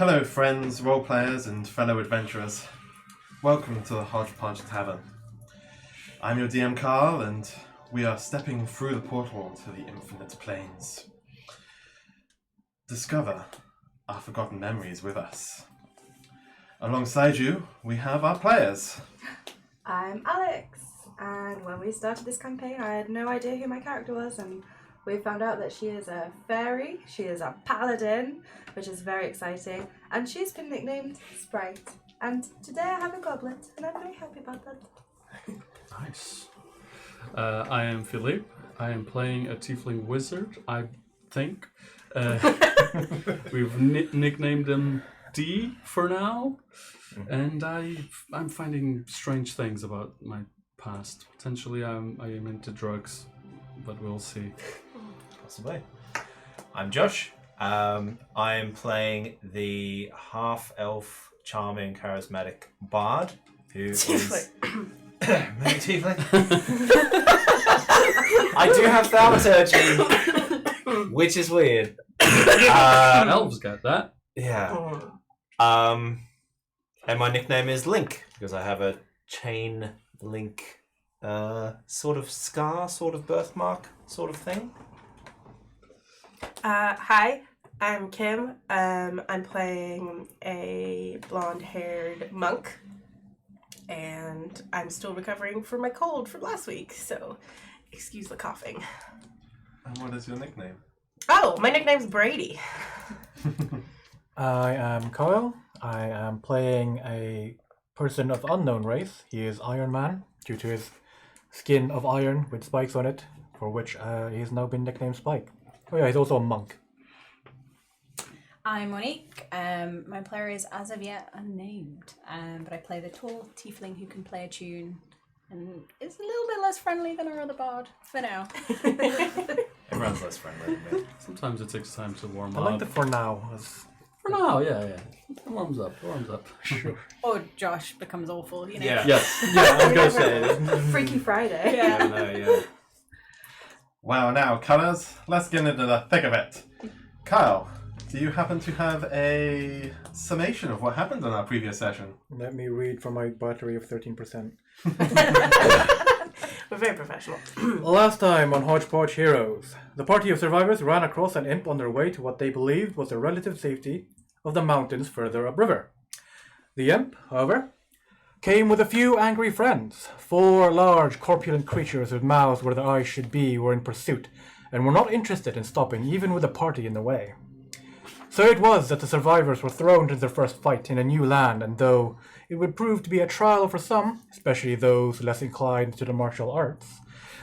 Hello friends, role players and fellow adventurers. Welcome to the Hodgepodge Tavern. I'm your DM Carl and we are stepping through the portal to the infinite planes. Discover our forgotten memories with us. Alongside you, we have our players. I'm Alex, and when we started this campaign I had no idea who my character was, and we found out that she is a fairy, she is a paladin, which is very exciting, and she's been nicknamed Sprite. And today I have a goblet, and I'm very happy about that. Nice. I am Philippe. I am playing a tiefling wizard, I think. We've nicknamed him D for now, and I'm finding strange things about my past. Potentially I am into drugs, but we'll see. Possibly. I'm Josh. I am playing the half-elf, charming, charismatic bard who is... Maybe tiefling? I do have thaumaturgy, which is weird. Elves get that. Yeah. And my nickname is Link, because I have a chain link sort of scar, sort of birthmark sort of thing. Hi, I'm Kim. I'm playing a blonde-haired monk, and I'm still recovering from my cold from last week, so excuse the coughing. And what is your nickname? Oh, my nickname's Brady. I am Kyle. I am playing a person of unknown race. He is Iron Man, due to his skin of iron with spikes on it, for which he has now been nicknamed Spike. Oh yeah, he's also a monk. I'm Monique. My player is as of yet unnamed, but I play the tall tiefling who can play a tune and is a little bit less friendly than our other bard for now. Everyone's less friendly than me. Sometimes it takes time to warm I up. like the for now. For now, yeah. It warms up. Sure. Or Josh becomes awful, you know. Yeah. Yes. Yeah, I was going to say. Freaky Friday. Yeah, no, yeah. Well now, colours, let's get into the thick of it. Kyle, do you happen to have a summation of what happened in our previous session? Let me read from my battery of 13%. We're very professional. Last time on Hodgepodge Heroes, the party of survivors ran across an imp on their way to what they believed was the relative safety of the mountains further upriver. The imp, however, came with a few angry friends. 4 large, corpulent creatures with mouths where their eyes should be were in pursuit, and were not interested in stopping even with a party in the way. So it was that the survivors were thrown into their first fight in a new land, and though it would prove to be a trial for some, especially those less inclined to the martial arts,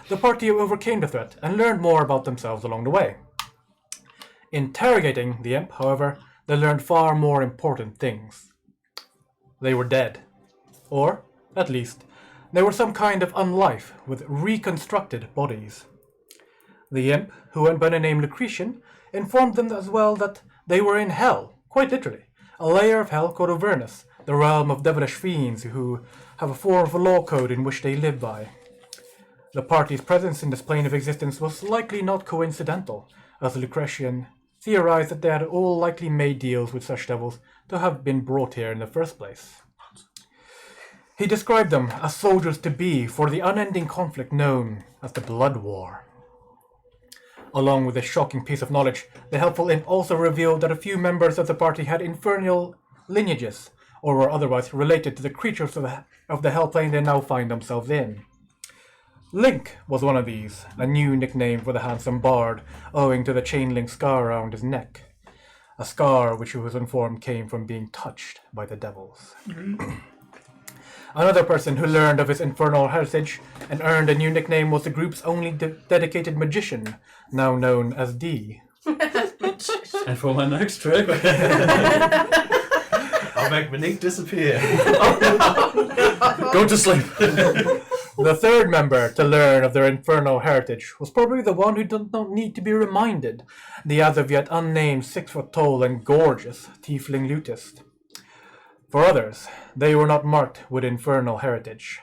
the party overcame the threat and learned more about themselves along the way. Interrogating the imp, however, they learned far more important things. They were dead. Or, at least, they were some kind of unlife with reconstructed bodies. The imp, who went by the name Lucretian, informed them as well that they were in hell, quite literally, a layer of hell called Avernus, the realm of devilish fiends who have a form of law code in which they live by. The party's presence in this plane of existence was likely not coincidental, as Lucretian theorized that they had all likely made deals with such devils to have been brought here in the first place. He described them as soldiers to be for the unending conflict known as the Blood War. Along with this shocking piece of knowledge, the helpful imp also revealed that a few members of the party had infernal lineages, or were otherwise related to the creatures of the hell plane they now find themselves in. Link was one of these, a new nickname for the handsome bard, owing to the chain-link scar around his neck. A scar which he was informed came from being touched by the devils. Another person who learned of his infernal heritage and earned a new nickname was the group's only dedicated magician, now known as D. And for my next trick, I'll make Monique disappear. go to sleep. The third member to learn of their infernal heritage was probably the one who did not need to be reminded, the as of yet unnamed 6-foot-tall and gorgeous tiefling lutist. For others, they were not marked with infernal heritage.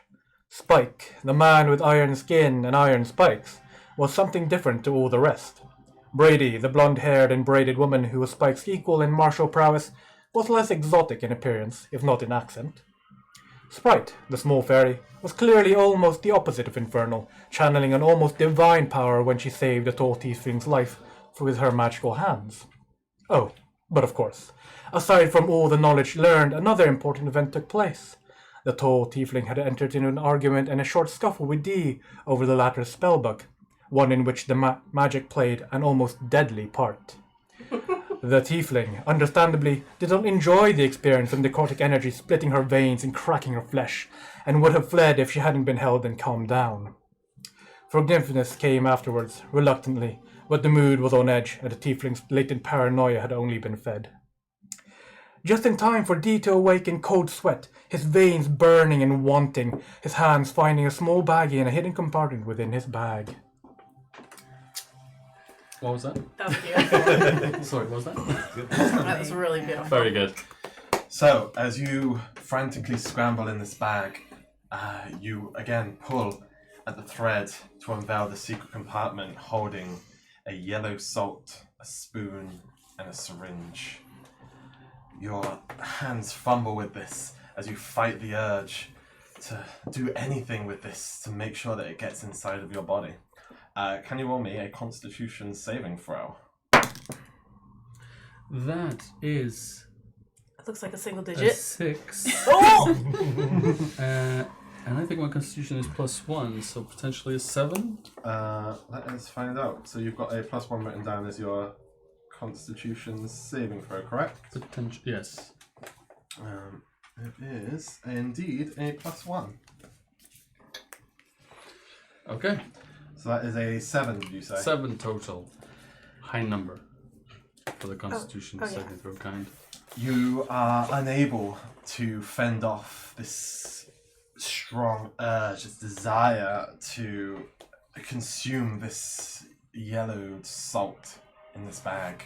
Spike, the man with iron skin and iron spikes, was something different to all the rest. Brady, the blonde-haired and braided woman who was Spike's equal in martial prowess, was less exotic in appearance, if not in accent. Sprite, the small fairy, was clearly almost the opposite of infernal, channeling an almost divine power when she saved the tall tiefling's life with her magical hands. Oh, but of course, aside from all the knowledge learned, another important event took place. The tall tiefling had entered into an argument and a short scuffle with Dee over the latter's spellbook, one in which the magic played an almost deadly part. The tiefling, understandably, did not enjoy the experience of necrotic energy splitting her veins and cracking her flesh, and would have fled if she hadn't been held and calmed down. Forgiveness came afterwards, reluctantly, but the mood was on edge, and the tiefling's latent paranoia had only been fed. Just in time for Dee to awake in cold sweat, his veins burning and wanting, his hands finding a small baggie in a hidden compartment within his bag. What was that? That was beautiful. Sorry, what was that? That was really beautiful. Very good. So, as you frantically scramble in this bag, you again pull at the thread to unveil the secret compartment holding a yellow salt, a spoon, and a syringe. Your hands fumble with this as you fight the urge to do anything with this to make sure that it gets inside of your body. Can you roll me a Constitution saving throw? That is It looks like a single a digit. 6. Oh! And I think my constitution is +1, so potentially a 7. Let us find out. So you've got a +1 written down as your Constitution saving throw, correct? Yes. It is indeed a +1. Okay. So that is a 7, did you say? 7 total. High number for the constitution yeah. saving throw kind. You are unable to fend off this strong urge, this desire to consume this yellowed salt in this bag.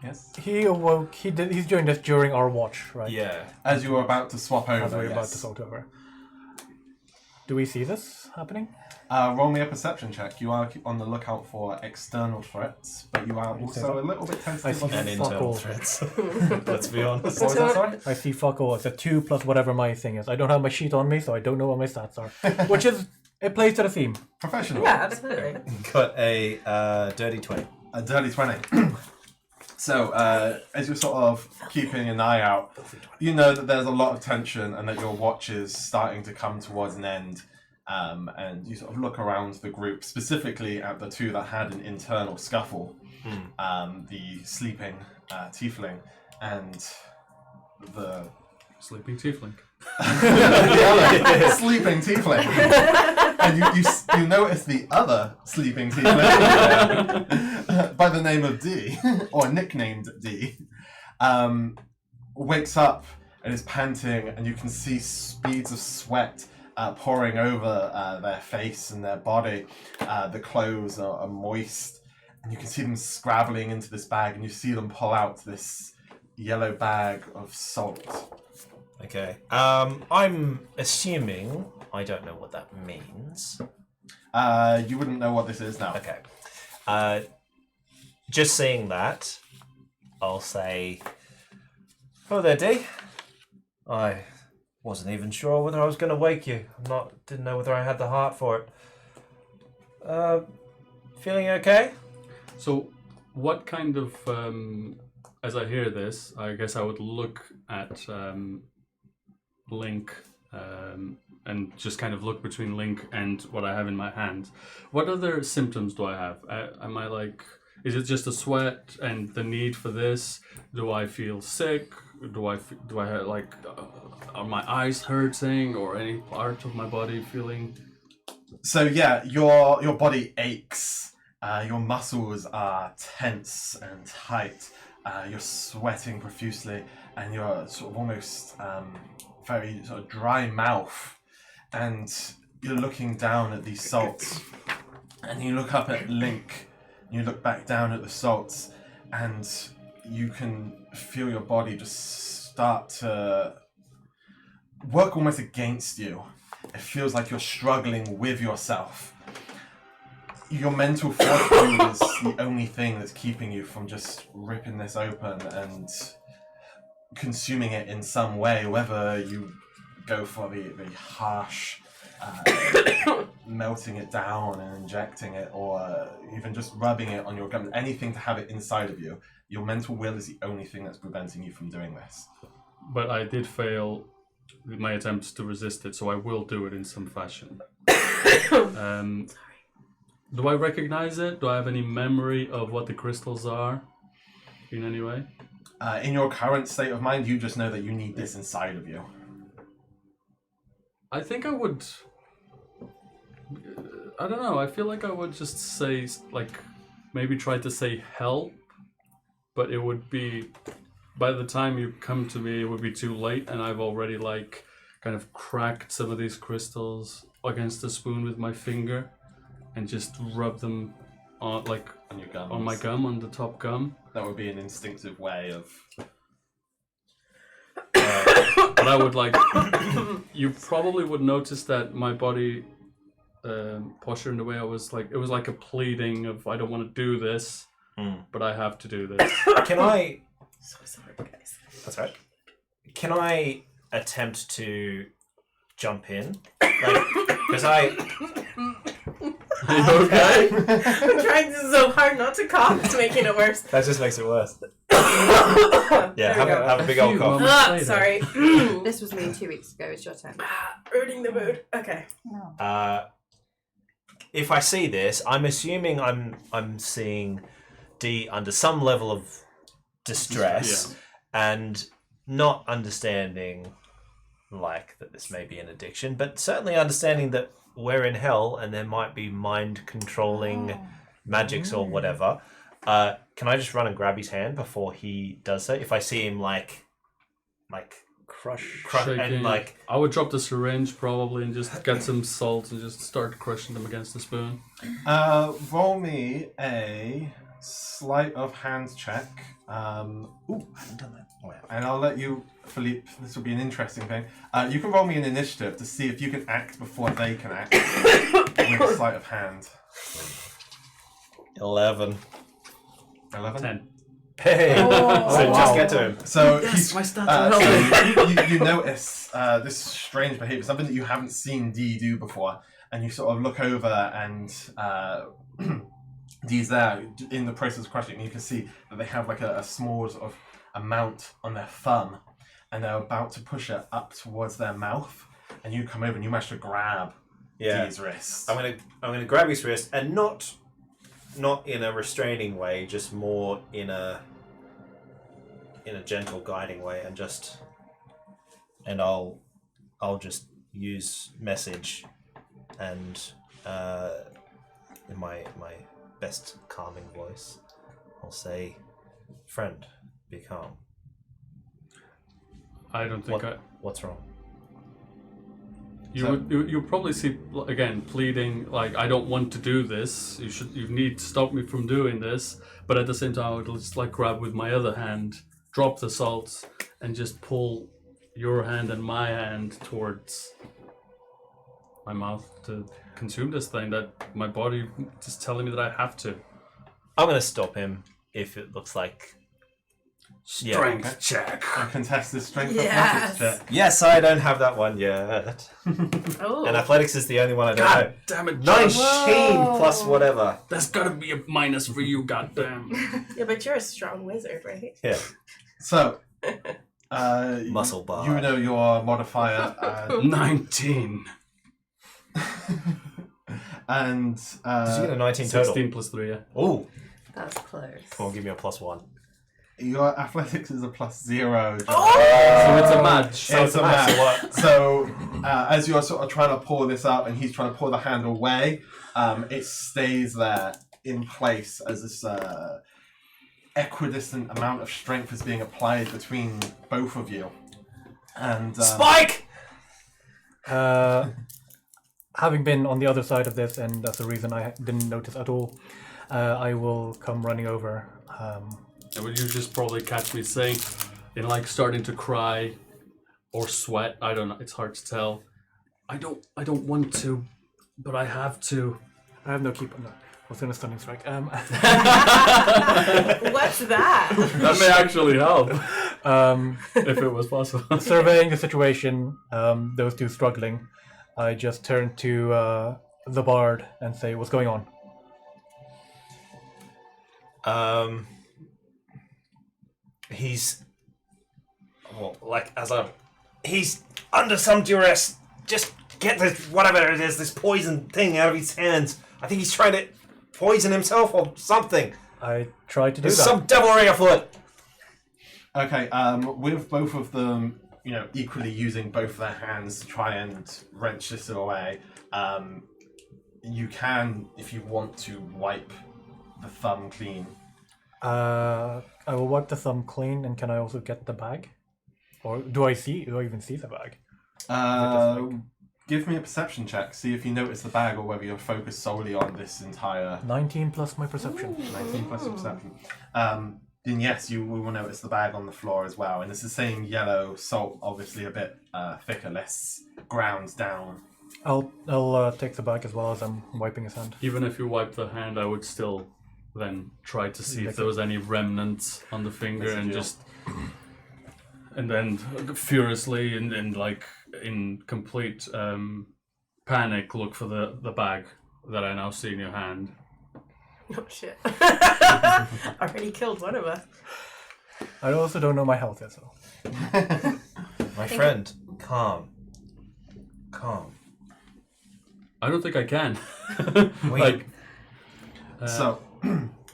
Yes? He awoke, he's doing this during our watch, right? Yeah. As you were about to swap over, As we're yes. about to salt over. Do we see this happening? Roll me a perception check. You are on the lookout for external threats, but you are also a little bit I tentative see on And the fuck internal all. threats. Let's be honest. What was that, sorry? I see fuck all. It's a 2 plus whatever my thing is. I don't have my sheet on me, so I don't know what my stats are. Which is, it plays to the theme. Professional. Yeah, absolutely. Got a dirty 20. A dirty 20. So, as you're sort of keeping an eye out, you know that there's a lot of tension and that your watch is starting to come towards an end. And you sort of look around the group, specifically at the two that had an internal scuffle. The sleeping tiefling and the Sleeping tiefling. the other sleeping tiefling. And you notice the other sleeping tiefling by the name of D, or nicknamed D, wakes up and is panting, and you can see beads of sweat pouring over their face and their body. The clothes are moist, and you can see them scrabbling into this bag, and you see them pull out this yellow bag of salt. Okay. I'm assuming I don't know what that means. You wouldn't know what this is now. Okay. Just seeing that, I'll say, "Oh there, D. I wasn't even sure whether I was going to wake you. Didn't know whether I had the heart for it. Feeling okay?" So, what kind of, as I hear this, I guess I would look at Link and just kind of look between Link and what I have in my hand. What other symptoms do I have? Am I like, is it just a sweat and the need for this? Do I feel sick? Do I have like, are my eyes hurting or any part of my body feeling? So yeah, your body aches. Your muscles are tense and tight. You're sweating profusely, and you're sort of almost very sort of dry mouth. And you're looking down at these salts, and you look up at Link. You look back down at the salts, and you can feel your body just start to work almost against you. It feels like you're struggling with yourself. your mental fortitude is the only thing that's keeping you from just ripping this open and consuming it in some way, whether you go for the harsh melting it down and injecting it, or even just rubbing it on your gums, anything to have it inside of you. Your mental will is the only thing that's preventing you from doing this. But I did fail with my attempts to resist it, so I will do it in some fashion. Do I recognize it? Do I have any memory of what the crystals are in any way? In your current state of mind, you just know that you need this inside of you. I think I would... I don't know, I feel like I would just say, like, maybe try to say help, but it would be... By the time you come to me, it would be too late, and I've already, like, kind of cracked some of these crystals against the spoon with my finger, and just rub them on, like, On your gums. on my gum, on the top gum. That would be an instinctive way of... But I would, like... You probably would notice that my body posture in the way I was, like... It was like a pleading of, I don't want to do this, but I have to do this. Can I... So sorry, guys. That's right. Can I attempt to jump in? Like, because Are you okay? I'm trying so hard not to cough. It's making it worse. that just makes it worse. Yeah, Yeah, have a big old Phew, cough. Mum. Sorry. This was me 2 weeks ago. It's your turn. Ruining the mood. Okay. No. If I see this, I'm assuming I'm seeing D under some level of distress and not understanding like that this may be an addiction, but certainly understanding that we're in hell and there might be mind controlling magics or whatever. Can I just run and grab his hand before he does so? If I see him like crush Shaking. and like I would drop the syringe probably and just get some salt and just start crushing them against the spoon. Roll me a sleight of hand check. Ooh, I haven't done that. Oh, yeah. And I'll let you, Philippe, this will be an interesting thing. You can roll me an initiative to see if you can act before they can act with sleight of hand. 11. 11? 10. Hey, Oh, so just wow. get to him. So Yes, he's, my stats are so you notice this strange behavior, something that you haven't seen Dee do before, and you sort of look over and Dee's there in the process of crushing, and you can see that they have like a small sort of amount on their thumb, and they're about to push it up towards their mouth, and you come over and you manage to grab Dee's wrist. I'm gonna grab his wrist and not in a restraining way, just more in a gentle guiding way, and I'll just use message and in my best calming voice, I'll say, "Friend, be calm. I don't think What's wrong?" You'll probably see again pleading like I don't want to do this. You need to stop me from doing this. But at the same time, I would just like grab with my other hand, drop the salts, and just pull your hand and my hand towards my mouth to consume this thing that my body just telling me that I have to. I'm gonna stop him if it looks like Strength check. I contest this strength Yes. of athletics check. Yes, I don't have that one yet. Oh. And athletics is the only one I don't God know. damn it, 19 Whoa. plus whatever. That's gotta be a minus for you, goddamn. Yeah, but you're a strong wizard, right? Yeah. So, Muscle bar. you know your modifier, 19. and Did you get a 19 total? 16 plus 3, yeah. Oh, That's close. come on, give me a +1. your athletics is a +0. John. So it's a match. So it's a match. So what? So, as you're sort of trying to pull this up and he's trying to pull the hand away, it stays there in place as this equidistant amount of strength is being applied between both of you. And Spike! Having been on the other side of this, and that's the reason I didn't notice at all, I will come running over. And would you just probably catch me saying, in like starting to cry or sweat? I don't know. It's hard to tell. I don't want to, but I have to. I have no keep on that. was going to stunning strike. What's that? That may actually help if it was possible. Surveying the situation, those two struggling, I just turned to the bard and say, "What's going on?" He's he's under some duress. Just get this whatever it is, this poison thing out of his hands. I think he's trying to poison himself or something. I tried to do There's that. some devilry afoot. Okay, with both of them, equally using both their hands to try and wrench this away, you can, if you want to, wipe the thumb clean. I will wipe the thumb clean, and can I also get the bag? Or do I even see the bag? Give me a perception check. See if you notice the bag or whether you're focused solely on this entire 19 plus my perception. 19 plus your perception. Then yes, you will notice the bag on the floor as well. And it's the same yellow salt, obviously a bit thicker, less ground down. I'll take the bag as well as I'm wiping his hand. Even if you wipe the hand, I would still then try to see if there was any remnants on the finger and then furiously and like in complete panic look for the bag that I now see in your hand. Oh shit. Already killed one of us. I also don't know my health yet, so. My friend, calm. I don't think I can. Wait. So,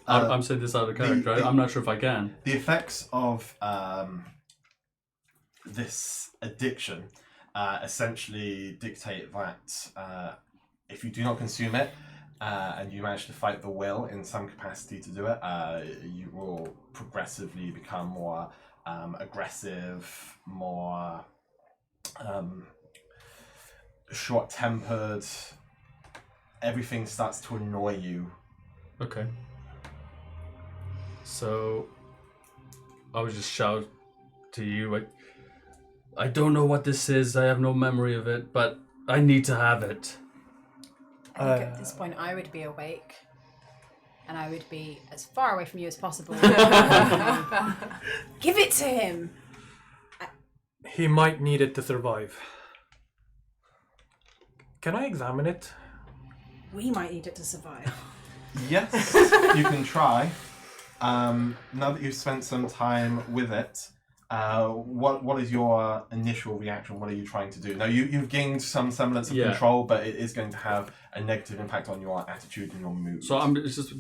I'm saying this out of character. I'm not sure if I can. the effects of this addiction essentially dictate that if you do not consume it and you manage to fight the will in some capacity to do it, you will progressively become more aggressive, more short-tempered. Everything starts to annoy you. Okay. So I would just shout to you, I don't know what this is, I have no memory of it, but I need to have it. I think at this point I would be awake and I would be as far away from you as possible. Give it to him! He might need it to survive. Can I examine it? We might need it to survive. Yes, you can try. Now that you've spent some time with it, what is your initial reaction? What are you trying to do? Now you've gained some semblance of control, but it is going to have a negative impact on your attitude and your mood. So I'm just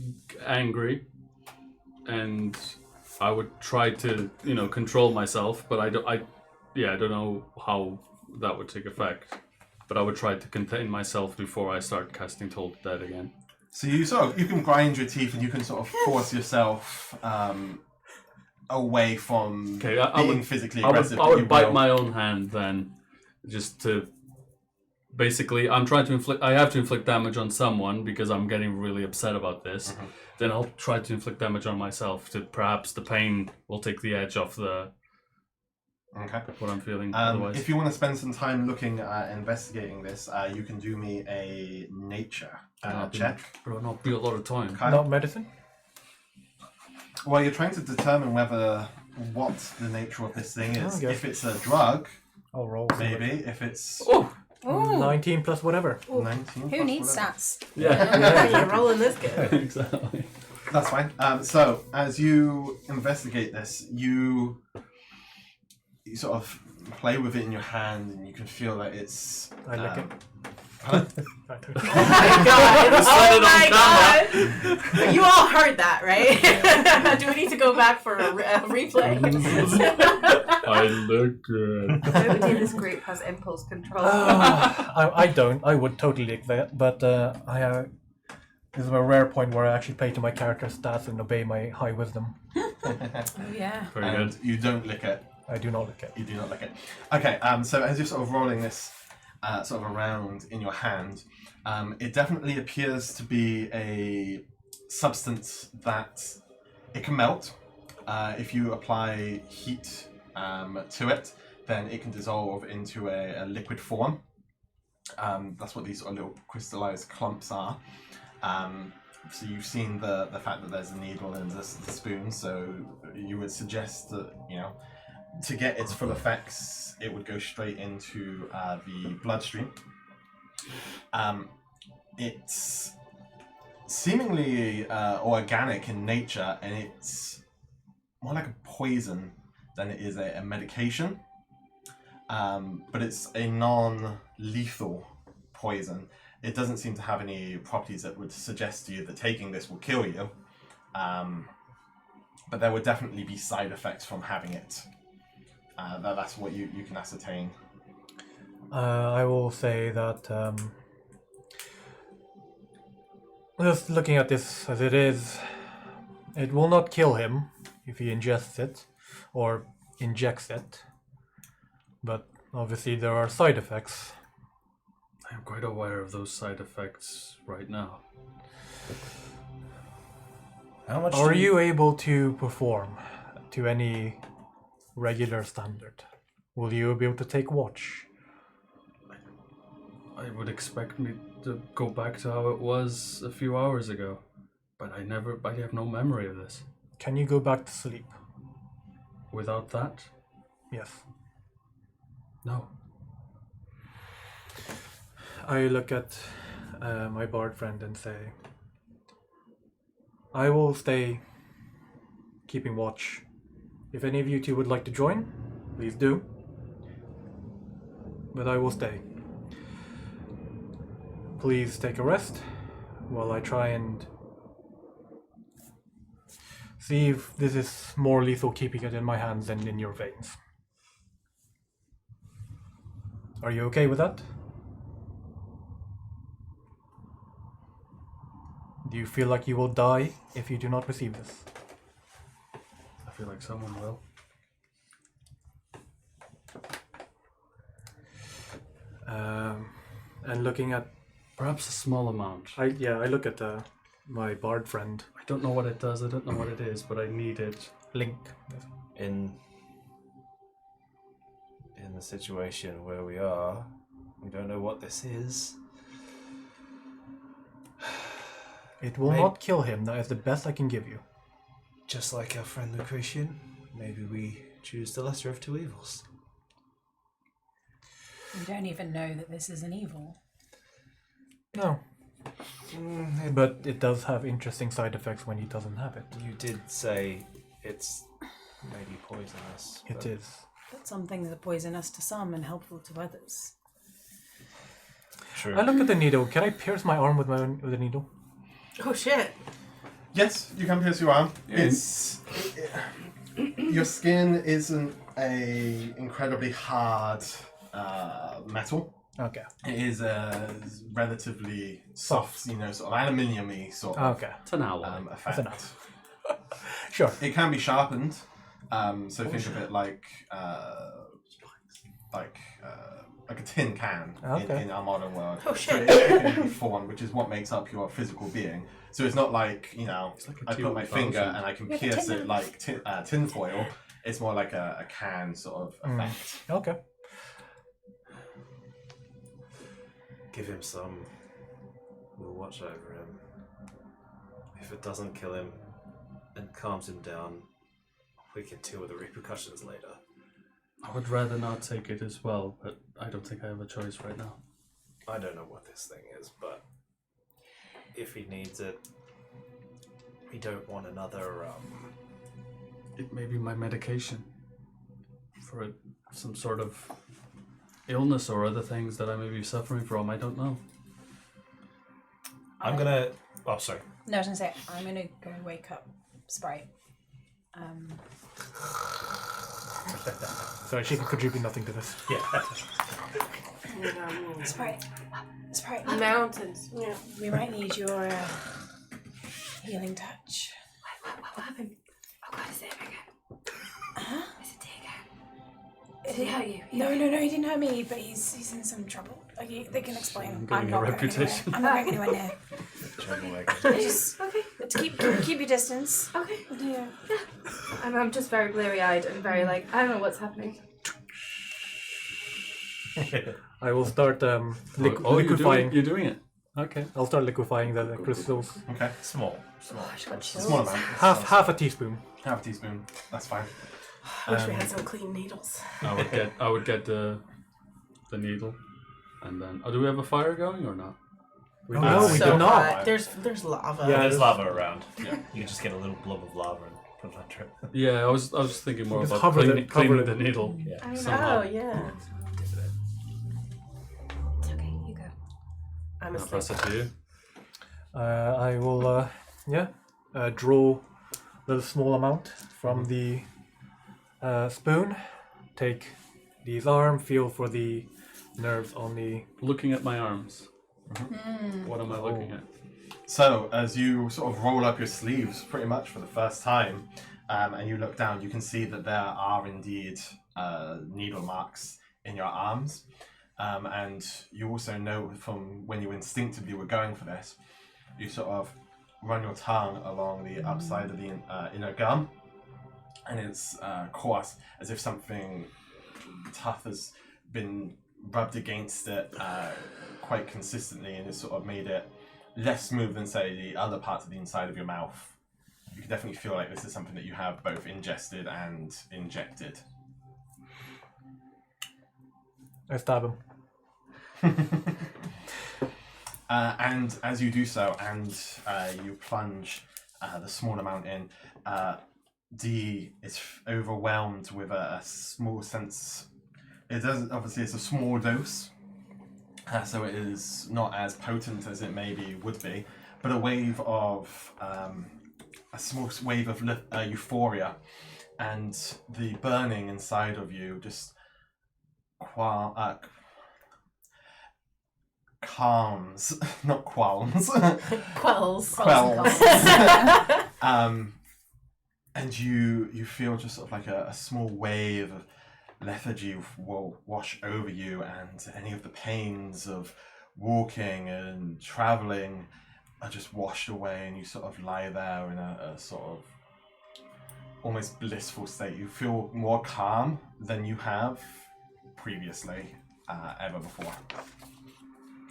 angry, and I would try to, control myself, but I don't know how that would take effect. But I would try to contain myself before I start casting Toll the Dead again. So you can grind your teeth and you can sort of force yourself away from being physically aggressive. I would bite my own hand then, just to basically. I'm trying to inflict. I have to inflict damage on someone because I'm getting really upset about this. Mm-hmm. Then I'll try to inflict damage on myself. To perhaps the pain will take the edge off the. Okay. What I'm feeling. Otherwise, if you want to spend some time looking at investigating this, you can do me a nature check. But it'll not be a lot of time. Okay. Not medicine? Well, you're trying to determine what the nature of this thing is. If it's a drug, I'll roll. maybe. If it's 19 plus whatever. 19. Who needs stats? Yeah. You're rolling this good. Exactly. That's fine. So, as you investigate this, you sort of play with it in your hand, and you can feel that it's. I lick it. Huh? Oh my god! Oh my god! You all heard that, right? Do we need to go back for a replay? I look good. Nobody in this group has impulse control. I don't. I would totally lick that, but this is a rare point where I actually play to my character stats and obey my high wisdom. Oh yeah. Very And good. you don't lick it. I do not lick it. You do not lick it. Okay, so as you're sort of rolling this sort of around in your hand, it definitely appears to be a substance that it can melt. If you apply heat to it, then it can dissolve into a liquid form. That's what these sort of little crystallized clumps are. so you've seen the fact that there's a needle and the spoon, so you would suggest that, to get its full effects, it would go straight into the bloodstream. It's seemingly organic in nature, and it's more like a poison than it is a medication. But it's a non-lethal poison. It doesn't seem to have any properties that would suggest to you that taking this will kill you. But there would definitely be side effects from having it. That's what you can ascertain. I will say that just looking at this as it is, it will not kill him if he ingests it or injects it. But obviously there are side effects. I am quite aware of those side effects right now. How much Are you able to perform to any regular standard? Will you be able to take watch? I would expect me to go back to how it was a few hours ago, but I have no memory of this. Can you go back to sleep? Without that? Yes. No. I look at my bard friend and say, I will stay keeping watch. If any of you two would like to join, please do. But I will stay. Please take a rest while I try and see if this is more lethal keeping it in my hands than in your veins. Are you okay with that? Do you feel like you will die if you do not receive this? I feel like someone will. And looking at, Perhaps a small amount. I look at my bard friend, I don't know what it does, I don't know what it is, but I need it. Link. in the situation where we are? We don't know what this is. It will not kill him. That is the best I can give you. Just like our friend Lucretian, maybe we choose the lesser of two evils. We don't even know that this is an evil. No. But it does have interesting side effects when he doesn't have it. You did say it's maybe poisonous. It is. But some things are poisonous to some and helpful to others. True. I look at the needle. Can I pierce my arm with a needle? Oh shit. Yes, you can pierce your arm. Yeah. Your skin isn't a incredibly hard metal. Okay. It is relatively soft, sort of aluminium-y sort of Okay. It's an owl. effect. enough. Sure. It can be sharpened, so think of it like a tin can Okay. in our modern world. Oh, shit. So it can be formed, which is what makes up your physical being. So it's not like, It's like a I put my finger 2000. and I can Yeah, pierce tin- it like tin foil. It's more like a can sort of effect. Okay. Give him some. We'll watch over him. If it doesn't kill him and calms him down, we can deal with the repercussions later. I would rather not take it as well, but I don't think I have a choice right now. I don't know what this thing is, but if he needs it, we don't want another. It may be my medication for some sort of illness or other things that I may be suffering from. I don't know. I'm gonna. Oh, sorry. No, I was gonna say, I'm gonna go wake up Sprite. Sorry, she can contribute nothing to this. Yeah. Sprite. Sprite. Mountains. Yeah. We might need your healing touch. What happened? Oh god, is it him again? Huh? Is it Dig again? Did Did he hurt you? No, he didn't hurt me, but he's in some trouble. Like, they can explain. I'm getting a not going reputation. anywhere. I'm not going anywhere near. Okay. Just Okay. to keep your distance. Okay. Yeah. I'm just very bleary-eyed and very like, I don't know what's happening. I will start You're liquefying. you're doing it. Okay, I'll start liquefying the crystals. Okay. Small. Oh, I just got chills. Small amount. Half a teaspoon. Half a teaspoon. That's fine. I wish we had some clean needles. I would get the needle, and then. Oh, do we have a fire going or not? We do So not. hot. There's lava. Yeah. There's lava around. Yeah. You can just get a little blob of lava and put it under it. Yeah, I was thinking more Just about cover cleaning, cover cleaning it. the needle. Yeah. I mean, Somehow. Oh yeah. It's okay, you go. I'm I'll pass asleep. it to you. I will, draw a little small amount from the spoon. Take these arm, feel for the nerves on the. Looking at my arms. What am I looking at? So, as you sort of roll up your sleeves pretty much for the first time, and you look down, you can see that there are indeed needle marks in your arms. And you also know from when you instinctively were going for this, you sort of run your tongue along the upside of the inner gum, and it's coarse, as if something tough has been rubbed against it quite consistently, and it's sort of made it less smooth than, say, the other parts of the inside of your mouth. You can definitely feel like this is something that you have both ingested and injected. I stab him. And as you do so, and you plunge the small amount in, D is overwhelmed with a small sense. It does, obviously, it's a small dose, so it is not as potent as it maybe would be, but a wave of a small wave of euphoria, and the burning inside of you just calms, not qualms. Quells. Quells. And you feel just sort of like a small wave of lethargy will wash over you, and any of the pains of walking and traveling are just washed away, and you sort of lie there in a sort of almost blissful state. You feel more calm than you have previously ever before.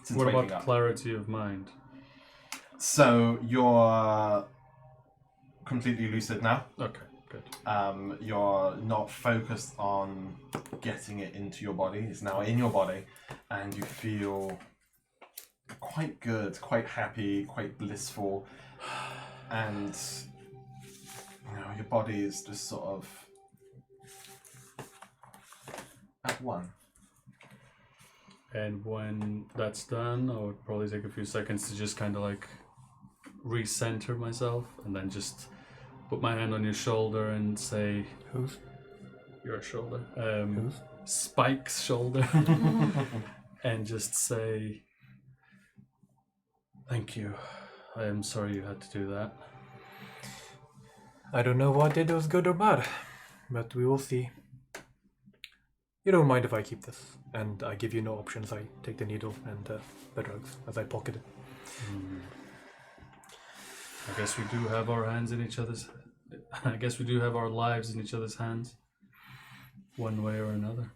Since What waking about up. clarity of mind? So you're completely lucid now. Okay, good. You're not focused on getting it into your body. It's now in your body, and you feel quite good, quite happy, quite blissful, and your body is just sort of at one. And when that's done, I would probably take a few seconds to just kind of like recenter myself, and then just put my hand on your shoulder and say, Whose? your shoulder, Whose? Spike's shoulder, and just say, thank you. I am sorry you had to do that. I don't know what did was good or bad, but we will see. You don't mind if I keep this, and I give you no options. I take the needle and the drugs as I pocket it. I guess we do have our hands in each other's. I guess we do have our lives in each other's hands, one way or another.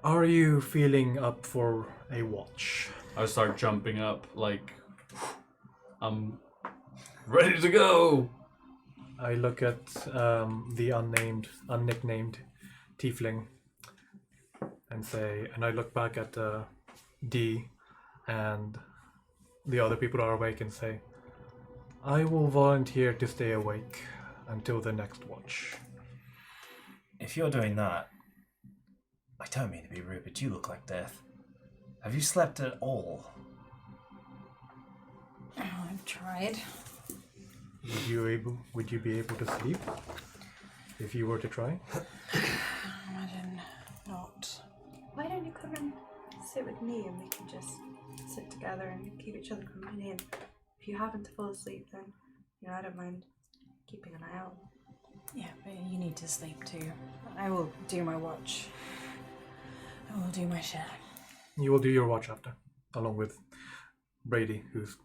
Are you feeling up for a watch? I start jumping up, like I'm ready to go. I look at the unnicknamed tiefling, and say, and I look back at D and the other people are awake and say, I will volunteer to stay awake until the next watch. If you're doing that, I don't mean to be rude, but you look like death. Have you slept at all? Oh, I've tried. Would you be able to sleep if you were to try? Imagine not. Why don't you come and sit with me and we can just sit together and keep each other company? And if you happen to fall asleep, then I don't mind keeping an eye out. Yeah, but you need to sleep too. I will do my watch. I will do my share. You will do your watch after, along with Brady, who's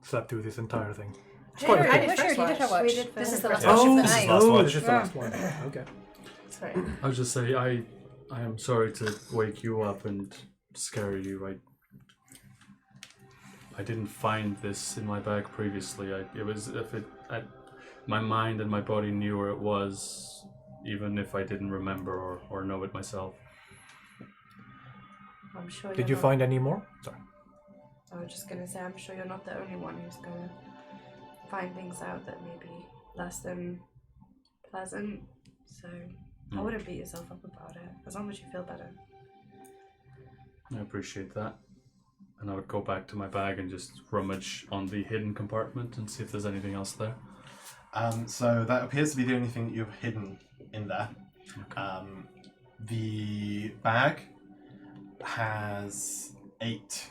slept through this entire thing. Sure, I did We're first sure you did her watch. watch. We did This first is the watch. last watch of the this is night. last watch. This is the Yeah. last one. Okay. Sorry. I'll just say I am sorry to wake you up and scare you. I didn't find this in my bag previously. My mind and my body knew where it was, even if I didn't remember or know it myself. I'm sure. Did you find any more? Sorry. I was just gonna say, I'm sure you're not the only one who's gonna find things out that may be less than pleasant. So I wouldn't beat yourself up about it, as long as you feel better. I appreciate that. And I would go back to my bag and just rummage on the hidden compartment and see if there's anything else there. So that appears to be the only thing that you've hidden in there. Okay. The bag has 8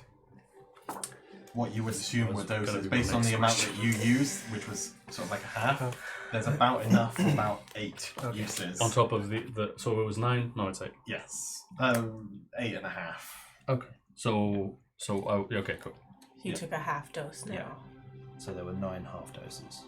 what you would assume were doses. Based on the amount that you used, which was sort of like a half, there's about enough for about 8 uses. On top of the so it was 9? No, it's 8. Yes. 8.5. Okay. So okay, cool. He took a half dose now. Yeah. So there were 9 half doses.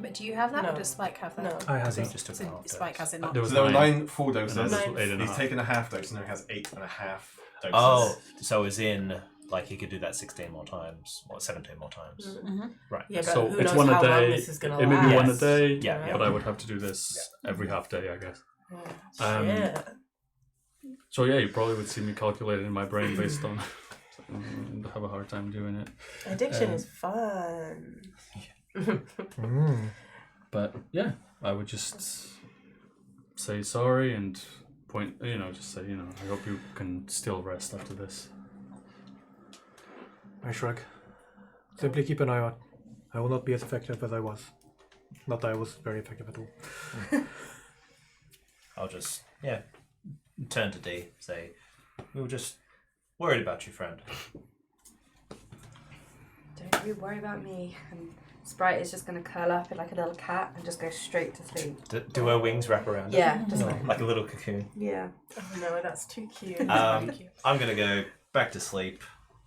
But do you have that, No. or does Spike have that? No. I have So he it. just took a So half Spike dose. has it not. There was So there were 9. 9 full doses. And then Nine. 8.5. He's taken a half dose, and now he has 8.5 doses. Oh, so as in, like, he could do that 16 more times, or 17 more times. Mm-hmm. Right. Yeah, but So who it's knows one a how long day. this is gonna It may be last. one a day. Yeah, yeah. But I would have to do this every half day, I guess. Um, Yeah. So yeah, you probably would see me calculate it in my brain based on. And have a hard time doing it. Addiction is fun. But yeah, I would just say sorry and point. Just say I hope you can still rest after this. I shrug. Simply keep an eye out. I will not be as effective as I was. Not that I was very effective at all. I'll just, turn to D, say, we were just worried about you, friend. Don't you worry about me. And Sprite is just going to curl up like a little cat and just go straight to sleep. Do her wings wrap around Yeah, her? just Like a little cocoon. yeah. Oh no, that's too cute. I'm going to go back to sleep.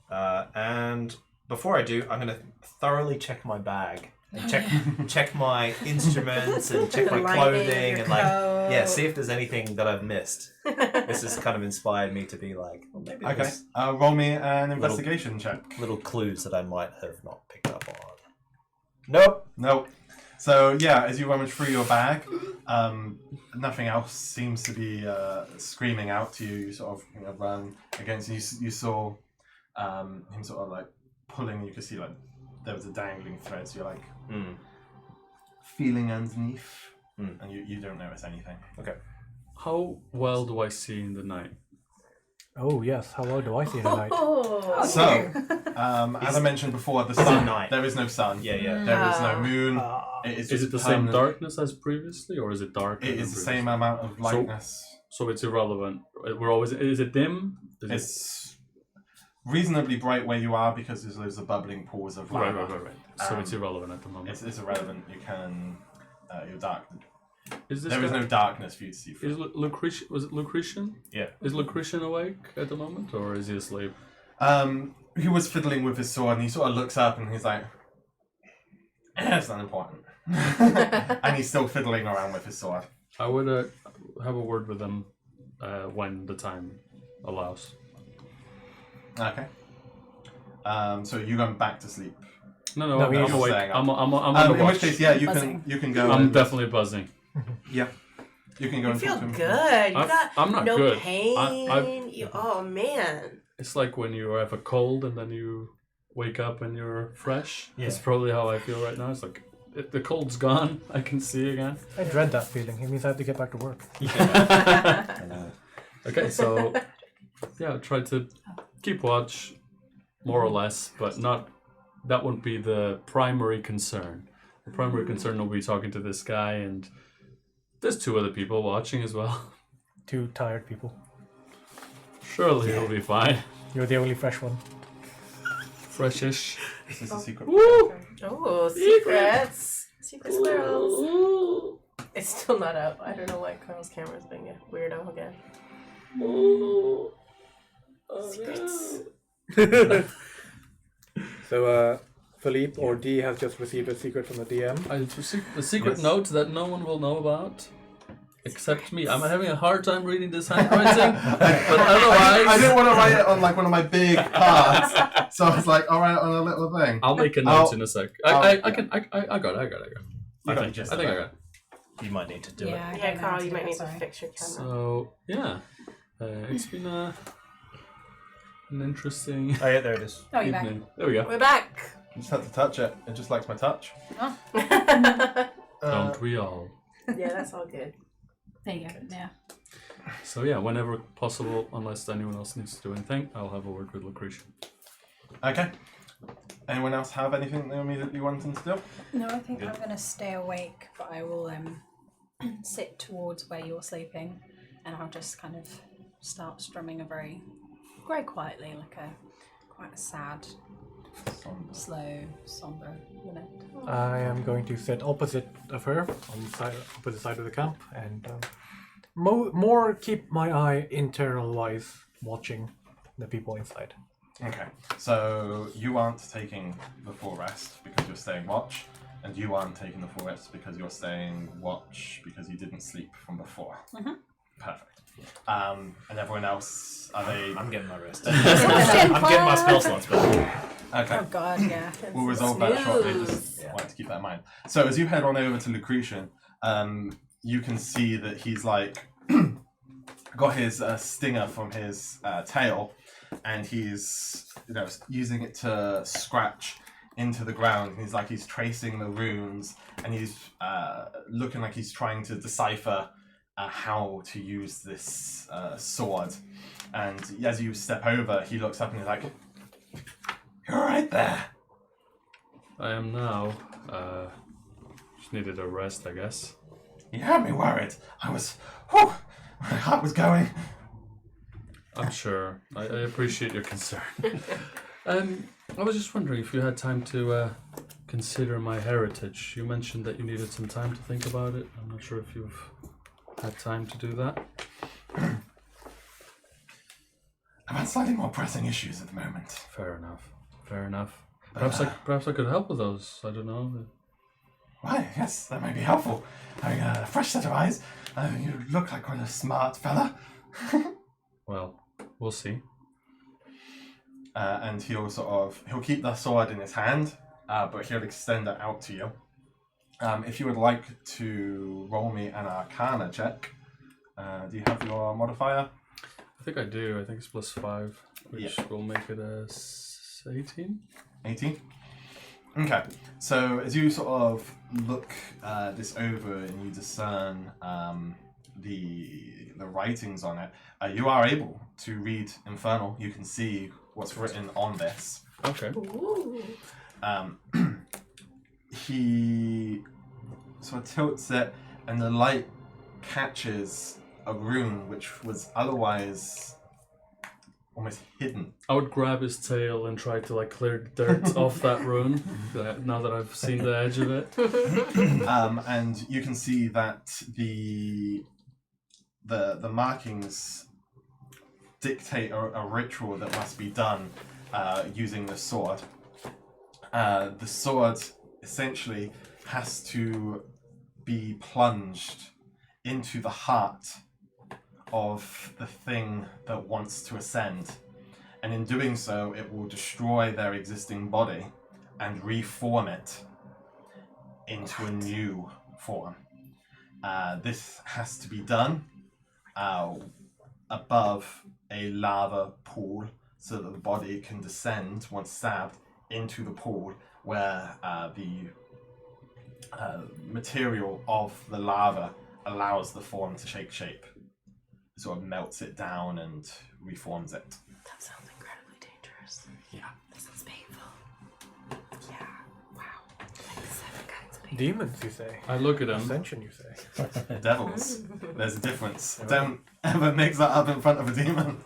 And before I do, I'm going to thoroughly check my bag. And check my instruments and check my The lighting, clothing your and coat. see if there's anything that I've missed. This has kind of inspired me to be like, well, maybe Okay. there's Roll me an investigation check. little clues that I might have not picked up on. Nope. Nope. So yeah, as you rummage through your bag, nothing else seems to be screaming out to you. You sort of run against. You saw him sort of like pulling. You could see like there was a dangling thread. So you're like feeling underneath, and you don't notice anything. Okay. How well do I see in the night? Oh yes, how well do I see in the night? Oh, So, as I mentioned before, the sun. night. There is no sun. Yeah, yeah. There is no moon. It Is just it the same permanent. darkness as previously, or is it darker? It than is the previously? same amount of lightness. So it's irrelevant. We're always. Is it dim? It's reasonably bright where you are because there's the bubbling pools of Right. lava. So it's irrelevant at the moment. It's irrelevant. You can. You're dark. Is this There is guy- no darkness for you to see through. Is Lucretian? Was it Lucretian? Yeah. Is Lucretian awake at the moment, or is he asleep? He was fiddling with his sword, and he sort of looks up, and he's like, "It's not important." And he's still fiddling around with his sword. I would have a word with him when the time allows. Okay. So you're going back to sleep. No, No, I'm he's awake. staying up. I'm on the In watch. which case, yeah, you Buzzing. can go. I'm and, definitely buzzing. Yeah. You can go you and feel talk to him. good. You got I'm not no good. pain. Oh man. It's like when you have a cold and then you wake up and you're fresh. Yeah. It's probably how I feel right now. It's like the cold's gone. I can see again. I dread that feeling. It means I have to get back to work. Okay, so yeah, I'll try to keep watch, more or less, but not. That won't be the primary concern. The primary concern will be talking to this guy, and there's 2 other people watching as well. 2 tired people. Surely he'll be fine. You're the only fresh one. Freshish. This is a secret. Oh, secrets. Secret squirrels. It's still not up. I don't know why Carl's camera's being a weirdo again. Secrets. So, Philippe or D has just received a secret from the DM. I received a secret Yes. note that no one will know about. accept me. I'm having a hard time reading this handwriting, but otherwise... I didn't want to write it on like one of my big cards, so I was like, I'll write it on a little thing. I'll make a note in a sec. I got it. I got it. I think I got it. You might need to do it. Yeah, Carl, you might need to fix your camera. So, yeah. It's been an interesting Oh yeah, there it is. Oh, you're back. evening. There we go. We're back. You just had to touch it. It just likes my touch. Don't we all? Yeah, that's all good. There you go. Yeah. So yeah, whenever possible, unless anyone else needs to do anything, I'll have a word with Lucretia. Okay. Anyone else have anything they immediately wanting to do? No, I think I'm going to stay awake, but I will sit towards where you're sleeping, and I'll just kind of start strumming very quietly, like quite a sad, slow, somber lament. I am going to sit opposite of her on the opposite side of the camp, and more keep my eye internal-wise, watching the people inside. Okay. So you aren't taking the full rest because you're staying watch, and you aren't taking the full rest because you're staying watch because you didn't sleep from before. Mm-hmm. Perfect. And everyone else, are they... I'm getting my rest. I'm I'm getting my spell slots back. Okay. Oh god, yeah. We'll resolve that shortly. Just wanted to keep that in mind. So as you head on over to Lucretian, you can see that he's like got his stinger from his tail, and he's using it to scratch into the ground. He's tracing the runes, and he's looking like he's trying to decipher how to use this sword. And as you step over, he looks up and he's like, "You're right there." I am now. Just needed a rest, I guess. You had me worried. My heart was going. I'm sure. I appreciate your concern. I was just wondering if you had time to consider my heritage. You mentioned that you needed some time to think about it. I'm not sure if you've had time to do that. I've had slightly more pressing issues at the moment. Fair enough. Perhaps I could help with those. I don't know. Why, yes, that may be helpful. Having a fresh set of eyes. You look like quite a smart fella. Well, we'll see. And he'll keep the sword in his hand, but he'll extend it out to you. If you would like to roll me an Arcana check, do you have your modifier? I think I do. I think it's +5, which will make it a 18. 18? Okay, so as you sort of look this over and you discern the writings on it, you are able to read Infernal. You can see what's written on this. Okay. Ooh. He sort of tilts it, and the light catches a rune which was otherwise almost hidden. I would grab his tail and try to clear the dirt off that rune. Now that I've seen the edge of it. And you can see that the markings dictate a ritual that must be done using the sword. The sword essentially has to be plunged into the heart of the thing that wants to ascend, and in doing so it will destroy their existing body and reform it into a new form. This has to be done above a lava pool so that the body can descend once stabbed into the pool where the material of the lava allows the form to take shape. It sort of melts it down and reforms it. That sounds incredibly dangerous. Yeah. That sounds painful. Yeah. Wow. Like 7 kinds of pain. Demons, you say? I look at him. Ascension, you say? Devils. There's a difference. Don't ever mix that up in front of a demon.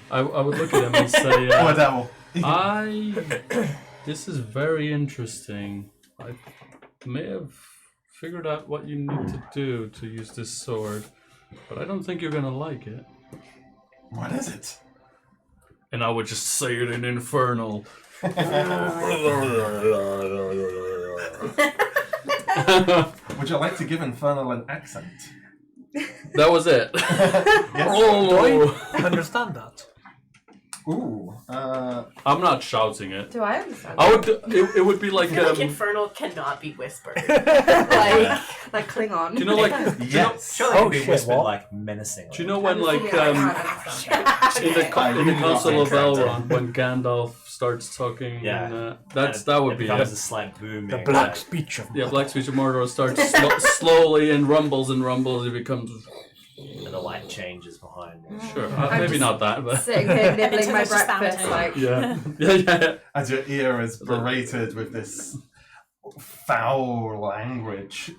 I would look at him and say, Or a devil. This is very interesting. I may have figured out what you need to do to use this sword, but I don't think you're gonna like it. What is it? And I would just say it in Infernal. Would you like to give Infernal an accent? That was it. Oh, Understand that? Ooh. I'm not shouting it. Do I understand? I would. It would be I like feel like Infernal cannot be whispered. like Klingon. do you know like Yes. Surely it Oh, can be shit, whispered what? like menacingly. do you know when like I can't understand. in the Council of Character. Elrond when Gandalf starts talking? Yeah. And, that would it be becomes it. a slight booming. The black speech of Yeah, Black Speech of Mordor starts slowly and rumbles and rumbles. It becomes and the light changes behind it. sure, I'm maybe just not that, but Sitting here nibbling Until my it's just breakfast, fountain. like yeah. As your ear is berated with this foul language.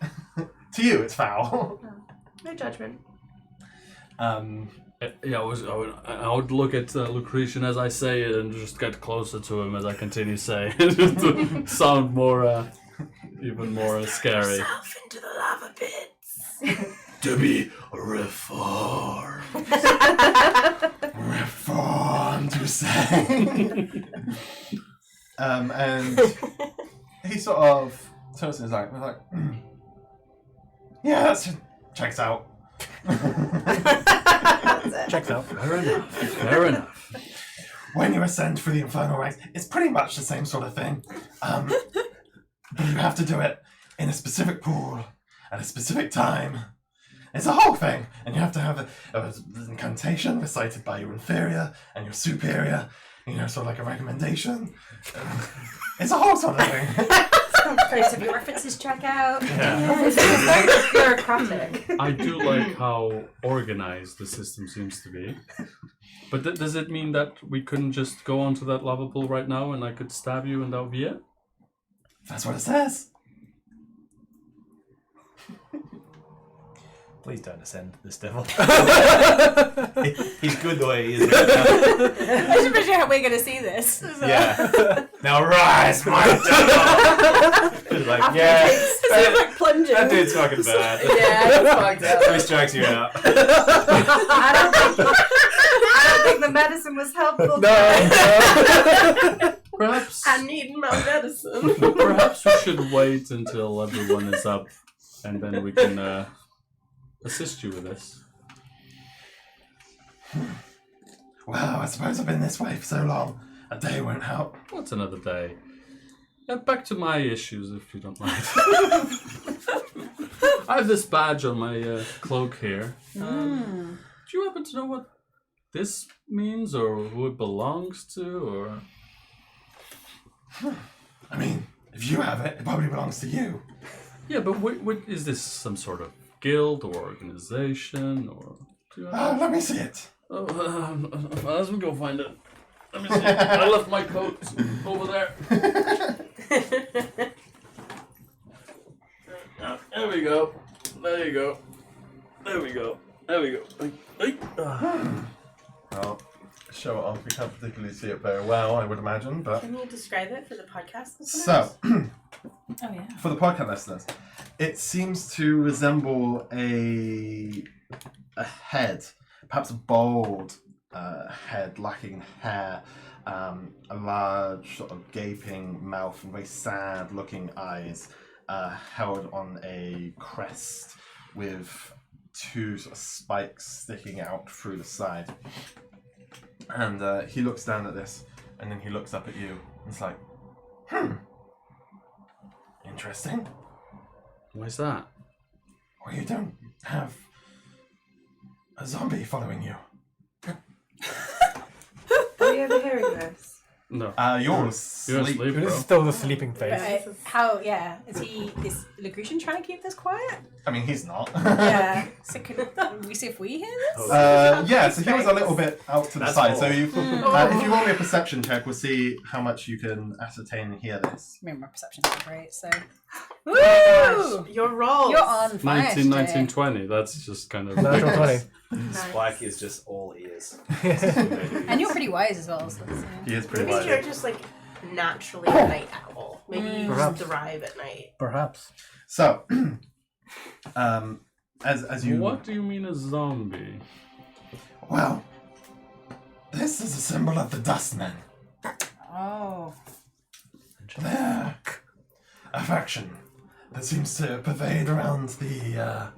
To you, it's foul. no judgment. Yeah, I would look at Lucretian as I say it and just get closer to him as I continue saying it, just to sound more, even more scary. Yourself into the lava pits. To be reformed. Reformed, you say? And he sort of turns to his eye and is like, yeah, that checks out. checks out. Fair enough. When you ascend through the infernal ranks, it's pretty much the same sort of thing. But you have to do it in a specific pool at a specific time. It's a whole thing, and you have to have an incantation recited by your inferior and your superior, sort of like a recommendation. It's a whole sort of thing. Most of your references check out. Yeah. It's very bureaucratic. I do like how organized the system seems to be. But does it mean that we couldn't just go onto that lava pool right now and I could stab you and that would be it? That's what it says. Please don't ascend this devil. He's good the way he is right now. I just picture how we're going to see this. So. Yeah. Now rise, my devil! It's like, yeah. Is it like plunging? That dude's fucking bad. Yeah, it's fucked up. So he strikes you out. I don't think the medicine was helpful. Perhaps I need my medicine. perhaps we should wait until everyone is up and then we can assist you with this. Well, I suppose I've been this way for so long. A day won't help. What's another day? Back to my issues, if you don't mind. I have this badge on my cloak here. Do you happen to know what this means, or who it belongs to, or? I mean, if you have it, it probably belongs to you. Yeah, but what is this some sort of guild or organization, or? Do you have... Let me see it. As we go find it. Let me see. I left my coat over there. There we go. There you go. There we go. There we go. Well, show it off. We can't particularly see it very well, I would imagine, but... Can you describe it for the podcast listeners? So, Oh, yeah. for the podcast listeners, it seems to resemble a head, perhaps a bald head lacking hair, a large sort of gaping mouth and very sad looking eyes, held on a crest with two sort of spikes sticking out through the side. And he looks down at this, and then he looks up at you, and it's like, interesting. Why's that? Well, you don't have a zombie following you. Are you overhearing this? No. You're You're asleep. asleep, This bro. is still the sleeping face. Is Lucretian trying to keep this quiet? I mean, he's not. Yeah. So can we see if we hear this? Yeah, so he was a little bit out to the That's side. all. So you, if you roll me a perception check, we'll see how much you can ascertain and hear this. I mean, my perception's not great, so. Woo! Gosh, your rolls. You're on fire. 19, 19, today. 20. That's just kind of... Natural 20. Nice. Spike is just all ears. And you're pretty wise as well, so. He is pretty Maybe you're wide. just like naturally a night owl. Maybe you Perhaps. just thrive at night. Perhaps. So, as you... What do you mean a zombie? Well, this is a symbol of the Dustmen. Oh. They're a faction that seems to pervade around the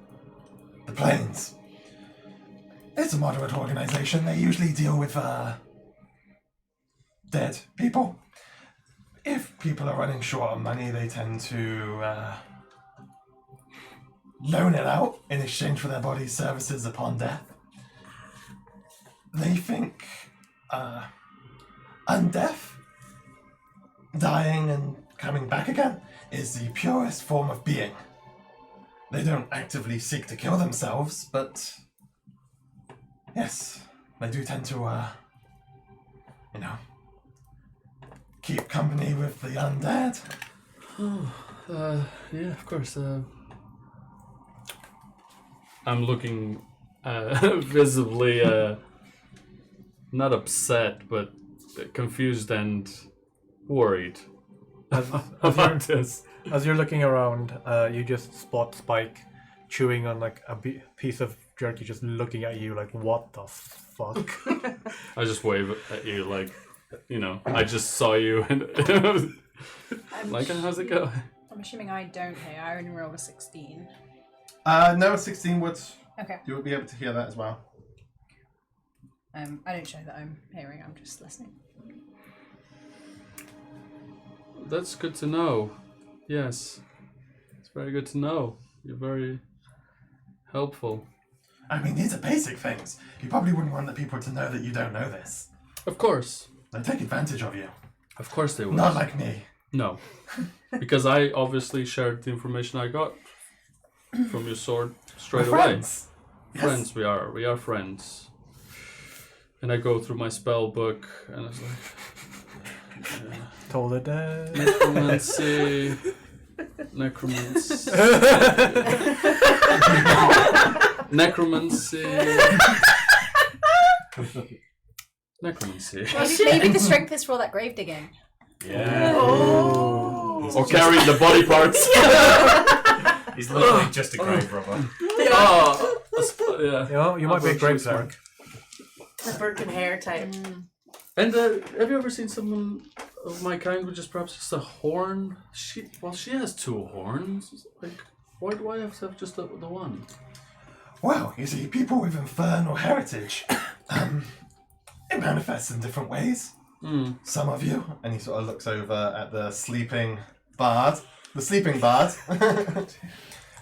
plains. It's a moderate organization. They usually deal with dead people. If people are running short on money, they tend to loan it out in exchange for their body's services upon death. They think undeath, dying and coming back again, is the purest form of being. They don't actively seek to kill themselves, but yes, they do tend to, keep company with the undead. Yeah, of course. I'm looking visibly not upset, but confused and worried about this. As you're looking around, you just spot Spike chewing on like a piece of jerky, just looking at you like, what the fuck? I just wave at you like, I just saw you and like, how's it going? I'm assuming I don't hear. I only rolled a 16. No, 16 would. Okay. You would be able to hear that as well. I don't show that I'm hearing. I'm just listening. That's good to know. Yes. It's very good to know. You're very helpful. I mean, these are basic things. You probably wouldn't want the people to know that you don't know this. Of course. They take advantage of you. Of course they would. Not like me. No. Because I obviously shared the information I got from your sword straight We're away. friends. Yes. Friends we are. We are friends. And I go through my spell book and I was like, Told it dead. necromancy. Necromancy. Necromancy. Necromancy. Maybe the strength is for all that grave digging. Yeah. Oh. Or carrying the body parts. He's literally just a grave robber. Oh, yeah. You might be a great cleric. The Birkin hair type. And have you ever seen someone of my kind with just perhaps just a horn? She has two horns. Like, why do I have to have just the one? Well, you see, people with infernal heritage, it manifests in different ways. Some of you, and he sort of looks over at the sleeping bard,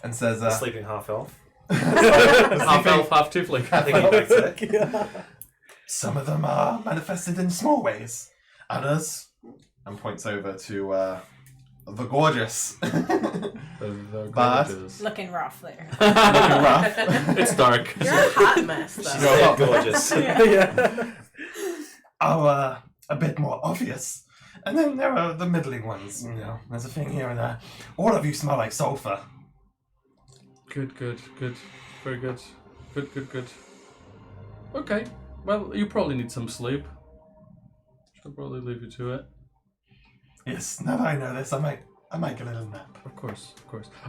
and says, Sleeping half elf. Half elf, half tiefling. I think he likes it. some of them are manifested in small ways. Others, and points over to the gorgeous bard. Looking rough there. Looking rough. It's dark. You're a hot mess, though. She's so gorgeous. Are a bit more obvious. And then there are the middling ones, there's a thing here and there. All of you smell like sulfur. Good. Very good. Good. Okay. Well, you probably need some sleep. Should probably leave you to it. Yes, now that I know this, I might get a little nap. Of course.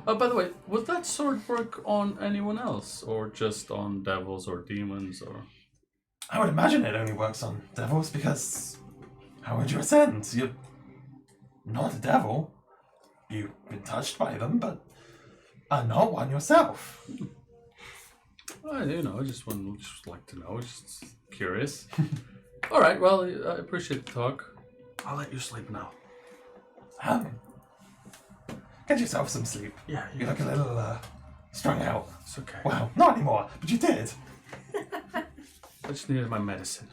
By the way, would that sword work on anyone else? Or just on devils or demons or... I would imagine it only works on devils because how would you ascend? You're not a devil. You've been touched by them, but are not one yourself. I just like to know. Just curious. All right. Well, I appreciate the talk. I'll let you sleep now. Get yourself some sleep. Yeah. You look a little strung out. It's okay. Well, not anymore, but you did. I just needed my medicine.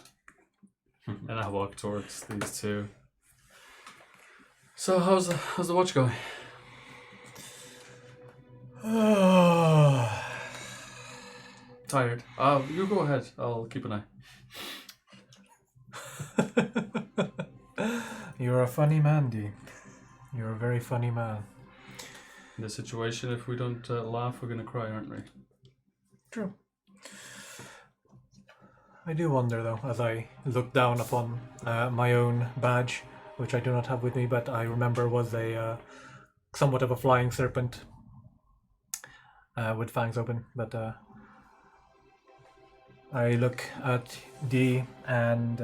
And I walk towards these two. So how's the watch going? Tired. You go ahead. I'll keep an eye. You're a funny man, D. You're a very funny man. In this situation, if we don't laugh, we're gonna cry, aren't we? True. I do wonder, though, as I look down upon my own badge, which I do not have with me, but I remember was a somewhat of a flying serpent with fangs open. But I look at D and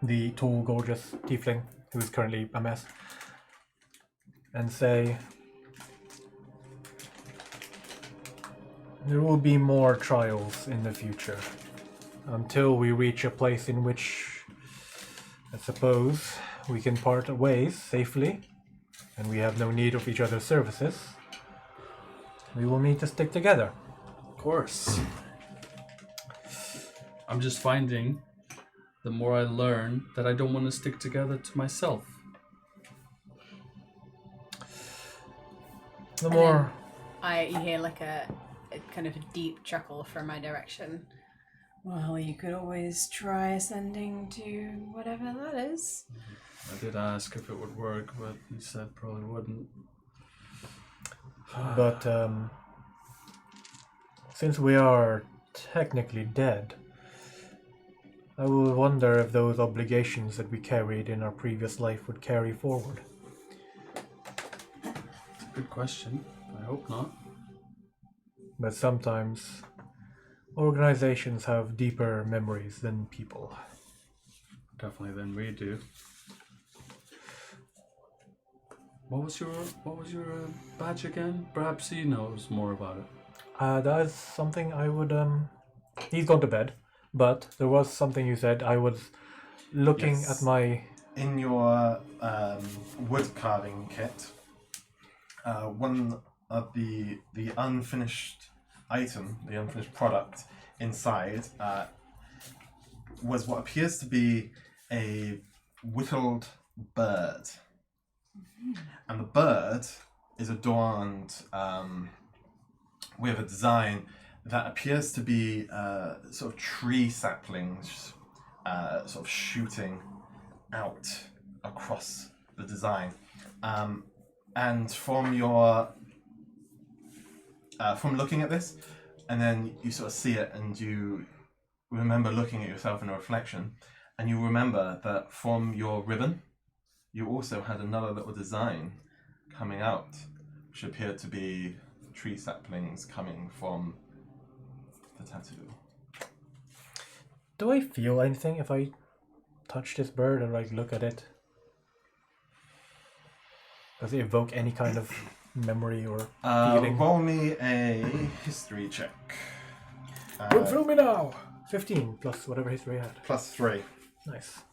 the tall, gorgeous tiefling, who is currently a mess, and say, There will be more trials in the future. Until we reach a place in which, I suppose, we can part ways safely, and we have no need of each other's services, we will need to stick together. Of course. I'm just finding, the more I learn, that I don't want to stick together to myself. The more... You hear like a kind of a deep chuckle from my direction. Well, you could always try ascending to whatever that is. I did ask if it would work, but he said probably wouldn't. But, since we are technically dead, I will wonder if those obligations that we carried in our previous life would carry forward. Good question. I hope not. But sometimes organizations have deeper memories than people. Definitely than we do. What was your badge again? Perhaps he knows more about it. That is something I would He's gone to bed, but there was something you said. I was looking Yes. at my... In your wood carving kit, one of the unfinished item, the unfinished product inside, was what appears to be a whittled bird. And the bird is adorned with a design that appears to be sort of tree saplings sort of shooting out across the design. And from your from looking at this, and then you sort of see it and you remember looking at yourself in a reflection, and you remember that from your ribbon you also had another little design coming out, which appeared to be tree saplings coming from the tattoo. Do I feel anything if I touch this bird or like look at it? Does it evoke any kind of memory or feeling? Roll me a history check. Go through me now! 15 plus whatever history I had. +3. Nice.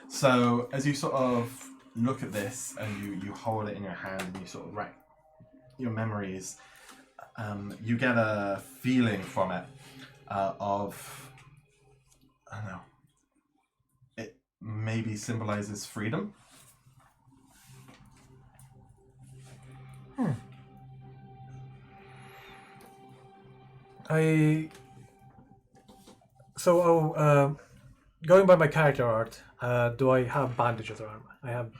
So as you sort of look at this and you hold it in your hand and you sort of rack your memories, you get a feeling from it of, I don't know, it maybe symbolizes freedom. Going by my character art, do I have bandages around? I have.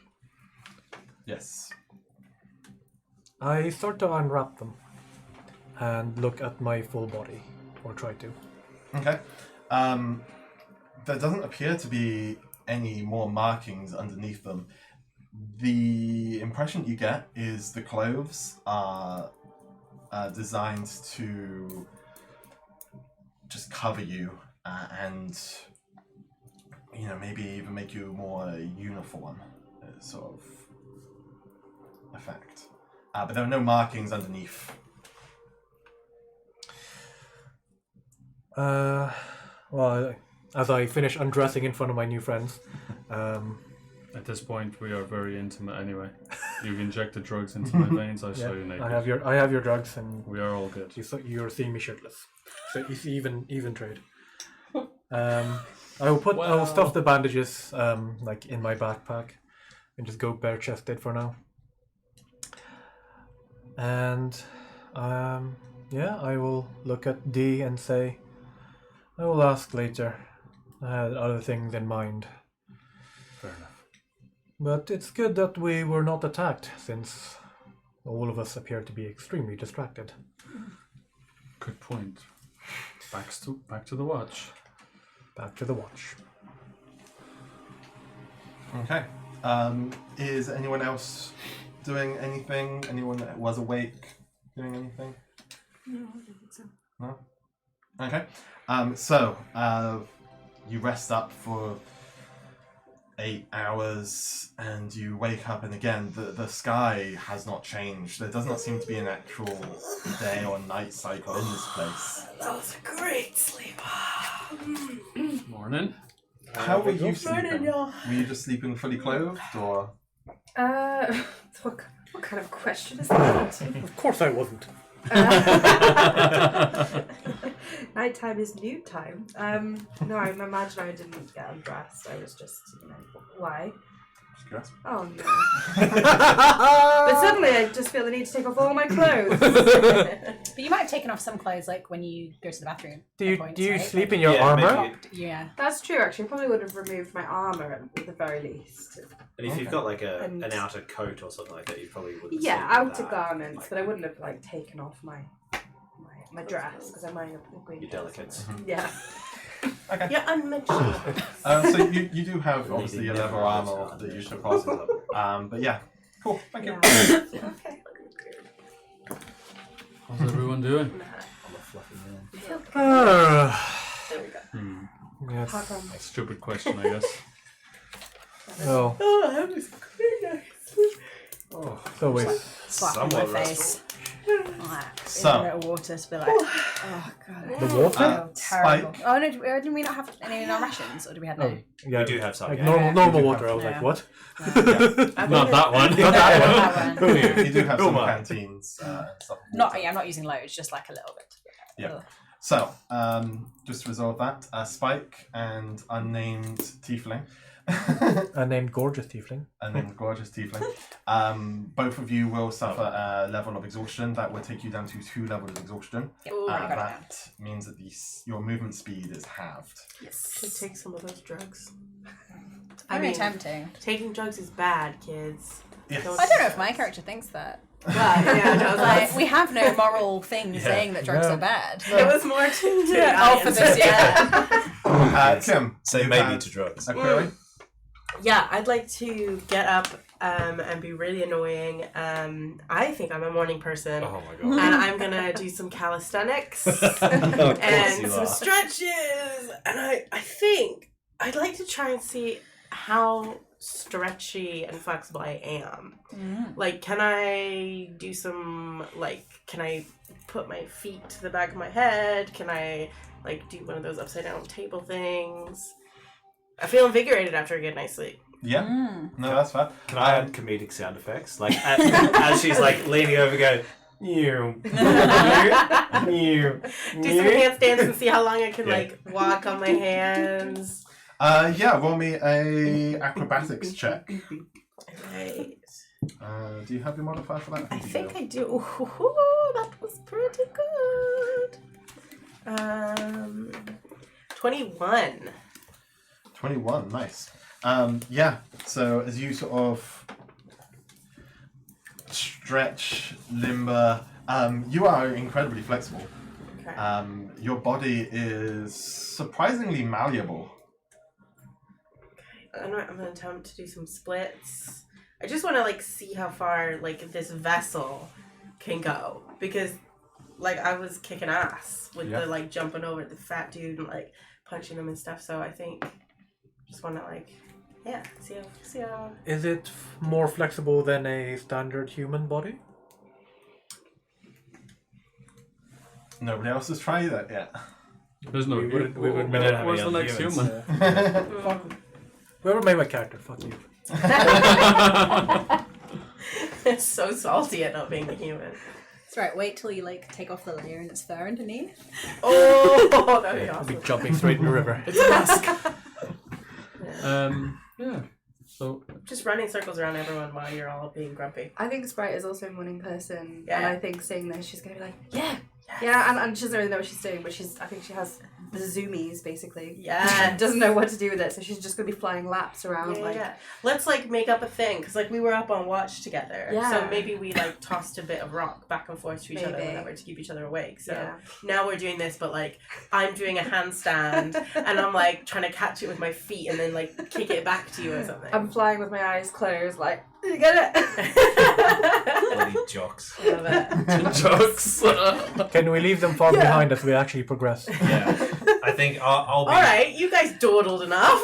Yes. I start to unwrap them and look at my full body, or try to. Okay. There doesn't appear to be any more markings underneath them. The impression you get is the clothes are designed to just cover you and maybe even make you more uniform sort of effect. But there are no markings underneath. Well, as I finish undressing in front of my new friends, At this point, we are very intimate anyway. You've injected drugs into my veins. I saw you naked. I have your drugs, and We are all good. you're seeing me shirtless. So it's even trade. I will stuff the bandages like in my backpack, and just go bare chested for now. And I will look at D and say, I will ask later. I had other things in mind. Fair enough. But it's good that we were not attacked, since all of us appear to be extremely distracted. Good point. Back to the watch. Back to the watch. Okay. Is anyone else doing anything? Anyone that was awake doing anything? No, I don't think so. No? Okay. So, you rest up for 8 hours, and you wake up, and again, the sky has not changed. There does not seem to be an actual day or night cycle in this place. That was a great sleep. Morning. How were you sleeping? Morning, y'all. Were you just sleeping fully clothed, or? What kind of question is that? Of course I wasn't. Nighttime is nude time. No, I imagine I didn't get undressed. I was just, why? Just Oh no. But suddenly I just feel the need to take off all my clothes. But you might have taken off some clothes like when you go to the bathroom. Do you at points, do you right? sleep in your Yeah, armor? maybe. Yeah. That's true, actually. I probably would have removed my armor at the very least. And if you've got like And- an outer coat or something like that, you probably wouldn't. Yeah, sleep in outer that. garments, but I wouldn't have like taken off my dress because I'm wearing a green Your dress. delicates. Yeah. Yeah, unmentionable. So you do have obviously a leather armor that you should pass. But yeah, cool. Thank you. Yeah. Okay. How's everyone doing? I'm a fluffy man. There we go. Yes. How come? Stupid question, I guess. Oh, Oh, that was pretty nice. Oh, so wait. Slap on my somewhat face. Like, So- in a bit of water to be like, oh god. The water? Oh, terrible. Spike. Oh no, did we not have any in our rations, or do we have no? Oh, yeah. we do have some. Like Yeah. normal You do water. I was have- like, what? Not that one. Not that one. That one. Who are you? You do have Who some am I? canteens and stuff. Not, yeah, I'm not using loads, just like a little bit. Yeah. Ugh. So, just to resolve that, Spike and unnamed tiefling, Named Gorgeous Tiefling. unnamed gorgeous tiefling, both of you will suffer a level of exhaustion that will take you down to 2 levels of exhaustion. Yep, already got it down. That means that your movement speed is halved. Should take some of those drugs. Very tempting. Taking drugs is bad, kids. Yes. I don't know if my character thinks that. But, yeah, no, Like, we have no moral thing Yeah. saying that drugs Yeah. are bad. it was more to the Oh, for audience. this, yeah. Tim, Say you maybe had to drugs. a query? Yeah, I'd like to get up and be really annoying. I think I'm a morning person. Oh my god. And I'm gonna do some calisthenics Of course you and some are. stretches. And I think I'd like to try and see how stretchy and flexible I am. Like, can I do some, like, can I put my feet to the back of my head? Can I, like, do one of those upside down table things? I feel invigorated after a good night's sleep. Yeah. No, that's fine. Can I add comedic sound effects? Like as she's like leaning over, going, "You, Do some handstands and see how long I can, like, walk on my hands. Yeah, roll me a acrobatics check. Right. Do you have your modifier for that? I think I do. Ooh, that was pretty good. 21. 21, nice. Yeah, so as you sort of stretch, limber, you are incredibly flexible. Okay. Your body is surprisingly malleable. I'm gonna attempt to do some splits. I just want to, like, see how far, like, this vessel can go, because, like, I was kicking ass with Yeah. the, like, jumping over the fat dude and, like, punching him and stuff. So I think just want to, like, yeah, see how. Is it more flexible than a standard human body? Nobody else has tried that yet. There's no. We wouldn't know don't have Where's the any next humans. human? Fuck. Whoever made my character, fuck you. It's so salty at not being a human. That's right, wait till you, like, take off the layer and it's fur underneath. Oh, that'd be I'll be awesome. jumping straight in the river. Yeah. So Just running circles around everyone while you're all being grumpy. I think Sprite is also a morning person, Yeah. and I think seeing this, she's gonna be like, yeah, and she doesn't really know what she's doing, but I think she has the zoomies basically. Yeah. She doesn't know what to do with it, so she's just gonna be flying laps around like. Yeah. Let's, like, make up a thing, because, like, we were up on watch together. Yeah. So maybe we, like, tossed a bit of rock back and forth to each other Maybe. whenever to keep each other awake. So Yeah. now we're doing this, but, like, I'm doing a handstand and I'm, like, trying to catch it with my feet and then, like, kick it back to you or something. I'm flying with my eyes closed, like, you get it? Bloody jocks. I love it. jokes. Can we leave them far behind as we actually progress? Yeah. I think I'll be. All right, you guys dawdled enough.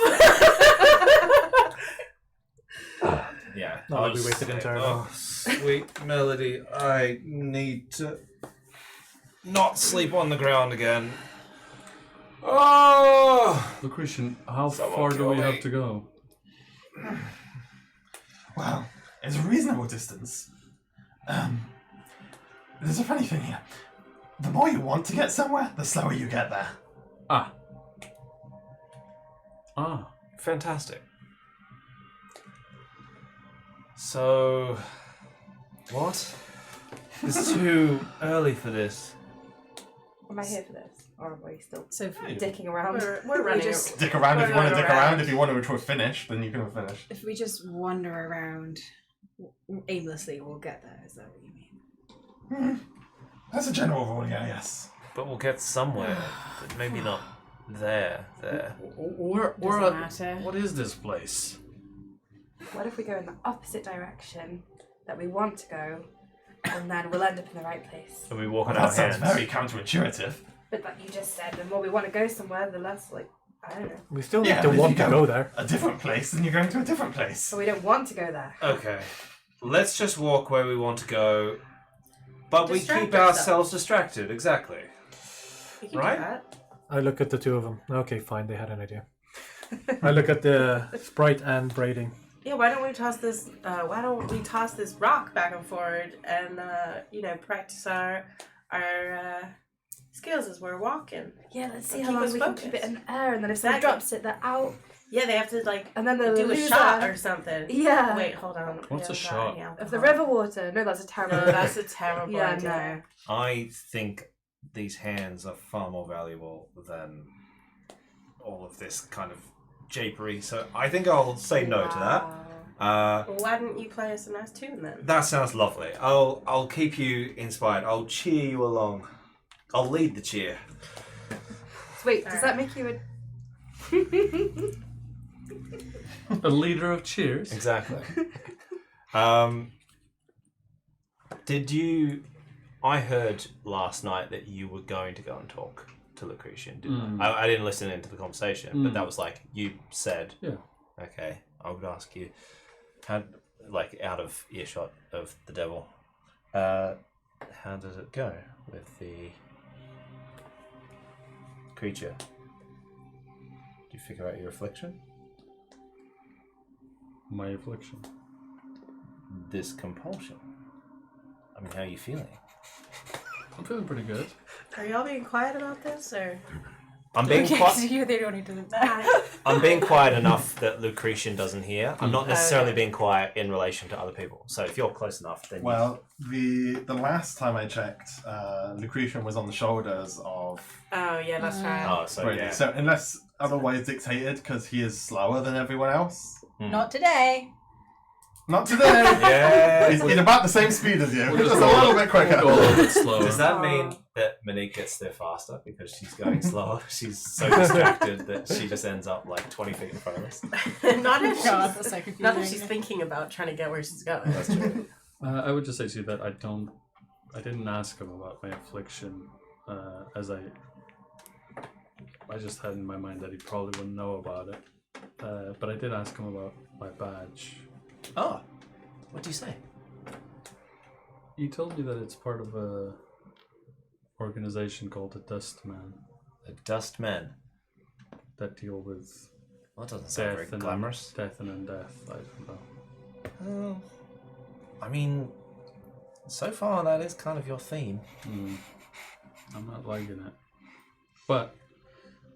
Not like we wasted an entire Oh, sweet Melody. I need to not sleep on the ground again. Oh! Lucretian, how Someone far do kill we me. have to go? Well, it's a reasonable distance. There's a funny thing here. The more you want to get somewhere, the slower you get there. Ah. Fantastic. So, what? It's too early for this. Am I here for this? Or are we still So dicking around? We're running. just- Dick around if you We're want to going dick around. around. If you want to finish, then you can finish. if we just wander around aimlessly, we'll get there. Is that what you mean? That's a general rule, yeah, yes. But we'll get somewhere. But maybe not there. Doesn't matter. What is this place? What if we go in the opposite direction that we want to go, and then we'll end up in the right place? And we walk on That our sounds hands. very counterintuitive. But like you just said, the more we want to go somewhere, the less, like, I don't know. We still need Yeah, to but if want you to go there. A different place, then you're going to a different place. So we don't want to go there. Okay. Let's just walk where we want to go. But we Distract keep ourselves. ourselves distracted, exactly. You can Right? do that. I look at the two of them. Okay, fine, they had an idea. I look at the sprite and braiding. Yeah, why don't we toss this? Why don't we toss this rock back and forward and practice our skills as we're walking? Yeah, let's see Keep how long us we can keep it focused. in the air, and then if someone Exactly. drops it, they're out. Yeah, they have to like And then the do a loser. shot or something. Yeah. Wait, hold on. What's We a haven't got shot? any Of alcohol. the river water. No, that's a terrible. No, that's a terrible Yeah, idea. no. I think these hands are far more valuable than all of this kind of japery. So I think I'll say no to that. Well, why didn't you play us a nice tune then? That sounds lovely. I'll keep you inspired. I'll cheer you along. I'll lead the cheer. Wait, does that make you a? A leader of cheers? Exactly. Did you? I heard last night that you were going to go and talk to Lucretian. Didn't I? I didn't listen into the conversation, but that was like you said. Yeah. Okay, I would ask you, how, like out of earshot of the devil, how did it go with the creature? Did you figure out your affliction? My affliction. This compulsion. I mean, how are you feeling? I'm feeling pretty good. Are y'all being quiet about this, or? I'm being Okay, quiet. so you're the only one who doesn't know. I'm being quiet enough that Lucretian doesn't hear. I'm not necessarily Okay. being quiet in relation to other people. So if you're close enough, then Well, the last time I checked, Lucretian was on the shoulders of Oh yeah, that's right. oh, so Brady. yeah. So unless otherwise dictated, because he is slower than everyone else. Not today. Not today. Yeah. He's about the same speed as you. We'll Just just a roll little it- bit quicker. Go a little bit slower. Does that mean that Monique gets there faster because she's going slower? She's so distracted that she just ends up like 20 feet in front of us. Not if God, she's, that's so confusing. not if she's thinking about trying to get where she's going. That's true. I would just say to you that I didn't ask him about my affliction, as I just had in my mind that he probably wouldn't know about it. But I did ask him about my badge. Oh, what do you say? He told me that it's part of a organization called the Dust Man The Dust Man. that deal with Well, that doesn't sound very death and glamorous. death and undeath. I don't know. I mean, so far that is kind of your theme. I'm not liking it. But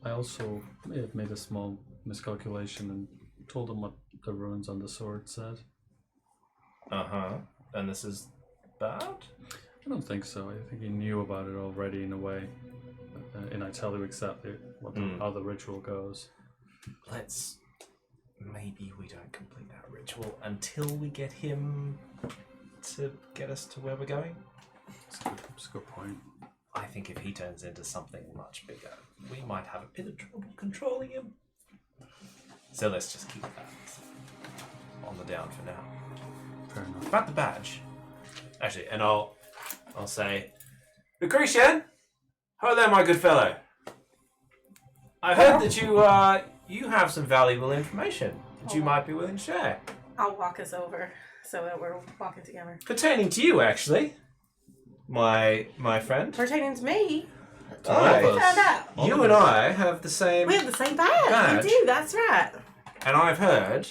I also may have made a small miscalculation and told him what the runes on the sword said. And this is bad? I don't think so. I think he knew about it already in a way. And I tell you exactly how the ritual goes. Maybe we don't complete that ritual until we get him to get us to where we're going. That's a good point. I think if he turns into something much bigger, we might have a bit of trouble controlling him. So let's just keep that on the down for now. Fair enough. About the badge, actually, and I'll say, Lucretian, hello there, my good fellow. I heard that you have some valuable information that you might be willing to share. I'll walk us over so we're walking together. Pertaining to you, actually, my friend. Pertaining to me. Aye. We found out. You and I have the same. We have the same badge. Badge. We do. That's right. And I've heard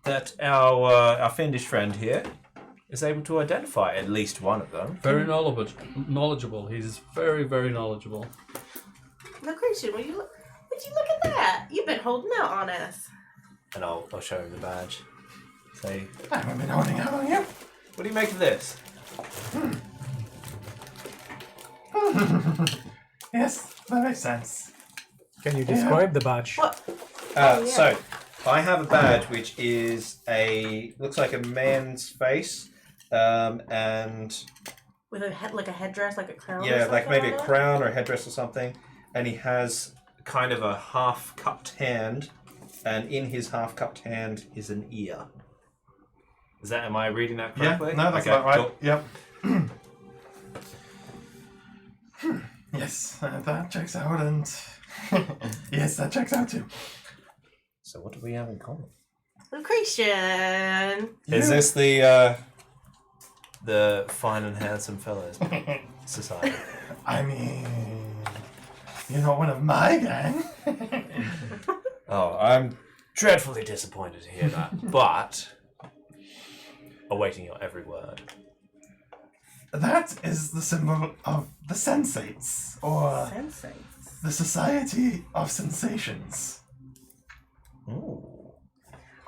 that our fiendish friend here is able to identify at least one of them. Very knowledgeable. He's very, very knowledgeable. Now, Christian, would you look at that? You've been holding out on us. And I'll show him the badge. Say, I haven't been holding out on you. what do you make of this? Yes, that makes sense. Can you describe the badge? What? Yeah. So, I have a badge which is looks like a man's face, and With a head, like a headdress, like a crown. or yeah, like something maybe a that? crown or a headdress or something, and he has kind of a half-cupped hand, and in his half-cupped hand is an ear. Am I reading that Yeah, correctly? no, that's Okay, about right. cool. Yep. Yes, that checks out, and yes, that checks out too. So what do we have in common? Lucretian. Is this the fine and handsome fellows society? I mean, you're not one of my gang. Oh, I'm dreadfully disappointed to hear that, but awaiting your every word. That is the symbol of the sensates, or Sensates. the Society of Sensations. Ooh,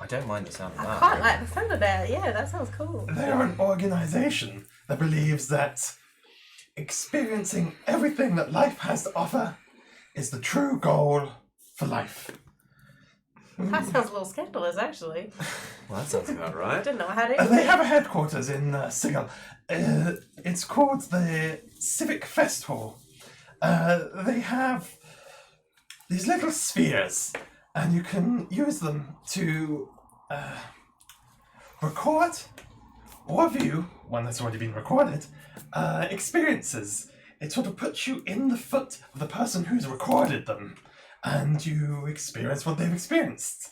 I don't mind the sound of I that. quite like the sound of that. Yeah, that sounds cool. They are an organization that believes that experiencing everything that life has to offer is the true goal for life. That sounds a little scandalous, actually. Well, that sounds about I right. didn't know I had They it. have a headquarters in Sigil. It's called the Civic Fest Hall. They have these little spheres, and you can use them to record or view, one that's already been recorded, experiences. It sort of puts you in the foot of the person who's recorded them, and you experience what they've experienced.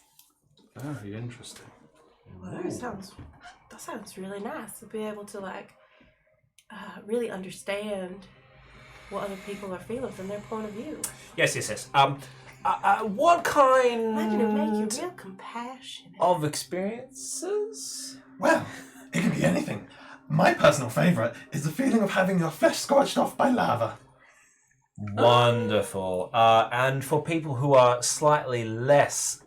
Very interesting. Well, that sounds really nice to be able to really understand what other people are feeling from their point of view. Yes. What kind Imagine it make you real compassionate. of experiences? Well, it can be anything. My personal favourite is the feeling of having your flesh scorched off by lava. Wonderful. And for people who are slightly less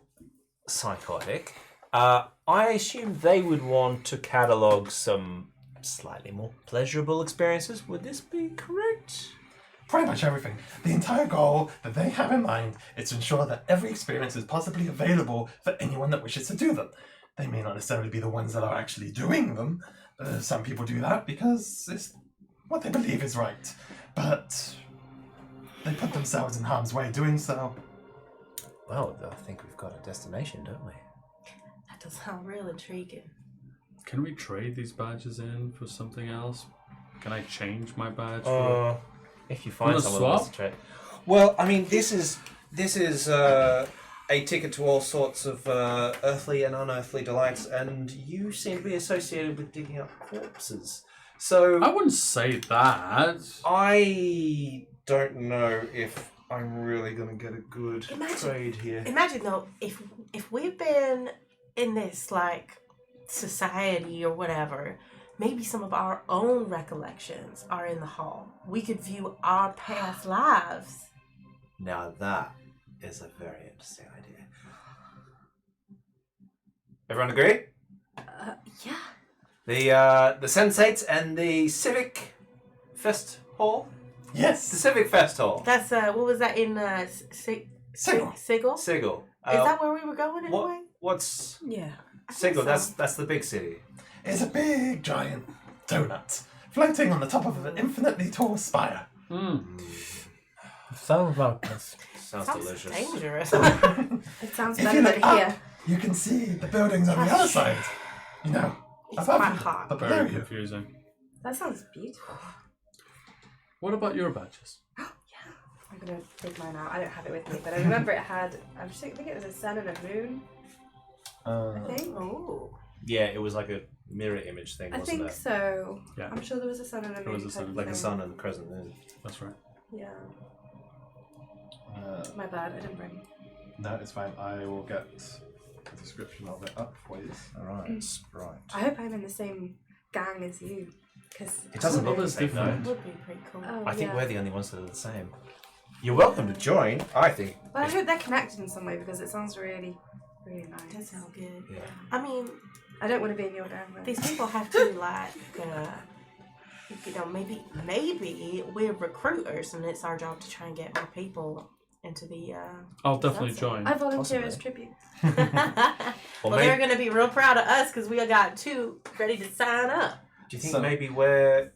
psychotic, I assume they would want to catalogue some slightly more pleasurable experiences. Would this be correct? Pretty much everything. The entire goal that they have in mind is to ensure that every experience is possibly available for anyone that wishes to do them. They may not necessarily be the ones that are actually doing them. Some people do that because it's what they believe is right. But they put themselves in harm's way doing so. Well, I think we've got a destination, don't we? That does sound real intriguing. Can we trade these badges in for something else? Can I change my badge for... If you find Wanna someone that wants to swap? trade. Well, I mean, this is a ticket to all sorts of earthly and unearthly delights, and you seem to be associated with digging up corpses. So I wouldn't say that. I don't know if I'm really going to get a good trade here. Imagine though, if we've been in this society or whatever, maybe some of our own recollections are in the hall. We could view our past lives. Now that is a very interesting idea. Everyone agree? Yeah. The Sensates and the Civic Fest Hall? The Yes! Civic Fest Hall. That's what was that in Sigil. Sigil? Sigil. Is that where we were going anyway? What's Yeah. I think Sigil? so. That's the big city. It's a big, giant donut floating on the top of an infinitely tall spire. Sounds about this. Sounds Sounds delicious. dangerous. It sounds If better you than look up, here. you can see the buildings on the other side. You know, It's above quite you, hot. but Very below you. confusing. That sounds beautiful. What about your badges? I'm gonna take mine out. I don't have it with me, but I remember it had. I think it was a sun and a moon. I think. Oh. Yeah, it was like a mirror image thing, I wasn't think it? so. Yeah. I'm sure there was a sun and a moon. There was a sun, type Like a thing. sun and a crescent moon. That's right. Yeah. Uh, My bad. I didn't bring. no, it's fine. I will get a description of it up for you. Alright, right. I hope I'm in the same gang as you, because It doesn't Well, look that's the same, different. though. Would be pretty cool. Oh, I think yeah. we're the only ones that are the same. You're welcome to join, I think. But I hope they're connected in some way because it sounds really, really That nice. sounds good. Yeah. I mean, I don't want to be in your gang. Though. these people have to like, you know, maybe we're recruiters and it's our job to try and get more people into the. I'll definitely That's it. join. I volunteer Possibly. as tribute. well, they're gonna be real proud of us because we got 2 ready to sign up. Do you think So- maybe we're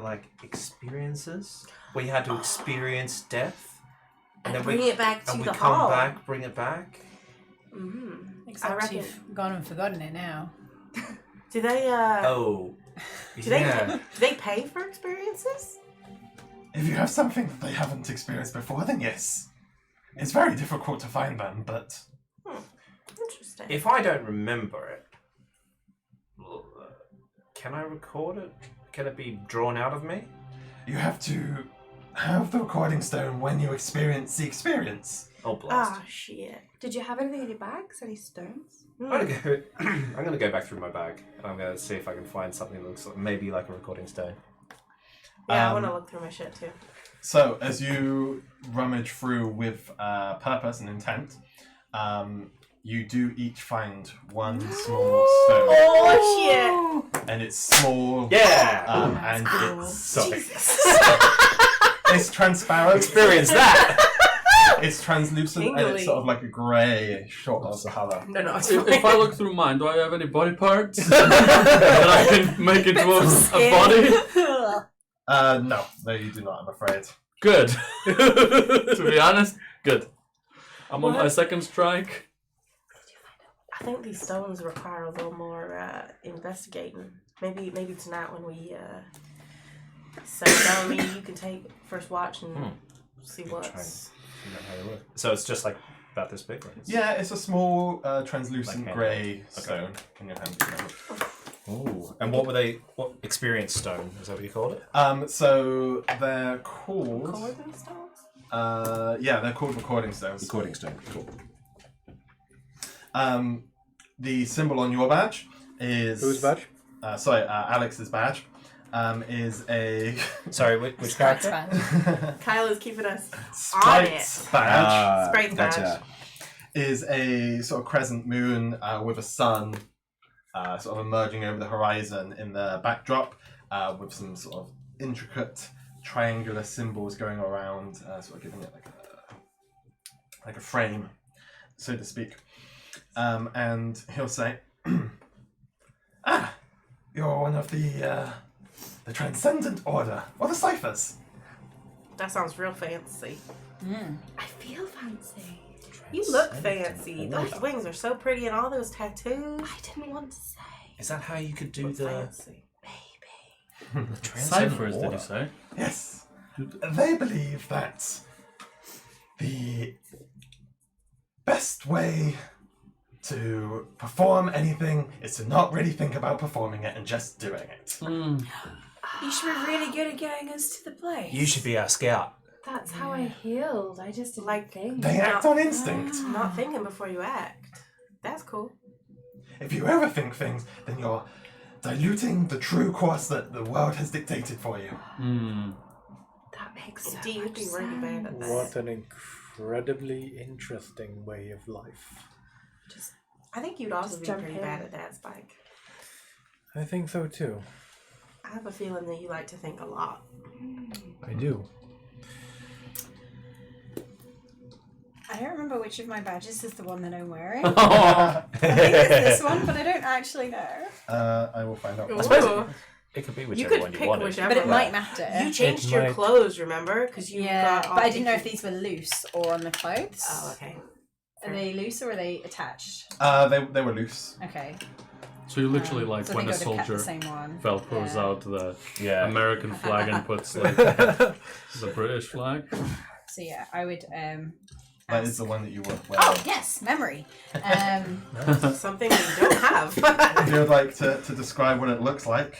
like experiences? Where you had to experience death, And then bring we it back to and we the come hall. back, bring it back. Mm-hmm. I Except reckon. you've gone and forgotten it now. Do they? Oh, Do they? yeah. Do they pay for experiences? If you have something that they haven't experienced before, then yes. It's very difficult to find them, but Interesting. If I don't remember it, can I record it? Can it be drawn out of me? you have to have the recording stone when you experience the experience. Oh, blast. shit. Did you have anything in your bags? Any stones? I'm gonna go back through my bag and I'm gonna see if I can find something that looks like, maybe like a recording stone. Yeah, I Um, want to look through my shit too. So, as you rummage through with purpose and intent, you do each find one small stone. Oh And it's small, Yeah. and cool. it's, Sorry. it's transparent. Experience that. It's translucent and Tingly. it's sort of like a grey sort of colour. shit! No, it's If I look through mine, do I have any body parts that I can make into a body? No, you do not, I'm afraid. Good. To be honest, good. I'm on my What? second strike. I think these stones require a little more investigating. Maybe tonight when we settle down, me and you can take first watch and see what's. So it's just like about this big, right? Yeah, it's a small, translucent Like grey Okay. stone in your hand. Ooh. And what were they? What experience stone? Is that what you called it? So they're called... Recording stones? Yeah, they're called recording stones. Recording stone. Cool. The symbol on your badge is... Whose badge? Alex's badge is a Sorry, which character? Kyle is keeping us Sprite's badge. Sprite's badge. Is a sort of crescent moon with a sun sort of emerging over the horizon in the backdrop with some sort of intricate triangular symbols going around, sort of giving it like a frame, so to speak. And he'll say, you're one of the Transcendent Order, or the Ciphers. That sounds real fancy. I feel fancy. You look fancy. Those wings are so pretty and all those tattoos. I didn't want to say. Is that how you could do Look the fancy. Ciphers, did you say? Yes. They believe that the best way to perform anything is to not really think about performing it and just doing it. You should be really good at getting us to the place. You should be our scout. That's how I healed. I just didn't Like- think. They act on instinct. Not thinking before you act. That's cool. If you ever think things, then you're diluting the true course that the world has dictated for you. That makes so D, you'd much be really bad at sense. that. What an incredibly interesting way of life. I think you'd also Just be jump pretty in. bad at that, Spike. I think so too. I have a feeling that you like to think a lot. I do. I don't remember which of my badges is the one that I'm wearing. Oh, I think it's this one, but I don't actually know. I will find out. Ooh. suppose it could be You whichever could one you pick wanted. whichever. But it one. might matter. You changed It your might. clothes, remember? Because you Yeah, got all but I didn't know if different- these were loose or on the clothes. Oh, okay. Are they loose or are they attached? They were loose. Okay. so you're literally like so I when think a I would have kept soldier the same one. velcros Yeah. out the Yeah. American flag and puts like the British flag. So yeah, I would That is ask? the one that you were wearing. Oh yes, memory. Something we don't have. If you would like to describe what it looks like,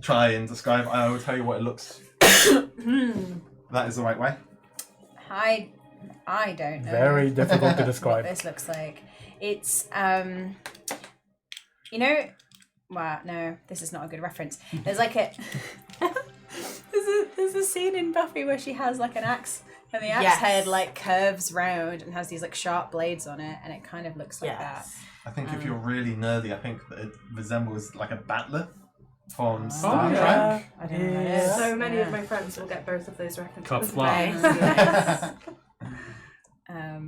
try and describe. I will tell you what it looks. That is the right way. I don't know. Very difficult to What describe. this looks like. It's you know, well, no, this is not a good reference. There's like a there's a scene in Buffy where she has like an axe, and the axe Yes. head like curves round and has these like sharp blades on it, and it kind of looks like that. Yes. I think if you're really nerdy, I think that it resembles like a battler from Star Trek. I don't know what it is. So many Yeah. of my friends will get both of those references. Cut fly. Yes.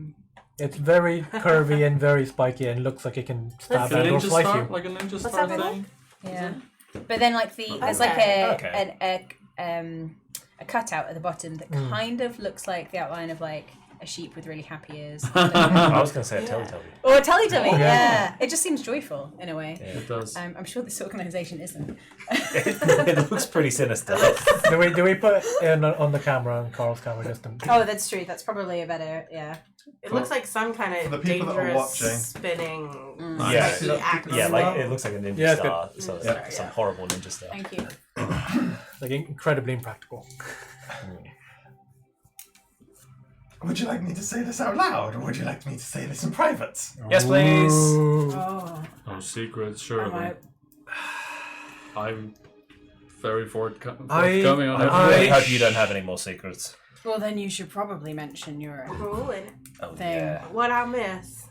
It's very curvy and very spiky and looks like it can stab Like a and or ninja slice star, you. like a ninja What's star that thing. Yeah. But then like there's like a cutout at the bottom that kind of looks like the outline of like a sheep with really happy ears. I was going to say a Teletubby. Or a Teletubby, Okay. yeah. It just seems joyful in a way. It does. I'm sure this organisation isn't. It looks pretty sinister. Do we put it on the camera, on Carl's camera, just to... Oh, that's true. That's probably a better, yeah. It looks like some kind For of the people that are dangerous watching. spinning. Yeah, spiky axe. Yeah, like it looks like a ninja Yeah, it's star. So it's Yeah. like some horrible ninja star. Thank you. like incredibly impractical. Would you like me to say this out loud, or would you like me to say this in private? Yes, please. Ooh. Oh, No secrets, surely. I I'm very forthcoming I on really it. hope you don't have any more secrets. well, then you should probably mention your Cool. And Oh, thing. yeah. what I miss.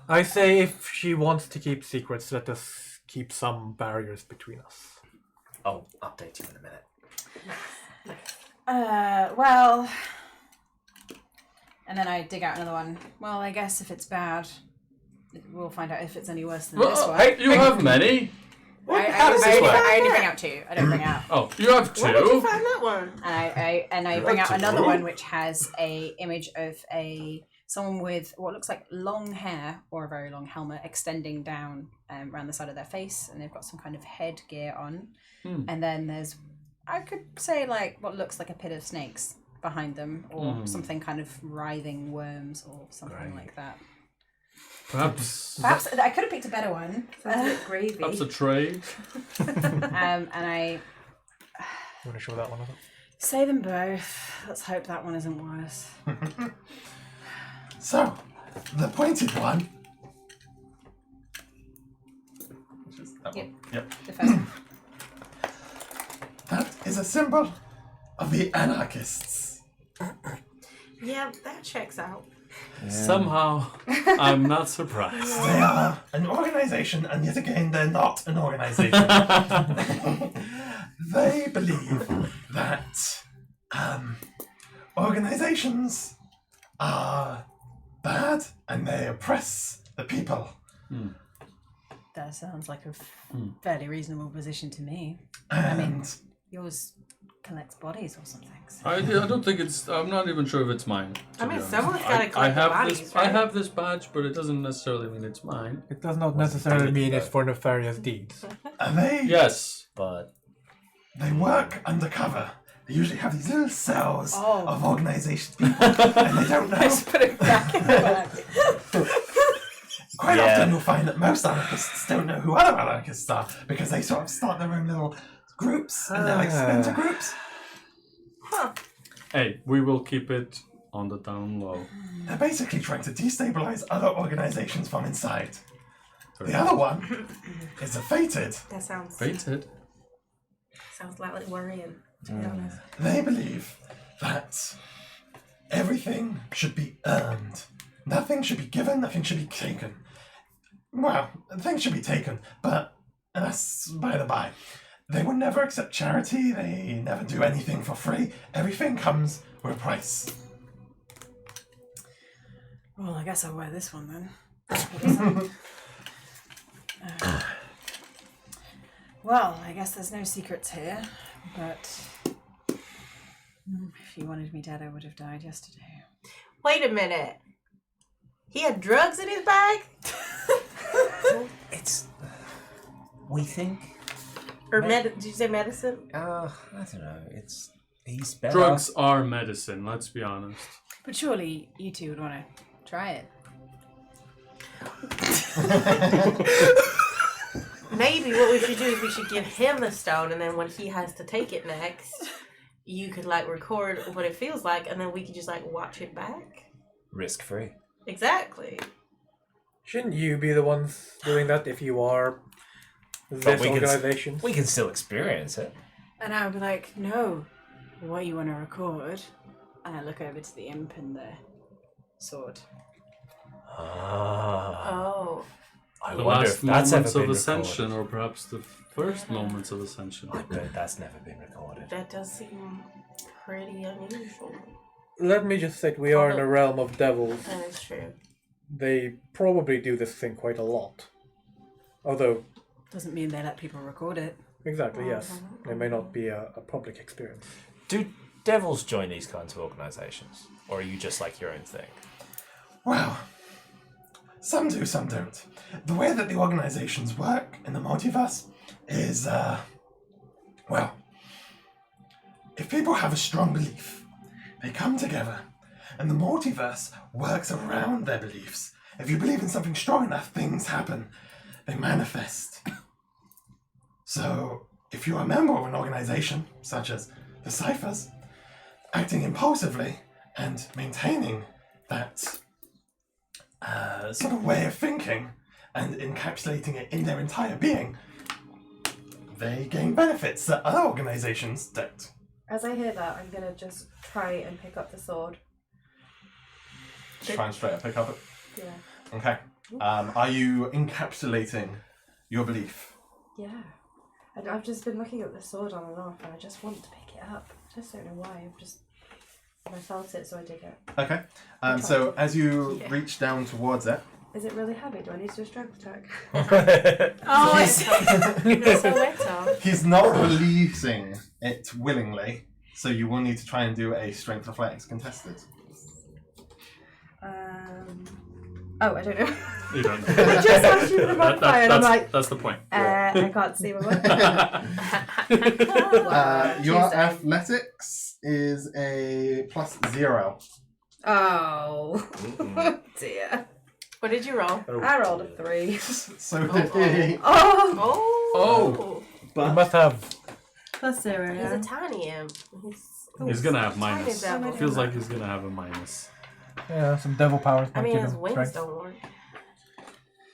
I say if she wants to keep secrets, let us keep some barriers between us. I'll update you in a minute. Well... And then I dig out another one. Well, I guess if it's bad, we'll find out if it's any worse than this Well, one. hey, you have many. How does this work? I only bring out two. I don't bring out. Oh, you have Where did you two. find that one? And I You bring have out another two? one which has a image of someone with what looks like long hair or a very long helmet extending down around the side of their face, and they've got some kind of headgear on. And then there's, I could say, like what looks like a pit of snakes behind them, or something kind of writhing worms or something like that. Perhaps I could have picked a better one. Sounds a bit gravy. perhaps a trade. And I You want to show that one? say them both. Let's hope that one isn't worse. So, the pointed one. Which is that Yep. one. Yep. The first one. That is a symbol of the anarchists. Yeah, that checks out. Somehow, I'm not surprised. They are an organization, and yet again, they're not an organization. They believe that organizations are bad and they oppress the people. That sounds like a fairly reasonable position to me. And Yours collects bodies or something. So. I don't think it's. I'm not even sure if it's mine. to I be mean, honest. someone's gotta I collect the have bodies, this. right? I have this badge, but it doesn't necessarily mean it's mine. It does not necessarily mean it's for nefarious deeds. they Yes. But they work undercover. They usually have these little cells Oh. of organization people, and they don't know. Put it back in the bag. Quite Yeah. often you'll find that most anarchists don't know who other anarchists are because they sort of start their own little groups and they're like splinter groups. Hey, we will keep it on the down low. They're basically trying to destabilize other organizations from inside. The other one is a fated. That sounds Fated. slightly worrying, to be honest. They believe that everything should be earned. Nothing should be given, nothing should be taken. Well, things should be taken, but that's by the by. They would never accept charity, they never do anything for free. Everything comes with a price. Well, I guess I'll wear this one then. Well, I guess there's no secrets here, but if you wanted me dead, I would have died yesterday. Wait a minute. He had drugs in his bag? it's. We think. Or did you say medicine? I don't know. He's better. Drugs are medicine. Let's be honest. But surely you two would want to try it. Maybe what we should do is we should give him the stone, and then when he has to take it next, you could like record what it feels like, and then we could just like watch it back. Risk free. Exactly. Shouldn't you be the ones doing that if you are this organization? We can still experience it. And I would be like, no, what you want to record? And I look over to the imp and the sword. Oh. I The wonder last if that's moments ever of been ascension, recorded. or perhaps the first moments of ascension. I bet that's never been recorded. That does seem pretty unusual. Let me just say, we are in a realm of devils. That is true. They probably do this thing quite a lot. Although, Doesn't mean they let people record it. exactly, yes. It may not be a public experience. Do devils join these kinds of organizations? Or are you just like your own thing? Well, some do, some don't. The way that the organizations work in the multiverse is, well, if people have a strong belief, they come together, and the multiverse works around their beliefs. If you believe in something strong enough, things happen. They manifest. So, if you're a member of an organization, such as the Ciphers, acting impulsively and maintaining that sort of way of thinking and encapsulating it in their entire being, they gain benefits that other organizations don't. As I hear that, I'm gonna just try and pick up the sword. Just try and straight up pick up it. Yeah. Okay. Are you encapsulating your belief? Yeah. And I've just been looking at the sword on and off, and I just want to pick it up. I just don't know why. I felt it, so I dig it. Okay. So as you reach down towards it, Is it really heavy? Do I need to do a strength check? Oh, I see. That's so little. he's not releasing it willingly, so you will need to try and do a strength athletics contested. Oh, I don't know. You don't know. I just asked you for the modifier, and I'm like, That's the point. I can't see my Your Tuesday. athletics is a +0. Oh, dear. What did you roll? I rolled a 3. So did he. Oh! Oh. You must have... Plus 0, He's yeah. a tiny imp. He's gonna have minus. Tiny devil. Feels like he's gonna have a minus. Yeah, some devil powers I might mean, give his him wings strength. don't work.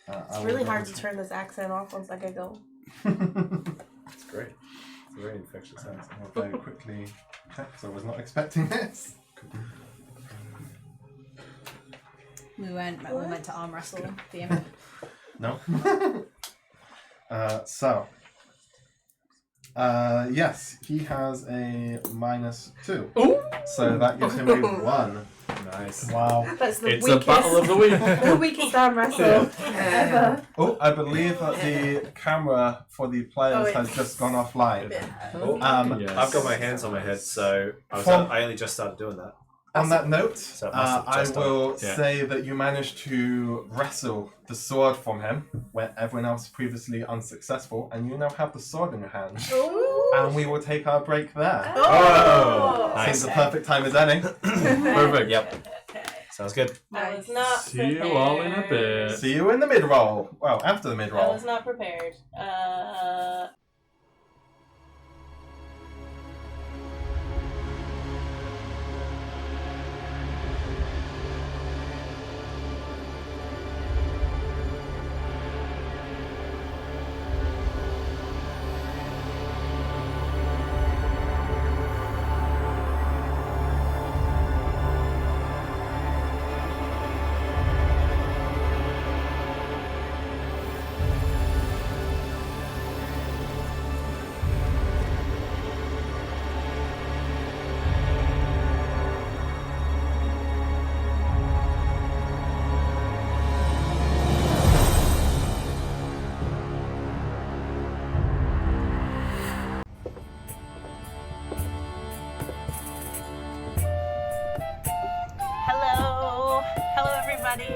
I It's will really go hard to- to turn this accent off once I get going. It's great. It's a very infectious accent. I'll very quickly check, because I was not expecting this. We went to arm wrestle the imp. No. Yes, he has a -2. Ooh. So that gives him a 1. Nice. Wow. That's the It's a weakest, battle of the week. the weakest arm wrestle ever. Oh, I believe that the camera for the players Oh, has just gone offline. Oh, Yes. I've got my hands on my head, so I only just started doing that. On that note, So it must have I just will Yeah. say that you managed to wrestle the sword from him, where everyone else previously unsuccessful, and you now have the sword in your hand. And we will take our break there. Oh! Seems the perfect time as any. Perfect. Yep. Sounds good. I was not See you all in a bit. See you in the mid-roll. Well, after the I mid-roll. was not prepared. Hello everybody.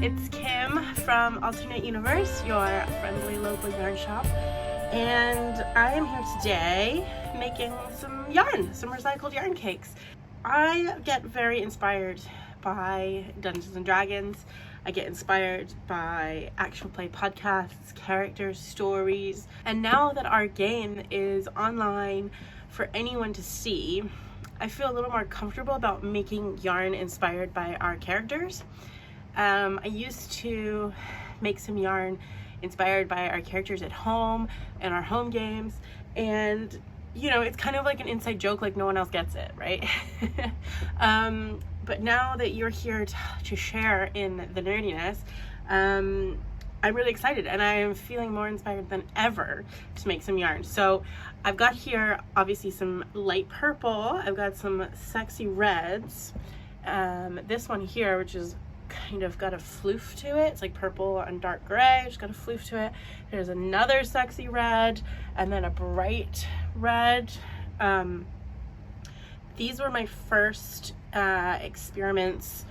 It's Kim from Alternate Universe, your friendly local yarn shop. And I am here today making some yarn, some recycled yarn cakes. I get very inspired by Dungeons and Dragons. I get inspired by actual play podcasts, characters, stories. And now that our game is online for anyone to see, I feel a little more comfortable about making yarn inspired by our characters. I used to make some yarn inspired by our characters at home and our home games, and you know, it's kind of like an inside joke, like no one else gets it, right? But now that you're here to share in the nerdiness, I'm really excited, and I am feeling more inspired than ever to make some yarn. So I've got here obviously some light purple, I've got some sexy reds, this one here, which is kind of got a floof to it. It's like purple and dark gray, it's got a floof to it. There's another sexy red, and then a bright red. These were my first experiments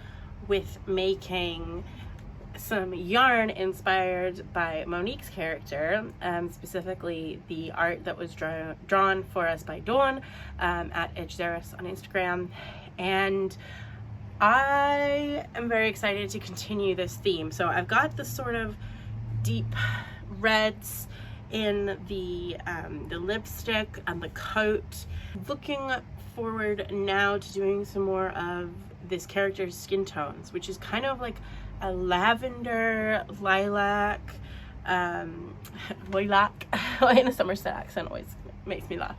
with making some yarn inspired by Monique's character, specifically the art that was drawn for us by Dawn at EdgeZeris on Instagram. And I am very excited to continue this theme. So I've got the sort of deep reds in the lipstick and the coat. Looking forward now to doing some more of this character's skin tones, which is kind of like a lavender, lilac, lilac in a Somerset accent always makes me laugh.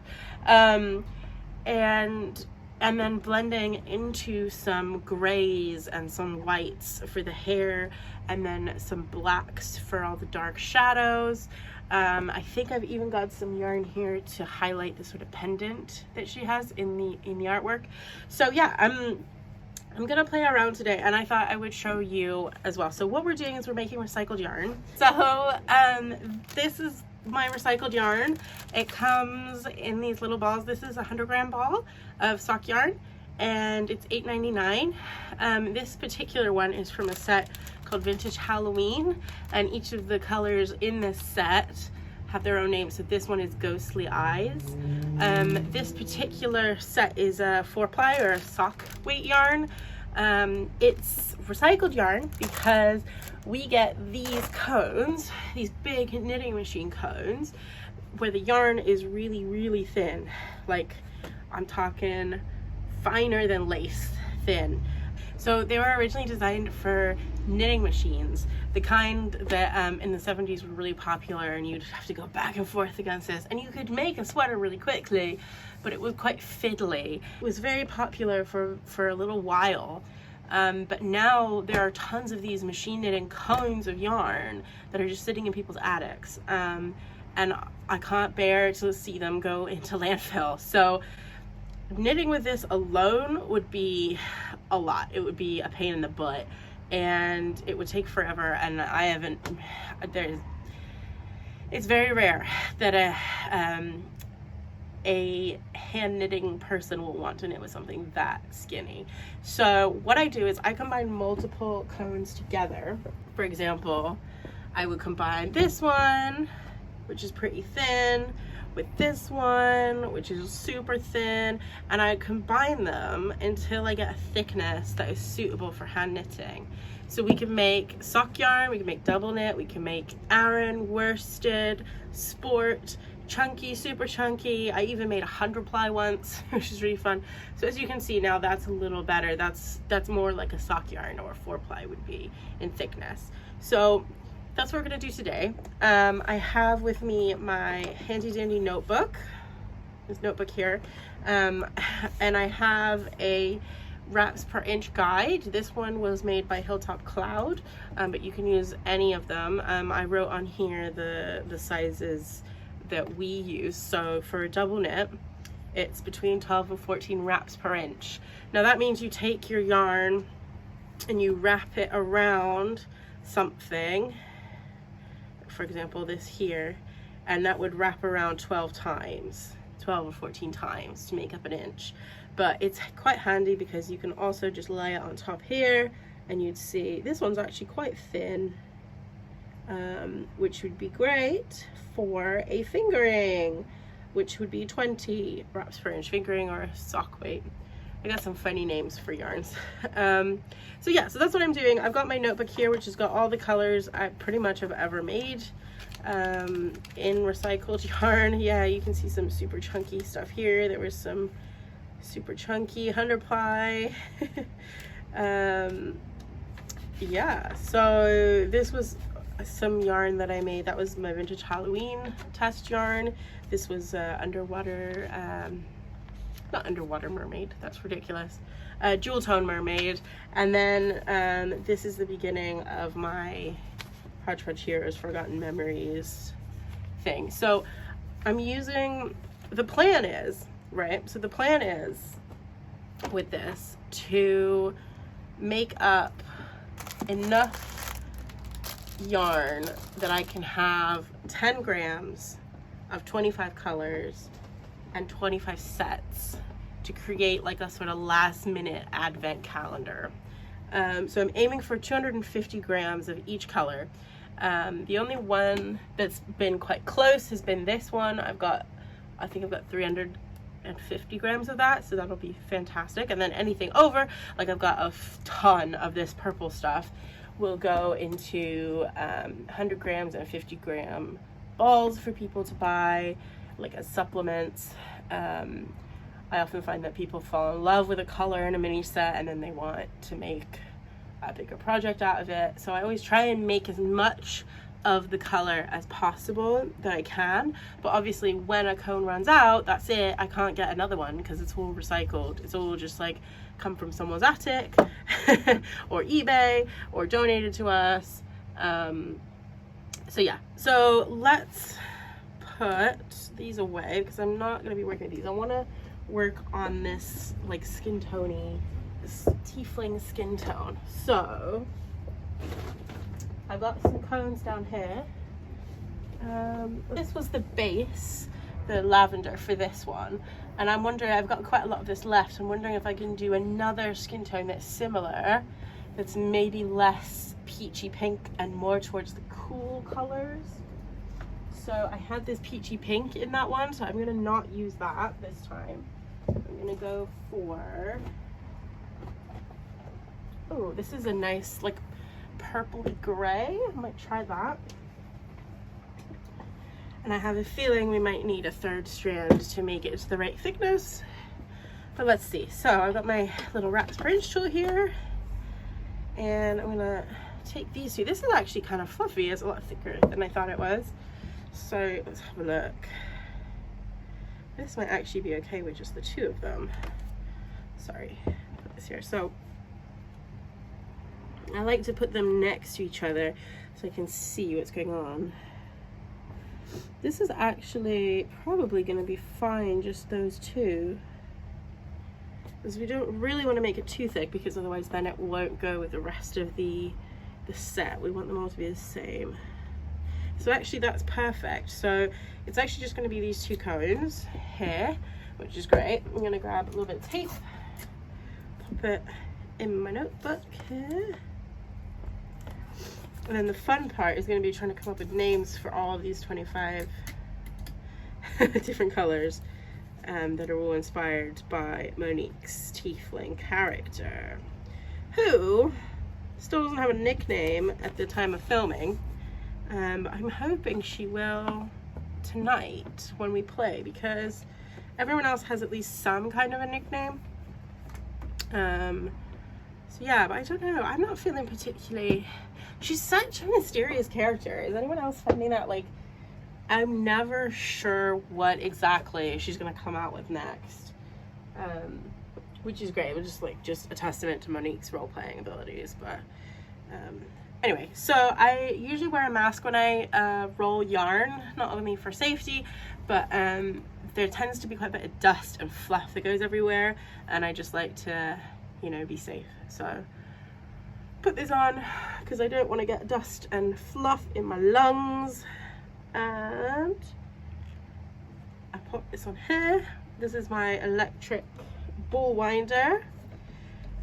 And then blending into some grays and some whites for the hair, and then some blacks for all the dark shadows. I think I've even got some yarn here to highlight the sort of pendant that she has in the artwork. So yeah, I'm gonna play around today, and I thought I would show you as well. So what we're doing is we're making recycled yarn. So this is my recycled yarn. It comes in these little balls. This is a 100-gram ball of sock yarn, and it's $8.99. This particular one is from a set called Vintage Halloween, and each of the colors in this set have their own names. So this one is Ghostly Eyes. This particular set is a 4-ply or a sock weight yarn. It's recycled yarn because we get these cones, these big knitting machine cones, where the yarn is really, really thin. Like, I'm talking finer than lace thin. So they were originally designed for knitting machines, the kind that in the 70s were really popular, and you'd have to go back and forth against this, and you could make a sweater really quickly, but it was quite fiddly. It was very popular for a little while. But now there are tons of these machine knitting cones of yarn that are just sitting in people's attics. And I can't bear to see them go into landfill. So knitting with this alone would be a lot. It would be a pain in the butt, and it would take forever. And it's very rare that a hand knitting person will want to knit with something that skinny. So what I do is I combine multiple cones together. For example, I would combine this one, which is pretty thin, with this one, which is super thin, and I combine them until I get a thickness that is suitable for hand knitting. So we can make sock yarn, we can make double knit, we can make Aran, worsted, sport, chunky, super chunky. I even made a 100-ply once, which is really fun. So as you can see now, that's a little better. That's more like a sock yarn or a 4-ply would be in thickness. So that's what we're gonna do today. I have with me my handy dandy notebook, this notebook here, and I have a wraps per inch guide. This one was made by Hilltop Cloud, but you can use any of them. I wrote on here the sizes that we use. So for a double knit, it's between 12 and 14 wraps per inch. Now that means you take your yarn and you wrap it around something, for example this here, and that would wrap around 12 times, 12 or 14 times to make up an inch. But it's quite handy because you can also just lay it on top here, and you'd see this one's actually quite thin, which would be great for a fingering, which would be 20 wraps per inch fingering or a sock weight. I got some funny names for yarns. So yeah, so that's what I'm doing. I've got my notebook here, which has got all the colors I pretty much have ever made in recycled yarn. Yeah, you can see some super chunky stuff here. There was some super chunky 100 ply. Yeah, so this was some yarn that I made. That was my vintage Halloween test yarn. This was underwater, not underwater mermaid, that's ridiculous. Jewel tone mermaid. And then this is the beginning of my Hodgepodge Heroes Forgotten Memories thing. So I'm using, the plan is, right? So the plan is with this to make up enough yarn that I can have 10 grams of 25 colors and 25 sets to create like a sort of last minute advent calendar. So I'm aiming for 250 grams of each color. The only one that's been quite close has been this one. I think I've got 350 grams of that, so that'll be fantastic. And then anything over, like I've got a ton of this purple stuff, will go into 100 grams and 50 gram balls for people to buy, like as supplements. I often find that people fall in love with a color in a mini set and then they want to make a bigger project out of it. So I always try and make as much of the color as possible that I can, but obviously when a cone runs out, that's it. I can't get another one because it's all recycled. It's all just like come from someone's attic or eBay or donated to us. So yeah, so let's put these away because I'm not going to be working with these. I want to work on this like skin tony, this tiefling skin tone. So I've got some cones down here. This was the base, the lavender for this one, and I'm wondering, I've got quite a lot of this left. I'm wondering if I can do another skin tone that's similar, that's maybe less peachy pink and more towards the cool colors. So I had this peachy pink in that one, so I'm gonna not use that this time. I'm gonna go for, oh, this is a nice like purpley gray. I might try that. And I have a feeling we might need a third strand to make it to the right thickness, but let's see. So I've got my little wax bridge tool here, and I'm gonna take these two. This is actually kind of fluffy. It's a lot thicker than I thought it was. So let's have a look. This might actually be okay with just the two of them. Sorry, put this here. So I like to put them next to each other so I can see what's going on. This is actually probably going to be fine, just those two, because we don't really want to make it too thick, because otherwise then it won't go with the rest of the set. We want them all to be the same. So actually that's perfect. So it's actually just going to be these two cones here, which is great. I'm going to grab a little bit of tape, pop it in my notebook here. And then the fun part is going to be trying to come up with names for all of these 25 different colors that are all inspired by Monique's tiefling character, who still doesn't have a nickname at the time of filming. But I'm hoping she will tonight when we play, because everyone else has at least some kind of a nickname. So yeah, but I don't know. I'm not feeling particularly... She's such a mysterious character. Is anyone else finding that? Like, I'm never sure what exactly she's going to come out with next. Which is great. It was just a testament to Monique's role-playing abilities. But anyway, so I usually wear a mask when I roll yarn. Not only for safety, but there tends to be quite a bit of dust and fluff that goes everywhere. And I just like to, you know, be safe. So put this on because I don't want to get dust and fluff in my lungs. And I pop this on here. This is my electric ball winder.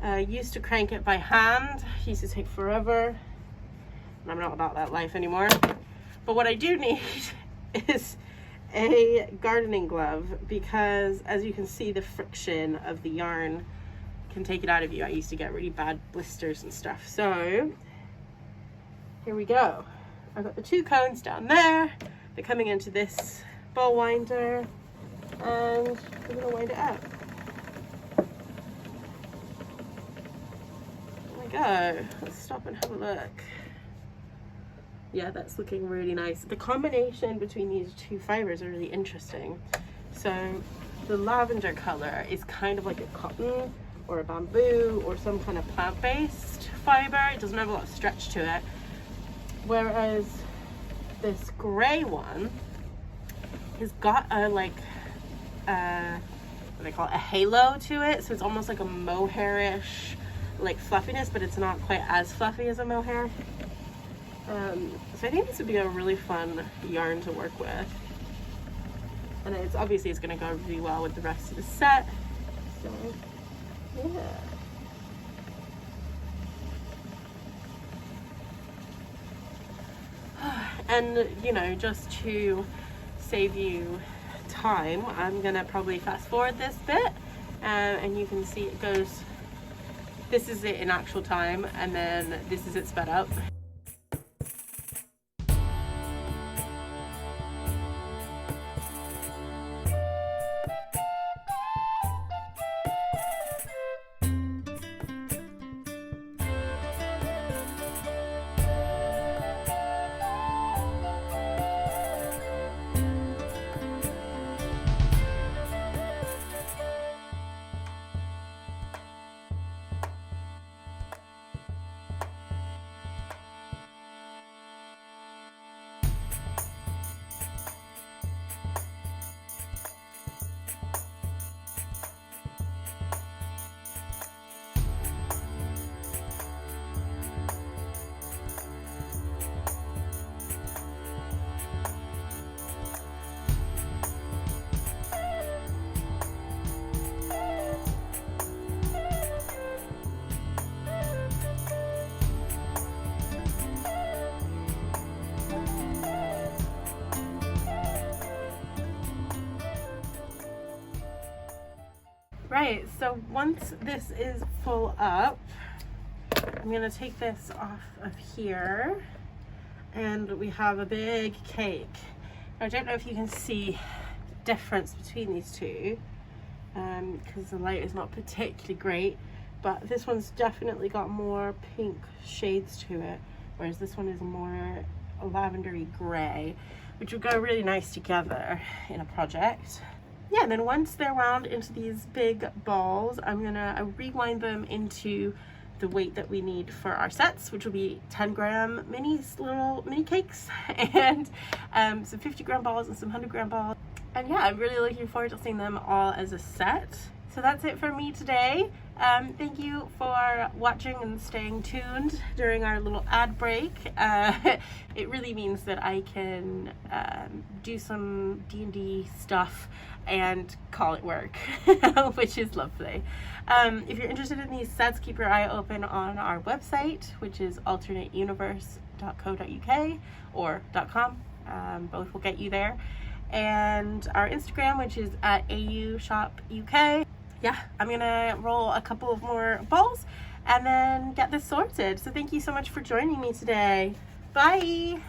I used to crank it by hand. It used to take forever. And I'm not about that life anymore. But what I do need is a gardening glove, because as you can see, the friction of the yarn can take it out of you. I used to get really bad blisters and stuff. So here we go. I've got the 2 cones down there. They're coming into this ball winder, and we're gonna wind it up. There we go. Let's stop and have a look. Yeah, that's looking really nice. The combination between these 2 fibers are really interesting. So the lavender color is kind of like a cotton or a bamboo or some kind of plant-based fiber. It doesn't have a lot of stretch to it. Whereas this gray one has got a what do they call it, a halo to it. So it's almost like a mohairish like fluffiness, but it's not quite as fluffy as a mohair. So I think this would be a really fun yarn to work with. And it's obviously it's going to go really well with the rest of the set. So, yeah. And, you know, just to save you time, I'm going to probably fast forward this bit. And you can see it goes, this is it in actual time, and then this is it sped up. Right, so once this is full up, I'm gonna take this off of here, and we have a big cake. I don't know if you can see the difference between these 2, because the light is not particularly great, but this one's definitely got more pink shades to it, whereas this one is more lavendery gray, which would go really nice together in a project. Yeah, and then once they're wound into these big balls, I'm gonna rewind them into the weight that we need for our sets, which will be 10-gram little mini cakes, and some 50-gram balls and some 100-gram balls. And yeah, I'm really looking forward to seeing them all as a set. So that's it for me today. Thank you for watching and staying tuned during our little ad break. It really means that I can do some D&D stuff and call it work, which is lovely. If you're interested in these sets, keep your eye open on our website, which is alternateuniverse.co.uk or .com. Both will get you there. And our Instagram, which is at AUShopUK. Yeah, I'm gonna roll a couple of more balls and then get this sorted. So thank you so much for joining me today. Bye!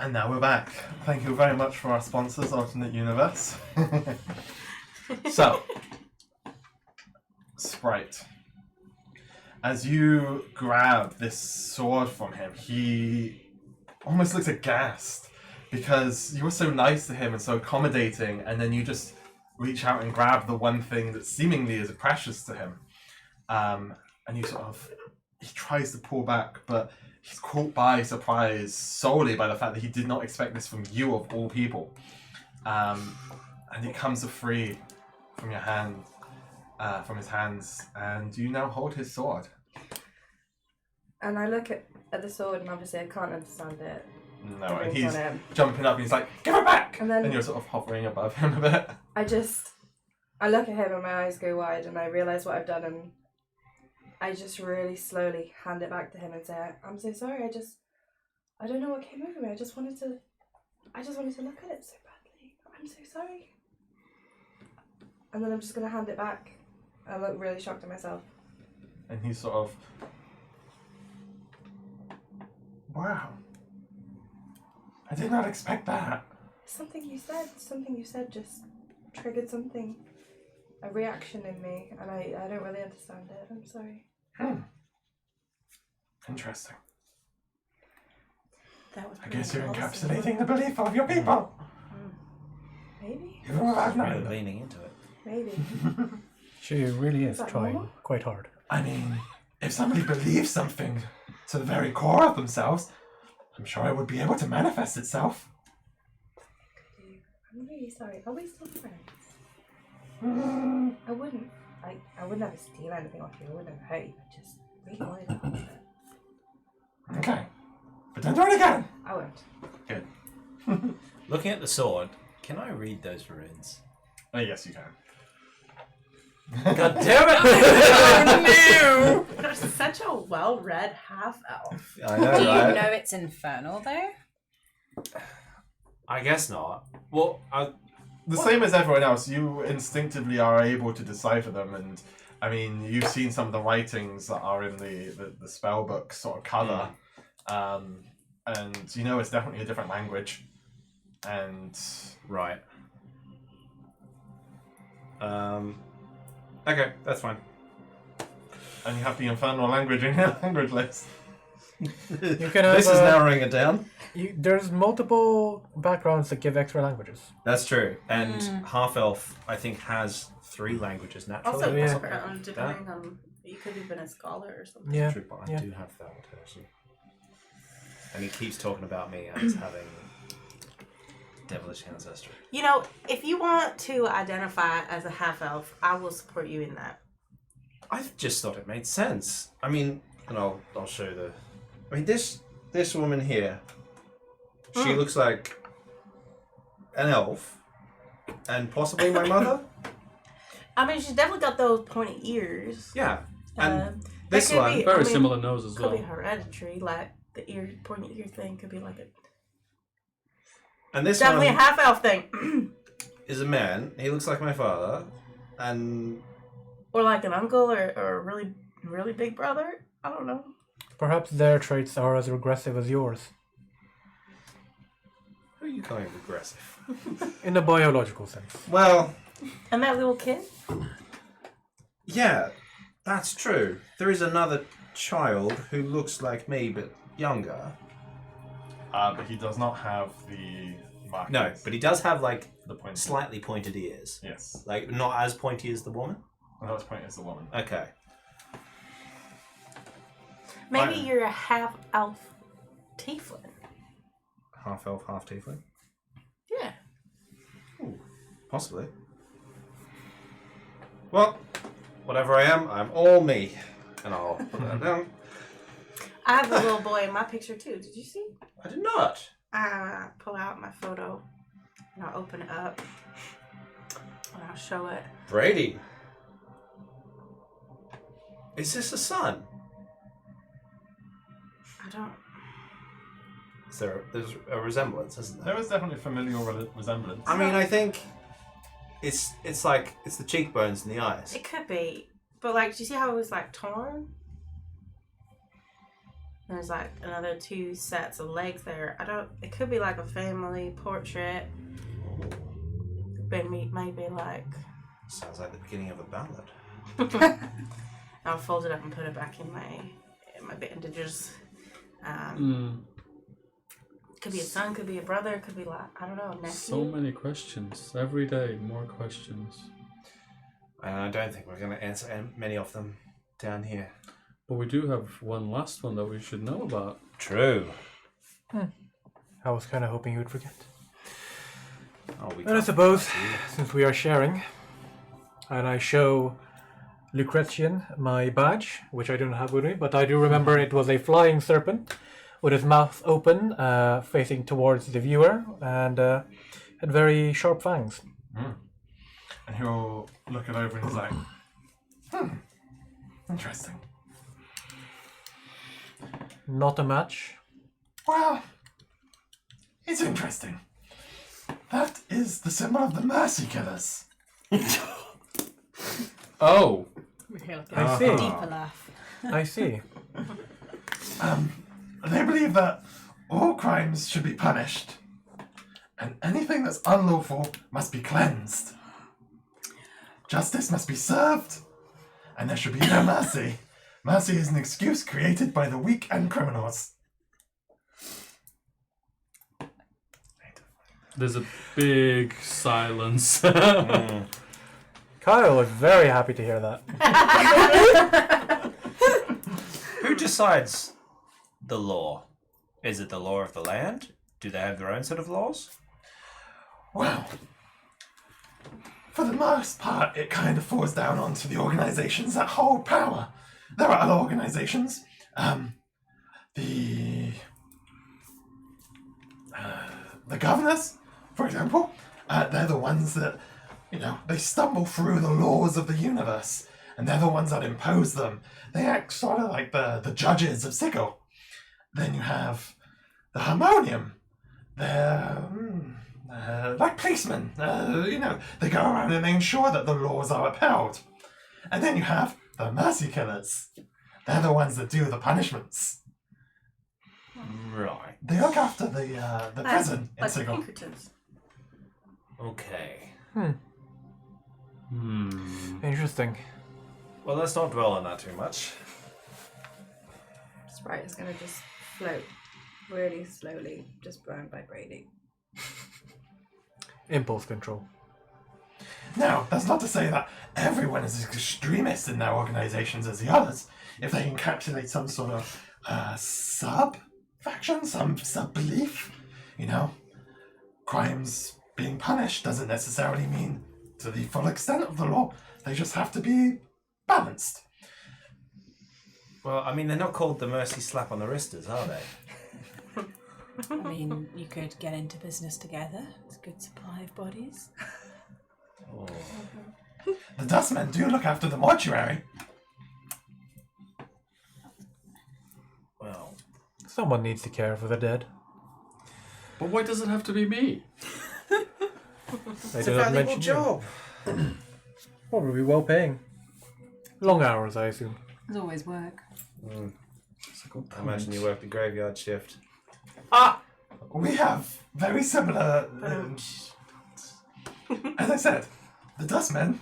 And now we're back. Thank you very much for our sponsors, Alternate Universe. So, Sprite. As you grab this sword from him, he almost looks aghast because you were so nice to him and so accommodating, and then you just reach out and grab the one thing that seemingly is precious to him. And you he tries to pull back, but he's caught by surprise solely by the fact that he did not expect this from you of all people. And it comes free from your hand, from his hands, and you now hold his sword. And I look at the sword, and obviously I can't understand it. No, and he's jumping up, and he's like, "Give it back!" And then you're sort of hovering above him a bit. I look at him, and my eyes go wide, and I realise what I've done, and I just really slowly hand it back to him and say, "I'm so sorry. I don't know what came over me. I just wanted to look at it so badly. I'm so sorry." And then I'm just gonna hand it back. I look really shocked at myself. And he's sort of, "Wow, I did not expect that." Something you said just triggered something, a reaction in me, and I don't really understand it. I'm sorry. Interesting. That was I guess pretty you're awesome. encapsulating the belief of your people. Maybe. Even without Really knowing them. leaning into it. Maybe. She really is that trying normal? quite hard. I mean, if somebody believes something to the very core of themselves, I'm sure it would be able to manifest itself. I'm really sorry. Are we still friends? Mm, I wouldn't ever steal anything off you. I wouldn't hurt you. I just really wanted to hold it. okay. But don't do it again. I won't. Good. Looking at the sword, can I read those runes? Oh, yes, you can. God damn it! You're such a well-read half-elf. I know, Do you right? know it's infernal though? I guess not. Well, The same as everyone else, you instinctively are able to decipher them, and I mean, you've seen some of the writings that are in the spell book sort of cover, and you know it's definitely a different language, and right. Okay, that's fine. you have the infernal language in your language list. You can have, This is narrowing it down. There's multiple backgrounds that give extra languages. That's true. And half elf, I think, has 3 languages naturally. Also, yeah. background, depending on, you could have been a scholar or something. Yeah. True, but I yeah. do have that actually. And he keeps talking about me as having devilish ancestry. You know, if you want to identify as a half-elf, I will support you in that. I just thought it made sense. I mean, and I'll show the. I mean, this woman here. She looks like an elf, and possibly my mother. I mean, she's definitely got those pointy ears. Yeah, and That this could one. be- Very I mean, similar nose as Could well. be hereditary, like the pointy ear thing could be like a And this definitely a one half-elf thing. is a man. He looks like my father, and Or like an uncle or a really, really big brother. I don't know. Perhaps their traits are as regressive as yours, who are you calling regressive? in a biological sense. Well, And that little kid? yeah, that's true. There is another child who looks like me but younger. But he does not have the markings. No, but he does have like the point. slightly pointed ears. Yes. Like not as pointy as the woman. Well, that's point is the woman. Okay. Maybe Fine. you're a half-elf tiefling. Half elf, half tiefling. Yeah. Possibly. Well, whatever I am, I'm all me. And I'll put that down. I have a little boy in my picture too. Did you see? I did not. I pull out my photo and I'll open it up and I'll show it. Brady. Is this a son? I don't. There's a resemblance, isn't there? There is definitely a familial resemblance. I mean, I think it's like it's the cheekbones and the eyes. It could be, but like, do you see how it was like torn? There's like another 2 sets of legs there. It could be like a family portrait. But maybe like. Sounds like the beginning of a ballad. I'll fold it up and put it back in my bandages. Could be a son, could be a brother, could be like, I don't know, nephew. So many questions. Every day, more questions. I don't think we're going to answer many of them down here. But we do have one last one that we should know about. True. I was kind of hoping you would forget. Oh, we And I can't suppose, forget you. since we are sharing, and I show Lucretian my badge, which I don't have with me, but I do remember it was a flying serpent with his mouth open, facing towards the viewer, and had very sharp fangs. And he'll look it over and he's like, interesting. Not a match. Well, it's interesting. That is the symbol of the Mercy Killers. Oh! We hear like I a see. deeper laugh. I see. They believe that all crimes should be punished, and anything that's unlawful must be cleansed. Justice must be served, and there should be no mercy. Mercy is an excuse created by the weak and criminals. There's a big silence. Kyle was very happy to hear that. Who decides the law? Is it the law of the land? Do they have their own set of laws? Well, for the most part, it kind of falls down onto the organizations that hold power. There are other organizations. The governors, for example, they're the ones that, they stumble through the laws of the universe, and they're the ones that impose them. They act sort of like the judges of Sigil. Then you have the Harmonium. They're like policemen. They go around and they ensure that the laws are upheld. And then you have the Mercy Killers. They're the ones that do the punishments. Right. They look after the prison in like Sigil. Pinkertons. Okay. Interesting. Well, let's not dwell on that too much. Sprite is going to just float really slowly, just burned by Brady. Impulse control. Now, that's not to say that everyone is as extremist in their organizations as the others. If they encapsulate some sort of sub-faction, some sub-belief, crimes being punished doesn't necessarily mean to the full extent of the law. They just have to be balanced. Well, I mean, they're not called the mercy slap on the wristers, are they? I mean, you could get into business together. It's a good supply of bodies. Oh. The dustmen do look after the mortuary. Well, Someone needs to care for the dead. But why does it have to be me? They it's do a not valuable mention job. you. Probably well paying. Long hours, I assume. There's always work. I imagine you work the graveyard shift. We have very similar. As I said, the dustmen,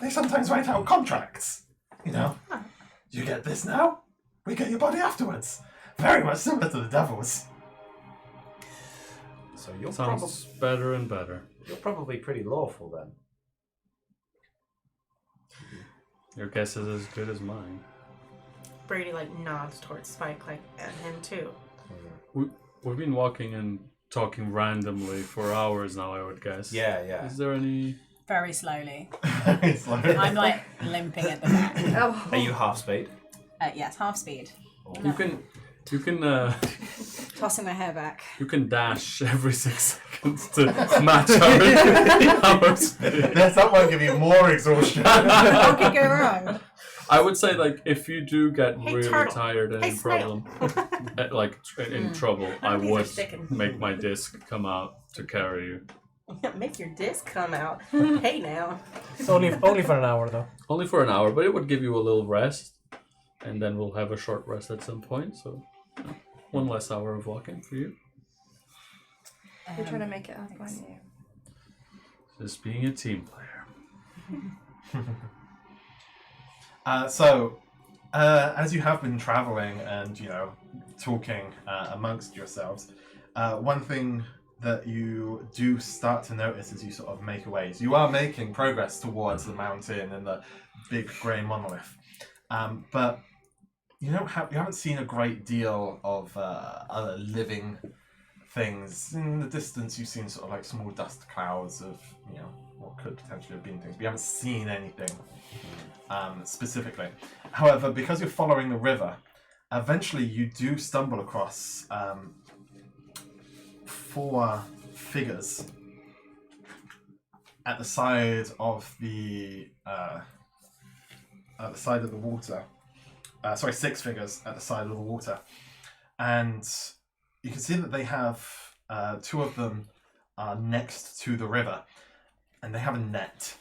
they sometimes write out contracts. You get this now, we get your body afterwards. Very much similar to the devils. So you're Sounds better and better. you're probably pretty lawful then. Your guess is as good as mine. Brady nods towards Spike, and him too. We've been walking and talking randomly for hours now, I would guess. Yeah. Is there any... Very slowly. It's like- I'm limping at the back. Oh. Are you half speed? Yes, half speed. You can Tossing my hair back. you can dash every 6 seconds to match our speed. that might give you more exhaustion. What could go wrong? I would say if you do get Hey, really turtle. tired and Hey, in snail. problem, in trouble, I These are would sticking. make my disc come out to carry you. Make your disc come out. Hey now. It's only for an hour, though. Only for an hour, but it would give you a little rest, and then we'll have a short rest at some point. So One less hour of walking for you. You're trying to make it up, aren't you? Just being a team player. As you have been traveling and, talking amongst yourselves, one thing that you do start to notice as you sort of make away is you are making progress towards the mountain and the big grey monolith. But you haven't seen a great deal of other living things. In the distance, you've seen sort of like small dust clouds of, what could potentially have been things. But you haven't seen anything specifically. However, because you're following the river, eventually you do stumble across 4 figures at the side of the water. 6 figures at the side of the water, and you can see that they have 2 of them are next to the river, and they have a net,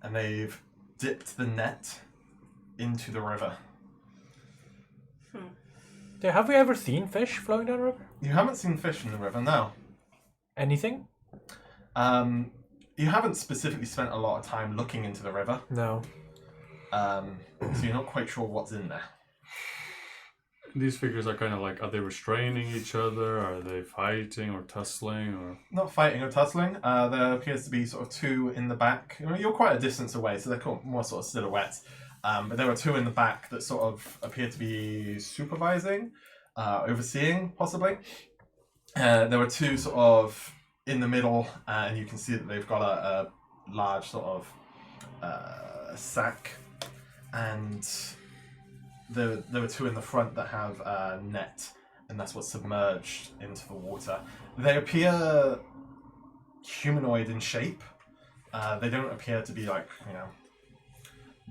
and they've dipped the net into the river. Have we ever seen fish flowing down the river? You haven't seen fish in the river, no. Anything? You haven't specifically spent a lot of time looking into the river. No. So you're not quite sure what's in there. These figures are kind of like, are they restraining each other? Are they fighting or tussling? Or Not fighting or tussling. There appears to be sort of 2 in the back. You're quite a distance away, so they're more sort of silhouettes. But there were 2 in the back that sort of appear to be supervising, overseeing, possibly. There were 2 sort of in the middle, and you can see that they've got a large sort of sack, and there were 2 in the front that have a net, and that's what's submerged into the water. They appear humanoid in shape. They don't appear to be like,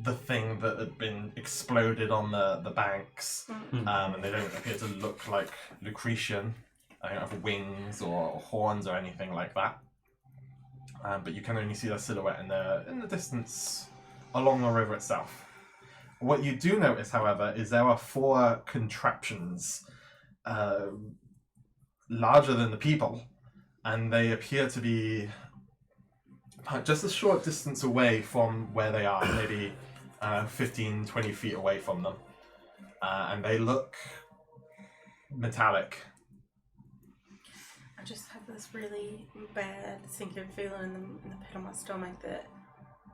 the thing that had been exploded on the banks, and they don't appear to look like Lucretian. They don't have wings or horns or anything like that. But you can only see their silhouette in the distance along the river itself. What you do notice, however, is there are 4 contraptions larger than the people, and they appear to be just a short distance away from where they are, maybe 15, 20 feet away from them. And they look metallic. I just have this really bad sinking feeling in the pit of my stomach that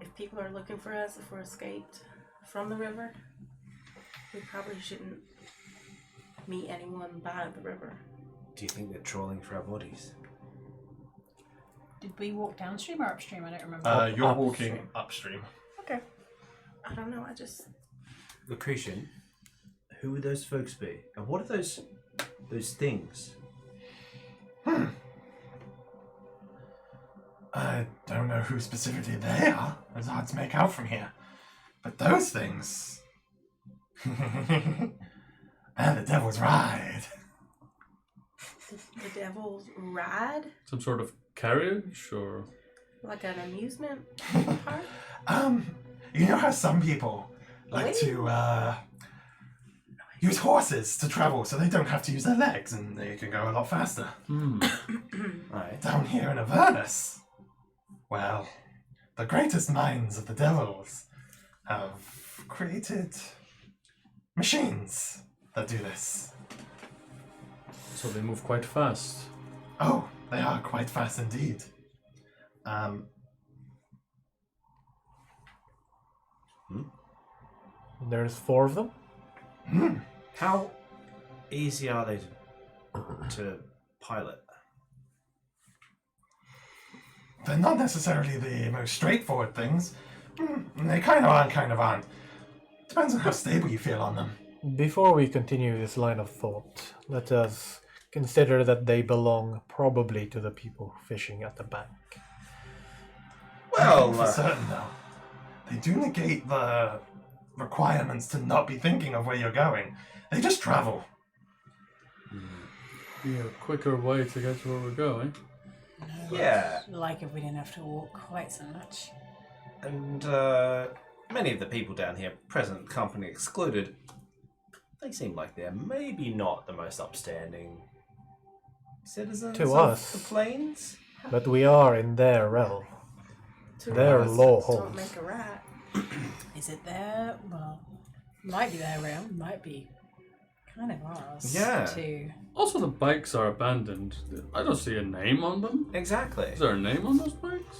if people are looking for us, if we're escaped from the river, we probably shouldn't meet anyone by the river. Do you think they're trawling for our bodies? Did we walk downstream or upstream? I don't remember. You're walking upstream. Okay. I don't know, I just... Lucretian, who would those folks be? And what are those things? I don't know who specifically they are. It's hard to make out from here. But those things... the devil's ride. The devil's ride? some sort of carriage or? Like an amusement park? You know how some people like to use horses to travel so they don't have to use their legs and they can go a lot faster. Right. Down here in Avernus, well, the greatest minds of the devils have created machines that do this. So they move quite fast. Oh, they are quite fast indeed. There's 4 of them. How easy are they to pilot? They're not necessarily the most straightforward things. They kind of are and kind of aren't. Depends on how stable you feel on them. Before we continue this line of thought, let us consider that they belong probably to the people fishing at the bank. Well, for certain though, they do negate the requirements to not be thinking of where you're going. They just travel. Be a quicker way to get to where we're going. Yeah. Like if we didn't have to walk quite so much. And many of the people down here, present company excluded, they seem like they're maybe not the most upstanding citizens To of us. the plains. But we are in their realm. Two Their rats law don't holds. make a rat. Is it there? Well, might be their realm, might be kind of ours. Yeah. Too. Also, the bikes are abandoned. I don't see a name on them. Exactly. Is there a name on those bikes?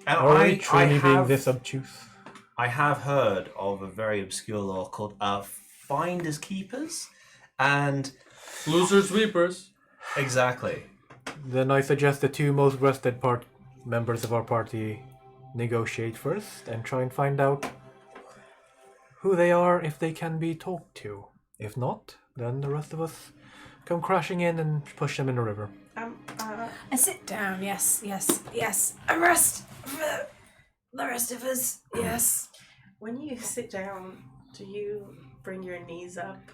And Are we truly being have, this obtuse? I have heard of a very obscure law called finders keepers, and Losers, weepers. exactly. Then I suggest the two most rested members of our party negotiate first and try and find out who they are if they can be talked to. If not, then the rest of us come crashing in and push them in the river. And sit down, yes. Arrest the rest of us, yes. When you sit down, do you bring your knees up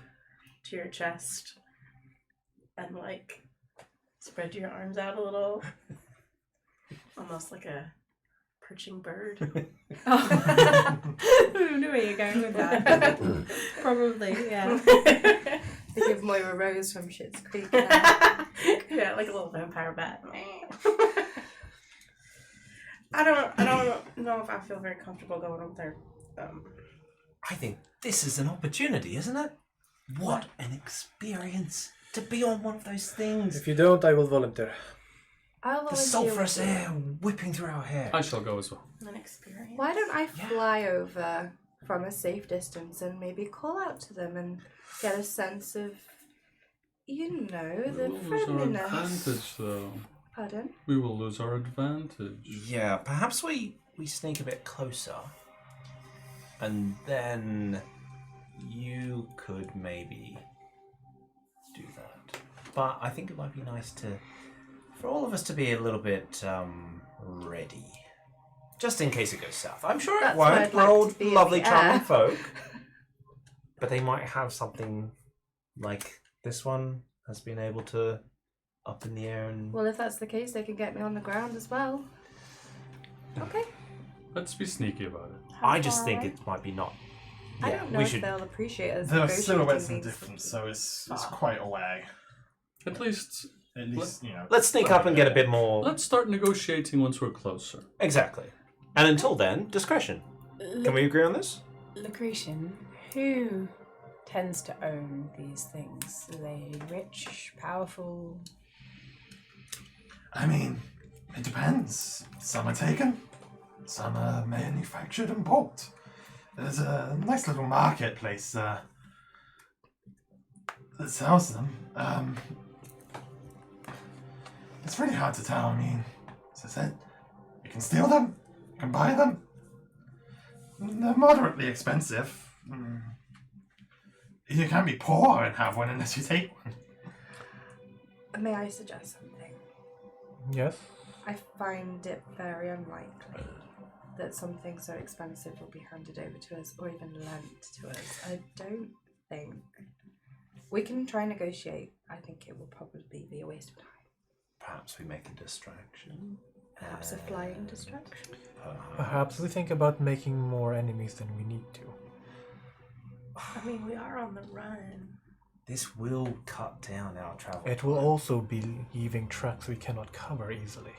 to your chest and like spread your arms out a little? Almost like a perching bird. Oh. I knew where you're going with that. Probably, yeah. Think of Moira Rose from Schitt's Creek. Yeah, like a little vampire bat. I don't know if I feel very comfortable going up there. I think this is an opportunity, isn't it? What an experience to be on one of those things. If you don't, I will volunteer. I'll The volunteer sulphurous with you. air whipping through our hair. I shall go as well. An experience. Why don't I fly over from a safe distance and maybe call out to them and get a sense of, you know, the We will lose our friendliness. advantage, though. Pardon? We will lose our advantage. Yeah, perhaps we sneak a bit closer, and then you could maybe do that. But I think it might be nice for all of us to be a little bit ready, just in case it goes south. I'm sure That's it why won't. I'd We're like all to be in lovely, the charming air. folk, but they might have something like this one has been able to up in the air and. Well, if that's the case, they can get me on the ground as well. Okay. Let's be sneaky about it. I just think Alright. it might be not. I Yeah, don't know we if should. they'll appreciate us. There are negotiating silhouettes and these different, things. so it's quite a lag. At least, At least, you know. Let's sneak up and get a bit more. let's start negotiating once we're closer. Exactly. And until then, discretion. Can we agree on this? Lucretian, who tends to own these things? Are they rich, powerful? I mean, it depends. Some are taken, some are manufactured and bought. There's a nice little marketplace that sells them. It's really hard to tell. I mean, as I said, you can steal them, you can buy them. They're moderately expensive. You can't be poor and have one unless you take one. May I suggest something? Yes? I find it very unlikely that something so expensive will be handed over to us or even lent to us. I don't think. We can try and negotiate. I think it will probably be a waste of time. Perhaps we make a distraction. Perhaps a flying distraction. Perhaps we think about making more enemies than we need to. I mean, we are on the run. This will cut down our travel. It will also be leaving tracks we cannot cover easily.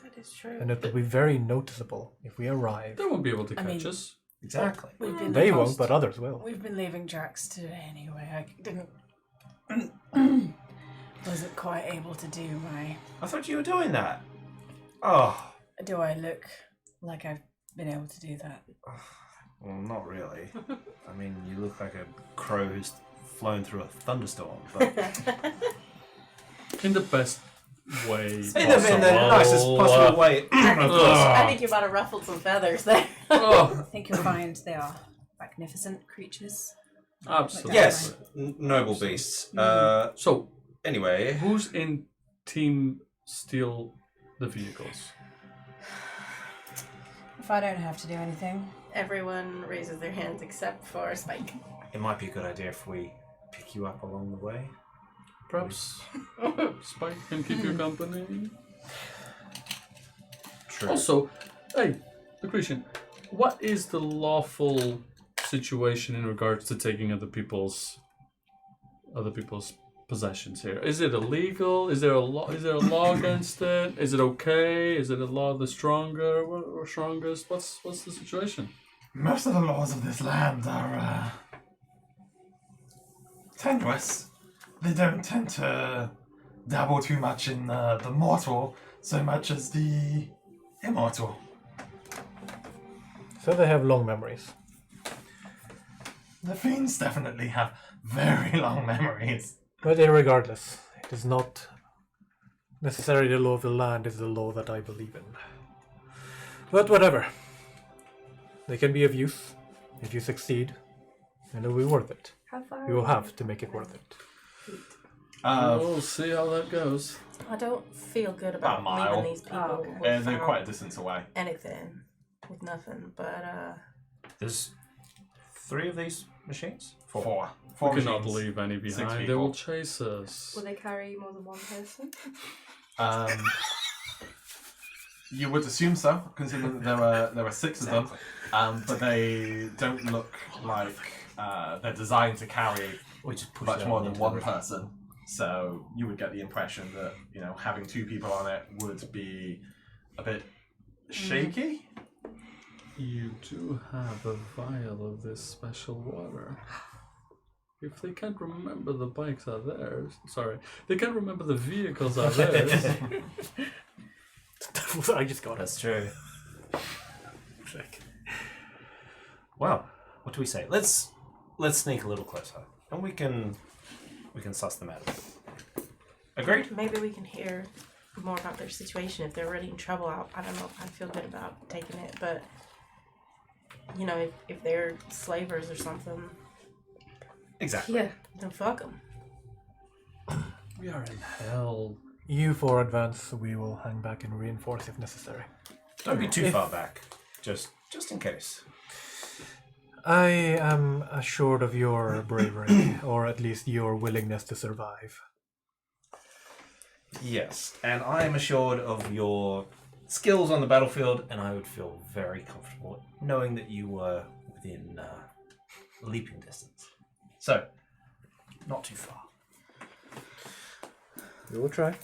That is true. And it will be very noticeable if we arrive. They won't be able to I catch mean- us. Exactly. We've been They won't, but others will. We've been leaving tracks today anyway. I didn't. Wasn't quite able to do my. I thought you were doing that. Oh. Do I look like I've been able to do that? Well, not really. I mean, you look like a crow who's flown through a thunderstorm. But In the best way in the nicest possible. possible way. Of course. I think you might have ruffled some feathers there. Oh, I think you'll find they are magnificent creatures. absolutely. Yes, noble beasts. So, Anyway, who's in Team Steal the Vehicles? If I don't have to do anything, Everyone raises their hands except for Spike. it might be a good idea if we pick you up along the way. Perhaps Spike can keep you company. True. Also, hey, Lucretian, what is the lawful situation in regards to taking other people's possessions here? Is it illegal? Is there a law? Is there a law against it? Is it okay? Is it a law of the stronger or strongest? What's the situation? Most of the laws of this land are tenuous. They don't tend to dabble too much in the mortal so much as the immortal. So they have long memories. The fiends definitely have very long memories. But regardless, it is not necessarily the law of the land, it's the law that I believe in. But whatever. They can be of use if you succeed, and it will be worth it. How far? You will have to make it worth it. We'll see how that goes. I don't feel good about About a mile. leaving these people Oh, okay. without They're quite a distance away. anything, with nothing. But There's 3 of these machines? Four We cannot machines. leave any 6 behind. They people. will chase us. Will they carry more than one person? You would assume so, considering that there were 6 of them, but they don't look like they're designed to carry We just push much it more on than into one the river. person. So you would get the impression that having 2 people on it would be a bit shaky. You do have a vial of this special water. If they can't remember the bikes are theirs, they can't remember the vehicles are theirs. I just got it. That's true. Well, what do we say? Let's sneak a little closer, and we can suss them out. Agreed? maybe we can hear more about their situation. If they're already in trouble, I don't know if I'd feel good about taking it. But, if they're slavers or something, Exactly. Yeah. then fuck them. We are in hell. You 4 advance, we will hang back and reinforce if necessary. Don't be too If- far back. Just in case. I am assured of your bravery, or at least your willingness to survive. Yes, and I am assured of your skills on the battlefield, and I would feel very comfortable knowing that you were within leaping distance. So, not too far. We will try.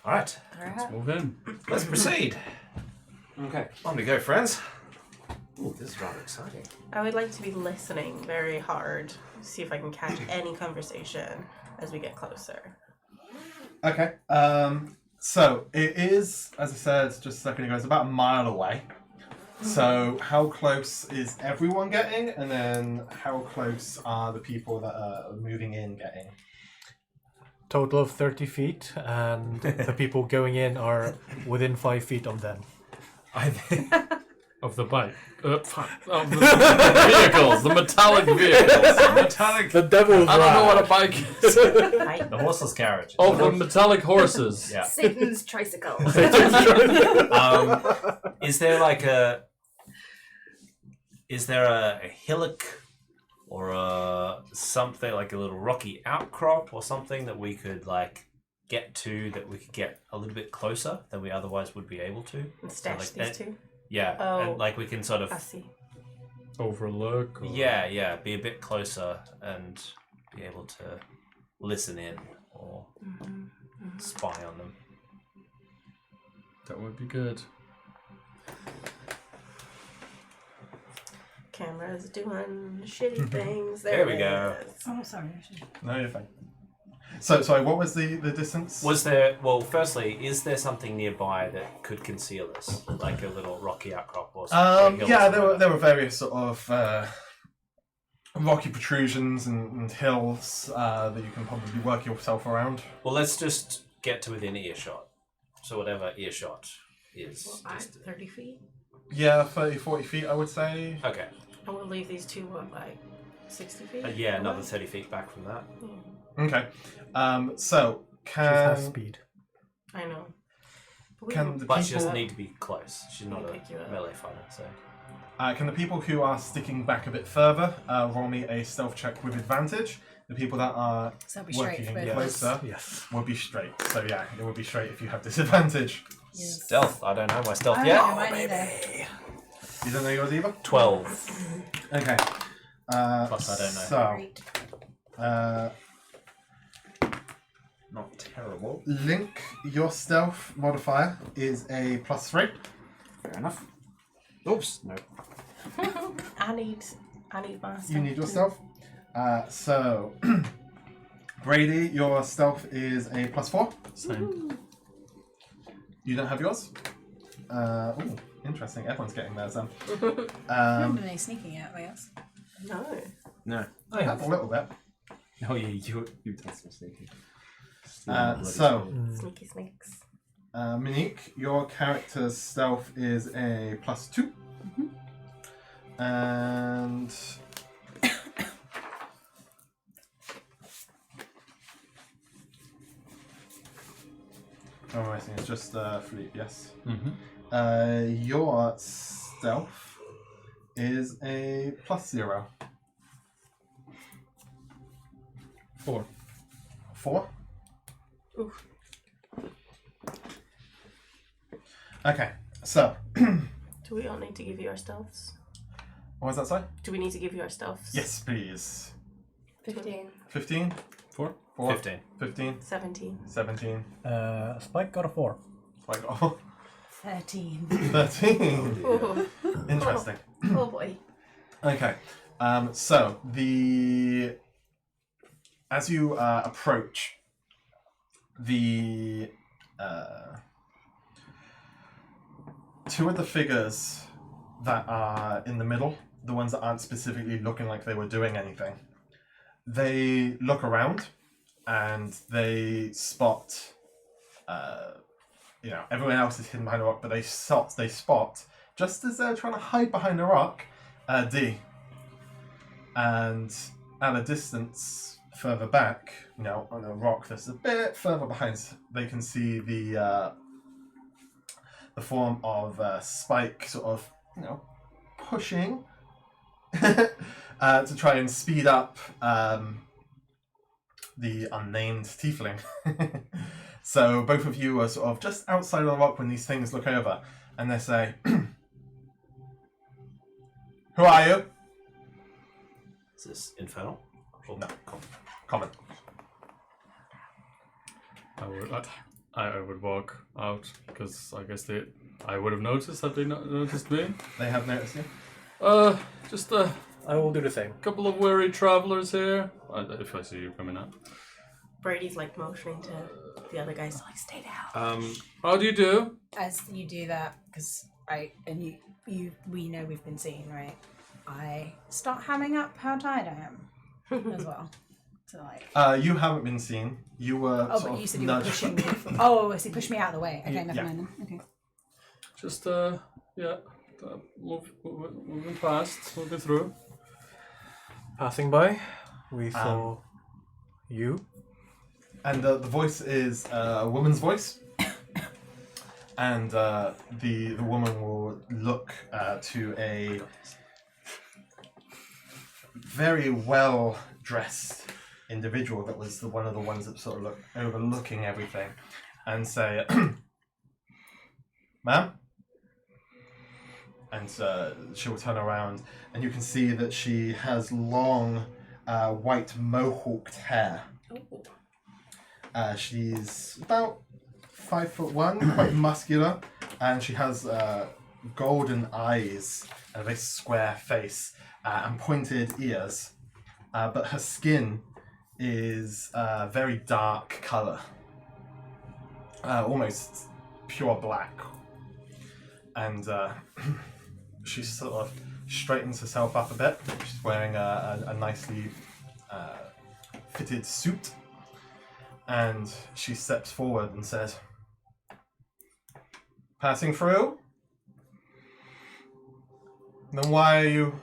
All right, Let's move in. let's proceed. Okay. On we go, friends. Ooh, this is rather exciting. I would like to be listening very hard, see if I can catch any conversation as we get closer. Okay. So it is, as I said just a second ago, it's about a mile away. So how close is everyone getting, and then how close are the people that are moving in getting? Total of 30 feet, and the people going in are within 5 feet of them. I think. Of the bike. Of the vehicles. The metallic vehicles. Metallic. The devil's I don't know what a bike is. Right? The horseless carriage. Oh, the metallic horses. Yeah. Satan's tricycle. Is there like a? Is there a hillock or something like a little rocky outcrop or something that we could get to, that we could get a little bit closer than we otherwise would be able to? And stash like these that- two. Yeah, Oh. and we can sort of I see. Overlook. Or... yeah, be a bit closer and be able to listen in or spy on them. That would be good. Camera's doing shitty things. There we it go. is. Oh, sorry. No, you're fine. So, sorry, what was the distance? Was there? Well, firstly, is there something nearby that could conceal us, like a little rocky outcrop or something? or hill or Yeah, something? there were various sort of rocky protrusions and hills that you can probably work yourself around. Well, let's just get to within earshot. So whatever earshot is. Well, 30 feet. Yeah, 30, 40 feet, I would say. Okay. I will leave these two, 60 feet? Yeah, another away? 30 feet back from that. Okay. So She has can speed. I know. But we can the But she people doesn't need to be close. She's not Let a me pick you up. melee fighter, so. can the people who are sticking back a bit further roll me a stealth check with advantage? The people that are So that'll be straight working for in both of us. closer Yes. will be straight. So yeah, it will be straight if you have disadvantage. Yes. Stealth. I don't know my stealth I yet. don't know mine either. You don't know yours either? 12. Okay. Plus, I don't know. So, Great. Not terrible. Link, your stealth modifier is a +3. Fair enough. Oops. No. I need my stuff. You need your stealth. So, Brady, your stealth is a +4. Same. You don't have yours? Ooh, interesting. Everyone's getting theirs then. Haven't done any sneaking yet, I guess. No. No. I have a little bit. Oh yeah, you've done some sneaking. So, Sneaky snakes. Monique, your character's stealth is a +2. And oh, I think it's just Philippe, yes. Your stealth is a +0. 4. 4? Oof. Okay, so Do we all need to give you our stealths? what was that, sorry? Do we need to give you our stealths? Yes, please. 15. 15? 4. 4? 15. 15? 17. 17? Spike got a 4. Like, oh, 13. 13. Oh, Interesting. oh boy. Okay, so as you approach the two of the figures that are in the middle, the ones that aren't specifically looking like they were doing anything, they look around and they spot, everyone else is hidden behind a rock, but they spot just as they're trying to hide behind a rock, D. And at a distance further back, on a rock that's a bit further behind, they can see the form of Spike sort of, pushing to try and speed up the unnamed tiefling. So both of you are sort of just outside of the rock when these things look over, and they say, "Who are you?" Is this infernal? No, common. I would walk out because I guess I would have noticed that they noticed me. They have noticed you. Just I will do the same. couple of weary travelers here. If I see you coming up. Brady's like motioning to the other guys to like stay down. How do you do? As you do that, because we know we've been seen, right? I start hamming up how tired I am as well. So like. You haven't been seen. You were. Oh, sort but of you said you were nudged. pushing me. Oh, I see. Push me out of the way. Okay, Yeah. never mind then. Okay. Just moving past, moving through. Passing by, we saw you. And the voice is a woman's voice. And the woman will look to a very well dressed individual that was one of the ones that sort of overlooking everything, and say, "Ma'am." And she will turn around, and you can see that she has long, white mohawked hair. She's about 5'1", quite muscular, and she has golden eyes, a very square face, and pointed ears. But her skin is very dark color, almost pure black. And she sort of straightens herself up a bit. She's wearing a nicely fitted suit. And she steps forward and says, "Passing through? Then why are you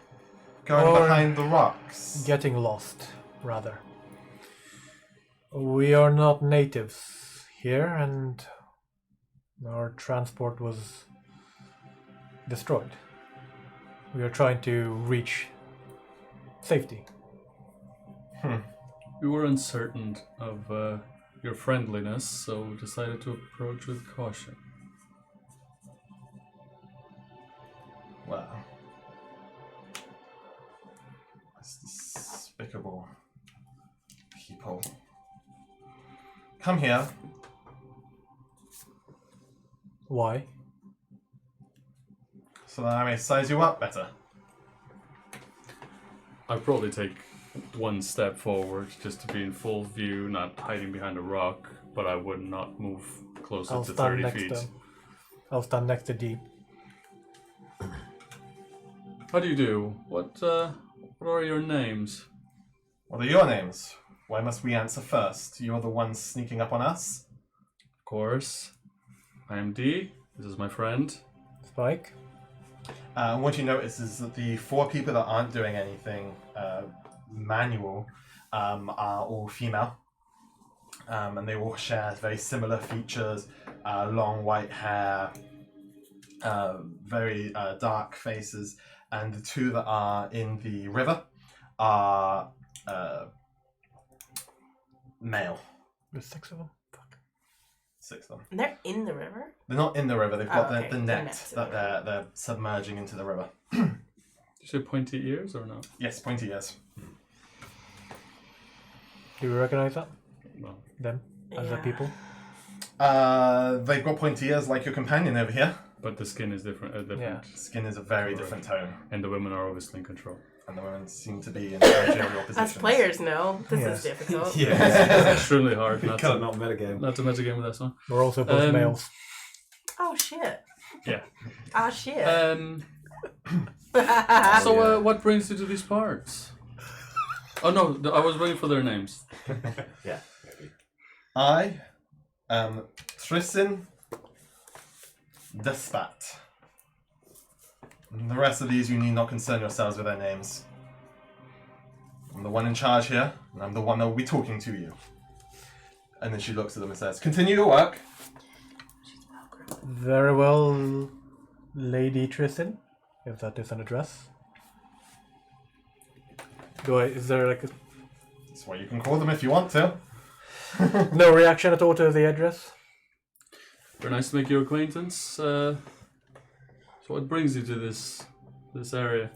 going behind the rocks?" Getting lost, rather. We are not natives here, and our transport was destroyed. We are trying to reach safety. We were uncertain of your friendliness, so we decided to approach with caution. Well, These despicable people. Come here. Why? So that I may size you up better. I'd probably take one step forward just to be in full view, not hiding behind a rock, but I would not move closer I'll to stand 30 next feet. to. I'll stand next to D. How do you do? What are your names? What are your names? Why must we answer first? You're the ones sneaking up on us? Of course. I am D. This is my friend. Spike. What you notice is that the 4 people that aren't doing anything manual are all female. And they all share very similar features, long white hair, very dark faces. And the 2 that are in the river are male. There's 6 of them. Fuck. 6 of them. And they're in the river? They're not in the river. They've got okay. the The net net's in that the they're submerging into the river. Did you say pointy ears or no? Yes, pointy ears. Do you recognize that? No. Them? As the Yeah. people? They've got pointy ears like your companion over here. But the skin is different. Different. Skin is a very different tone, And the women are obviously in control. and the women seem to be in managerial positions. As players know, this Yes. is difficult. Yeah. It's extremely hard not Can't to, not metagame. not to metagame with this one. We're also both Um, males. Oh shit. Yeah. Ah shit. So what brings you to these parts? Oh no, I was waiting for their names. Yeah. I am Tristan Despat. And the rest of these, you need not concern yourselves with their names. I'm the one in charge here, and I'm the one that will be talking to you. And then she looks at them and says, "Continue your work." Very well, Lady Tristan, if that is an address. Is there like That's what you can call them if you want to. no reaction at all to the address? Very nice to make your acquaintance. So what brings you to this area?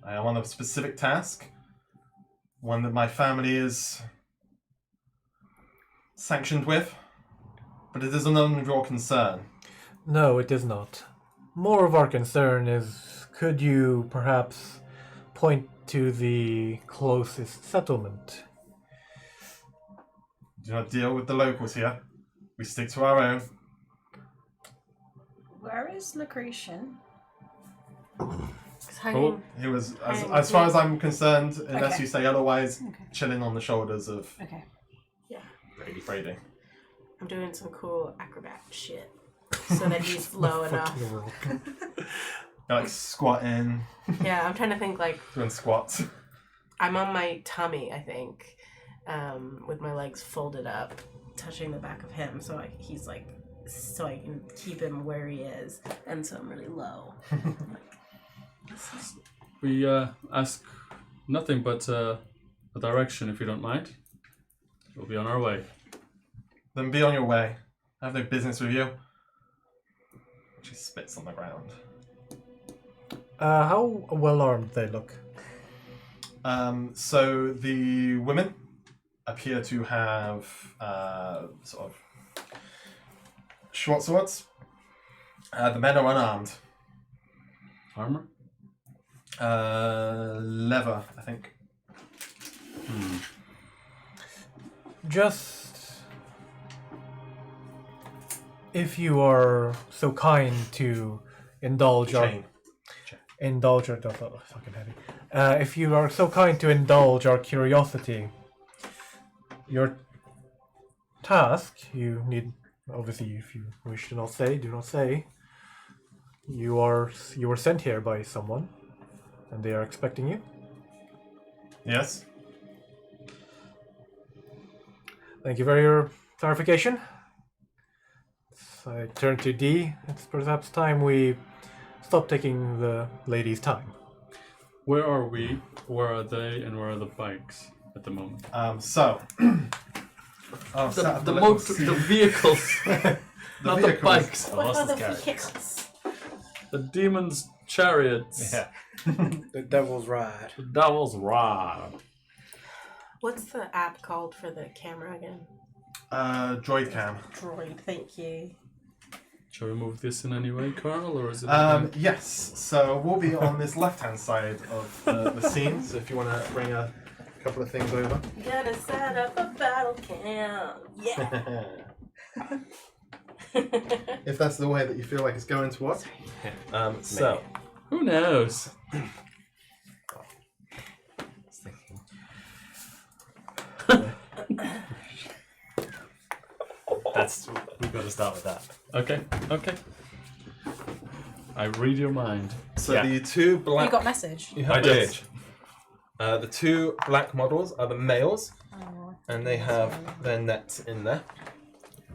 I am on a specific task, one that my family is sanctioned with, but it is none of your concern. No, it is not. More of our concern is, could you perhaps point to the closest settlement? Do not deal with the locals here. We stick to our own. Where is Lucretian? It's hanging. He was, Hang as far on. as I'm concerned, unless Okay. you say otherwise, Okay. chilling on the shoulders of Okay. Brady. I'm doing some cool acrobat shit. So that he's low enough. You're like squatting, Yeah, I'm trying to think like doing squats. I'm on my tummy, I think, with my legs folded up, touching the back of him, so he's like, so I can keep him where he is, and so I'm really low. We ask nothing but a direction, if you don't mind. We'll be on our way. Then be on your way. I have no business with you. She spits on the ground. How well armed they look? So the women appear to have sort of short swords. The men are unarmed. Armor? Leather, I think. Just if you are so kind to indulge Chain. that's fucking heavy. If you are so kind to indulge our curiosity, your task, you need, obviously, if you wish to not say, do not say. You were sent here by someone, and they are expecting you. Yes. Thank you for your clarification. So I turn to D. It's perhaps time we stop taking the lady's time. Where are we? Where are they? And where are the bikes at the moment? So. Oh, set up The little motor, the vehicles, not the vehicles. bikes. What lost are the his carrot. vehicles? The demons chariots. Yeah. The devil's ride. The devil's ride. What's the app called for the camera again? Droid cam. Droid, thank you. Shall we move this in any way, Carl, or is it? Yes, so we'll be on this left-hand side of the scene, so if you want to bring a couple of things over. Gonna set up a battle camp. Yeah. If that's the way that you feel like it's going to work. So, Who knows? We've got to start with that. Okay. I read your mind. so Yeah. the two black... You got message. You have I did. message. The two black models are the males, Oh, and they have their nets in there,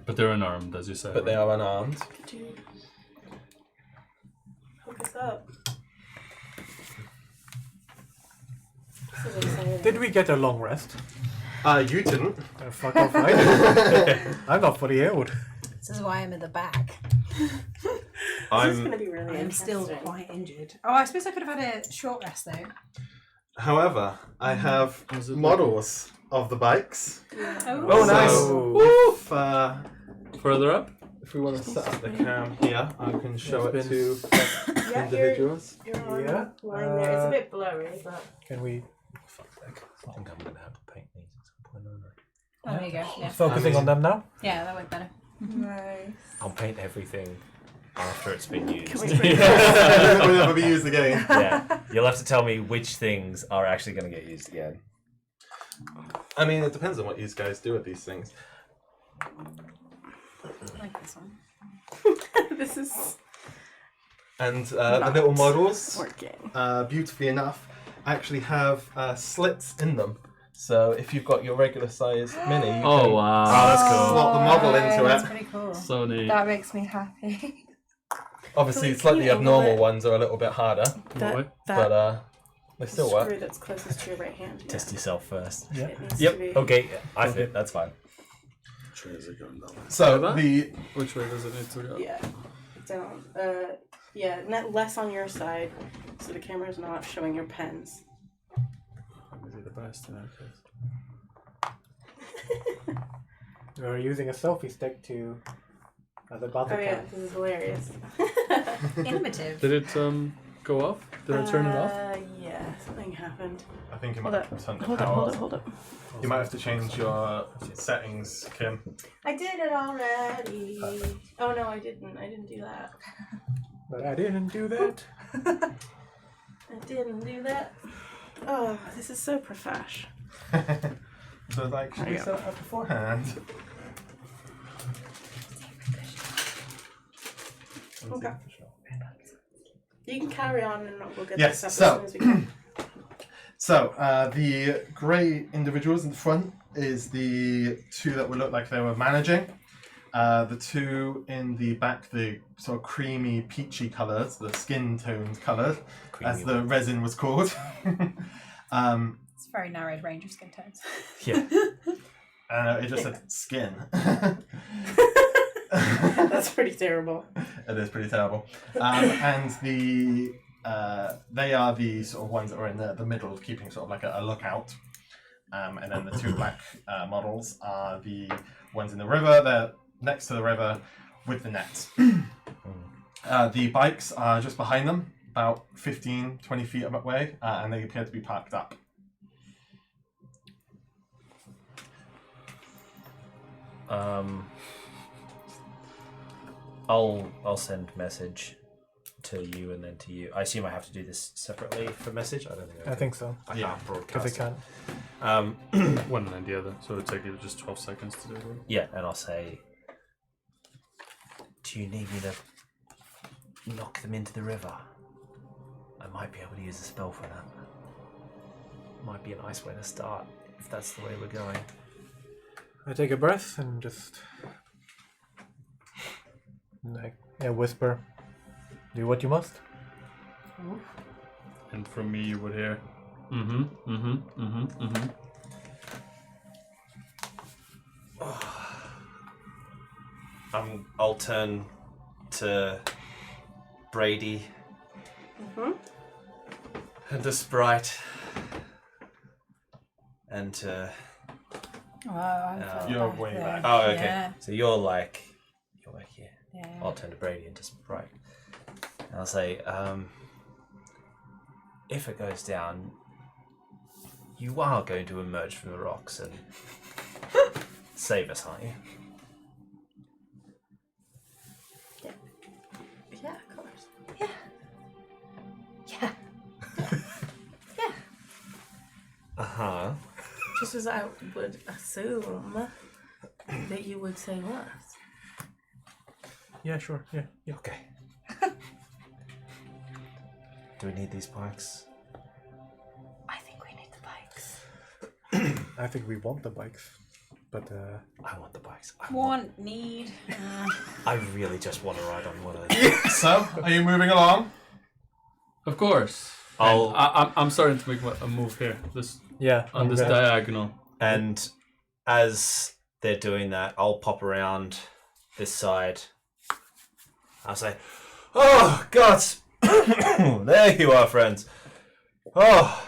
But they're unarmed, as you said. but they are unarmed. Dude. Hook us up. This is exciting. Did we get a long rest? You didn't. Fuck off, I did. I'm not fully healed. This is why I'm in the back. This is gonna be really I'm still interesting. quite injured. Oh, I suppose I could have had a short rest though. However, I have Was it models of the bikes. Oh, nice. So, Further up? if we want to set up the cam here, I can show it It's to Yeah, individuals. You're on Yeah, the line there. It's a bit blurry, but Can we I think I'm going to have to paint these at some point, aren't Oh, there you go. Yeah. focusing on them now? Yeah, that went better. Nice. I? I'll paint everything after it's been used. can we bring It will never be used again. Yeah, you'll have to tell me which things are actually going to get used again. I mean, it depends on what you guys do with these things. I like this one. this is And the little models, working. beautifully enough, actually have slits in them. So if you've got your regular size mini, you Oh, can wow. Oh, that's cool. slot the model into That's it. pretty cool. So neat. That makes me happy. Obviously, Can we slightly angle abnormal it? ones are a little bit harder, That but they still screw work. that's closest to your right hand. Test Yeah. yourself first. Yeah. It needs to Yep. be. Okay. I fit. That's fine. So Like that? the Which way does it need to go? Yeah. Down. Yeah. Less on your side, so the camera's not showing your pens. Maybe the best in that case. We're using a selfie stick as a battle Oh yeah, cam. this is hilarious. Innovative. Did it go off? Did I turn it off? Yeah, something happened. I think you Hold might up. have to turn the Hold up. power Hold off. up. Hold up. You might have to change your settings, Kim. I did it already. Oh no, I didn't. I didn't do that. But I didn't do that. I didn't do that. Oh, this is so profesh. So like, should we set it up beforehand? Okay. You can carry on and we'll get Yes, this so- up as soon as we can. So, the grey individuals in the front is the two that would look like they were managing. The two in the back, the sort of creamy, peachy colours, the skin-toned colour, as the resin was called. It's a very narrow range of skin tones. Yeah. It just said skin. That's pretty terrible. It is pretty terrible. And they are the sort of ones that are in the middle, keeping sort of like a lookout. And then the two black models are the ones in the river. They're next to the river with the nets. The bikes are just behind them, about 15, 20 feet away, and they appear to be parked up. I'll send message to you and then to you. I assume I have to do this separately for message. I don't think I think so. I Yeah, can't Because broadcast. they can't. One and then the other. So it would take you just 12 seconds to do it. Yeah, and I'll say, do you need me to knock them into the river? I might be able to use a spell for that. Might be a nice way to start, if that's the way we're going. I take a breath and just whisper. Do what you must. And from me, you would hear, I'll turn to Brady Mm-hmm. And a sprite. And Oh, I'm further You're back way there. back. oh, okay. Yeah. So you're like here. Yeah. I'll turn to Brady into Sprite. And I'll say, if it goes down, you are going to emerge from the rocks and save us, aren't you? Yeah, of course. Yeah. Uh-huh. Just as I would assume that you would say us. Yeah, sure. Yeah. Okay. Do we need these bikes? I think we need the bikes. I think we want the bikes, but I want the bikes. Need. I really just want to ride on one of them. So, are you moving along? Of course. I'll- And I'm starting to make a move here. yeah, On this okay. diagonal. And as they're doing that, I'll pop around this side. I'll say, "Oh, gods! There you are, friends. Oh,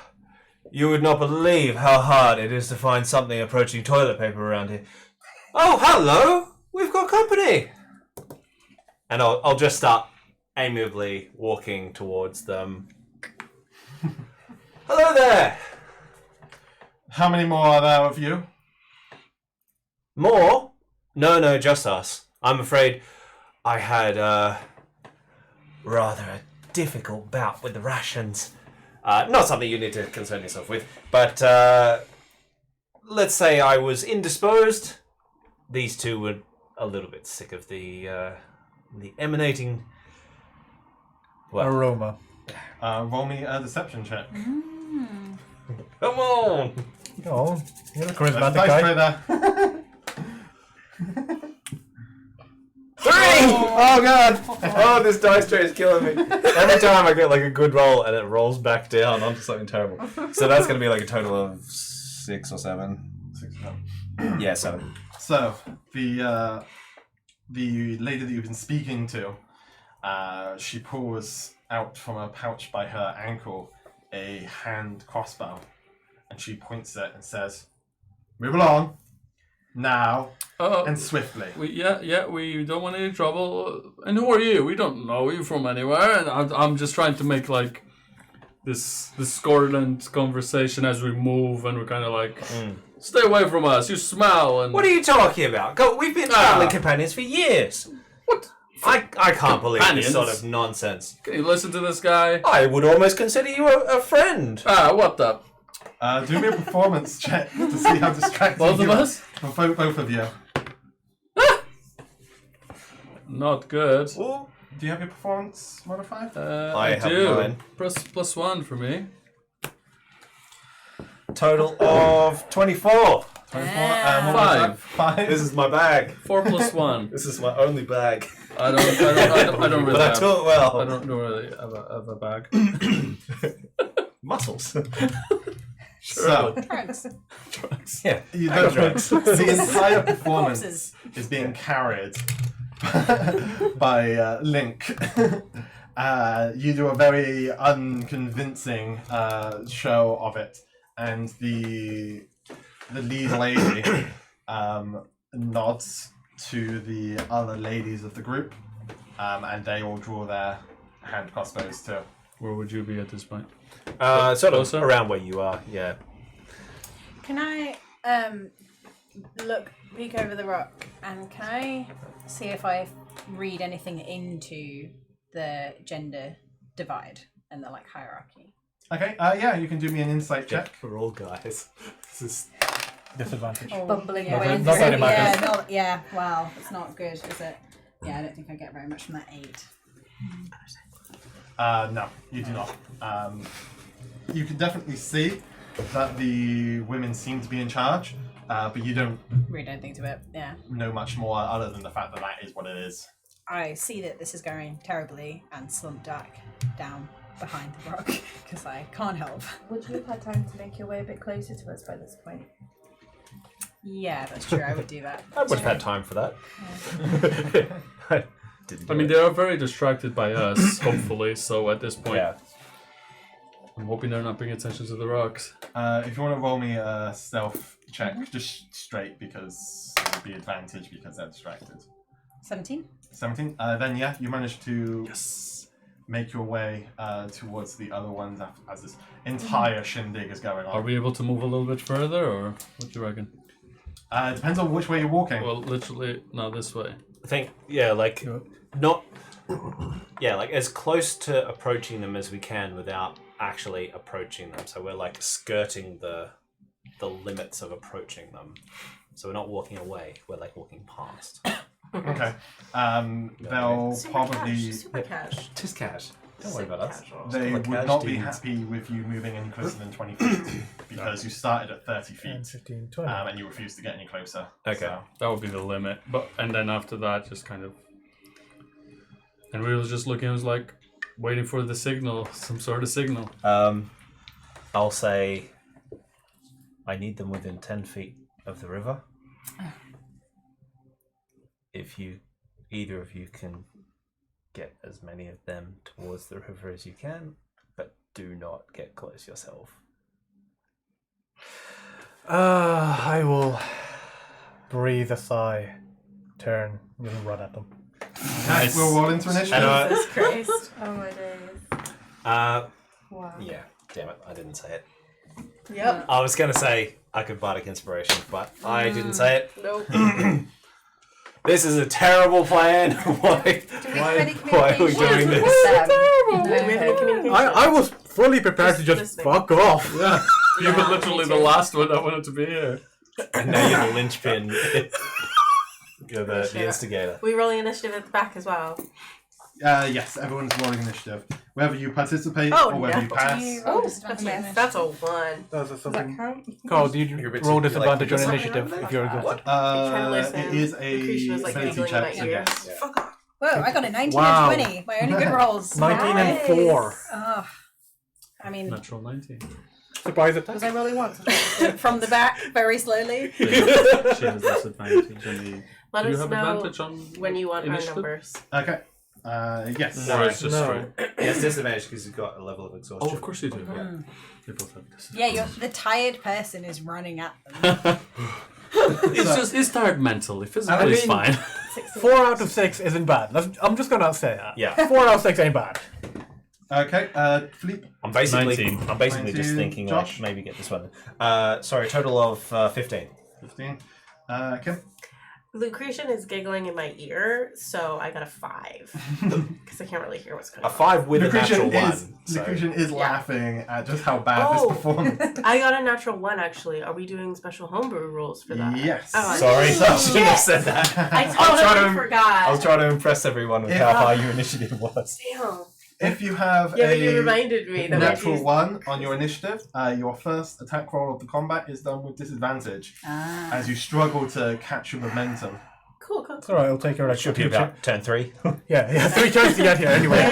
you would not believe how hard it is to find something approaching toilet paper around here. Oh, hello! We've got company!" And I'll just start amiably walking towards them. Hello there! How many more are there of you? More? No, just us. I'm afraid I had rather a difficult bout with the rations. Not something you need to concern yourself with, but let's say I was indisposed. These two were a little bit sick of the emanating. Well, Aroma. Roll me a deception check. come on! Oh, you're a There's a charismatic dice guy. tray there. 3! Oh god! Oh, this dice tray is killing me. Every time I get like a good roll and it rolls back down onto something terrible. So that's going to be like a total of 6 or 7. 6 of them. Yeah, 7. So, the lady that you've been speaking to, she pulls out from a pouch by her ankle a hand crossbow, and she points it and says, "Move along, now and swiftly." We don't want any trouble. And who are you? We don't know you from anywhere. And I'm just trying to make like this discordant conversation as we move, and we're kind of like, stay away from us. You smell. And What are you talking about? Go, we've been traveling companions for years. What? I can't believe this sort Companions? of nonsense. Can you listen to this guy? I would almost consider you a friend. What the? Do me a performance check to see how distracted Both you of are. us? For both of you. Not good. Do you have your performance modifier? I have do. mine. Plus 1 for me. Total of 24. 24 and what was that? 5. This is my bag. 4 plus 1. This is my only bag. I don't really But I have. took it well. I don't really have a bag. Muscles. So, Trunks. Yeah. you don't, drugs. the entire performance Corpses. is being carried by Link. You do a very unconvincing show of it, and the lead lady nods to the other ladies of the group, and they all draw their hand crossbows too. Where would you be at this point? Sort of Closer? around where you are, yeah. Can I peek over the rock, and can I see if I read anything into the gender divide and the like hierarchy? Okay, yeah, you can do me an insight check. For all guys. This is Disadvantage. Bumbling Not away. very- not very much. Wow, it's not good, is it? Yeah, I don't think I get very much from that 8. No, you do not. You can definitely see that the women seem to be in charge, but you don't Read anything to it, yeah. know much more other than the fact that that is what it is. I see that this is going terribly and slump back down behind the rock because I can't help. Would you have had time to make your way a bit closer to us by this point? Yeah, that's true. I would do that. I would have had time for that. Didn't I do mean, it. they are very distracted by us, hopefully. So at this point, Yeah. I'm hoping they're not paying attention to the rocks. If you want to roll me a stealth check, just straight because it would be advantage because they're distracted. 17. 17. Then yeah, you manage to make your way towards the other ones as this entire shindig is going on. Are we able to move a little bit further, or what do you reckon? Depends on which way you're walking. Well, literally, no, this way. I think, yeah, like, not... Yeah, like, as close to approaching them as we can without actually approaching them. So we're, like, skirting the limits of approaching them. So we're not walking away, we're, like, walking past. Okay. They'll probably... Super cash. Tis cash. Don't worry about us. Casual. They Like would cash not be dudes. happy with you moving any closer than 20 feet because you started at 30 And feet 15, 20. and you refused to get any closer. Okay. So, That would be the limit. But and then after that, just kind of. And we were just looking. I was like, waiting for the signal, some sort of signal. I'll say I need them within 10 feet of the river. If either of you can get as many of them towards the river as you can, but do not get close yourself. I will breathe a sigh, turn, and run at them. okay, we'll roll into initiative. Jesus Christ. Oh my days. Wow. Wow. Yeah, damn it, I didn't say it. Yep. I was going to say acrobatic inspiration, but I didn't say it. Nope. This is a terrible plan. Why are we doing this? Do we have any communication? I was fully prepared to just Listening. fuck off. Yeah, you Yeah, were literally me the too. last one that wanted to be here. And now you're the linchpin. You're the Sure. instigator. We rolling initiative at the back as well. Yes, everyone's rolling initiative. Whether you participate Oh, or whether no. you pass. Oh, disadvantage that's, on that's a 1. Does Does something? that count? Carl, do You're you a bit roll too- disadvantage like- on Something initiative like if you're that. good? I'm trying to listen. It is Lucretia a was, like, ability giggling in check, my so ear. yes. Yeah. Fuck off. Whoa, I got a 19 Wow. and 20. My only good rolls. 19 and Nice. 4. Oh, I mean, Natural 19. Surprise attack. Was I rolling once? from the back, very slowly. She has disadvantage on the. Let Do you us have know advantage on when you want our initiative? numbers. Okay. Yes. Or it's just No. straight. He has disadvantage because he's got a level of exhaustion. Oh, of course you do. Yeah. They both have disadvantage. Yeah, the tired person is running at them. It's tired mentally. Physically, I it's mean- fine. 4 out of 6 isn't bad. I'm just gonna say that. Yeah. 4 out of 6 ain't bad. Okay. Philippe. I'm basically 19. I'm basically just 19. thinking Josh? like maybe get this one. Sorry, total of 15. 15. Kim. Lucretia is giggling in my ear, so I got a 5. Because I can't really hear what's going A on. 5 with a natural is, 1. So. Lucretian is Yeah. laughing at just how bad this Oh. performance. I got a natural 1 actually. Are we doing special homebrew rules for that? Yes. Oh, Sorry, I shouldn't have Shit. said that. I was trying totally to- forgot. I was trying to impress everyone with Yeah. how high your initiative was. Damn. If you have Yeah, but you a reminded me that natural I 1 on your initiative, your first attack roll of the combat is done with disadvantage Ah. as you struggle to catch your momentum. Cool, cool. It's alright, I'll take your It should be about turn 3. Yeah, 3 turns to get here anyway.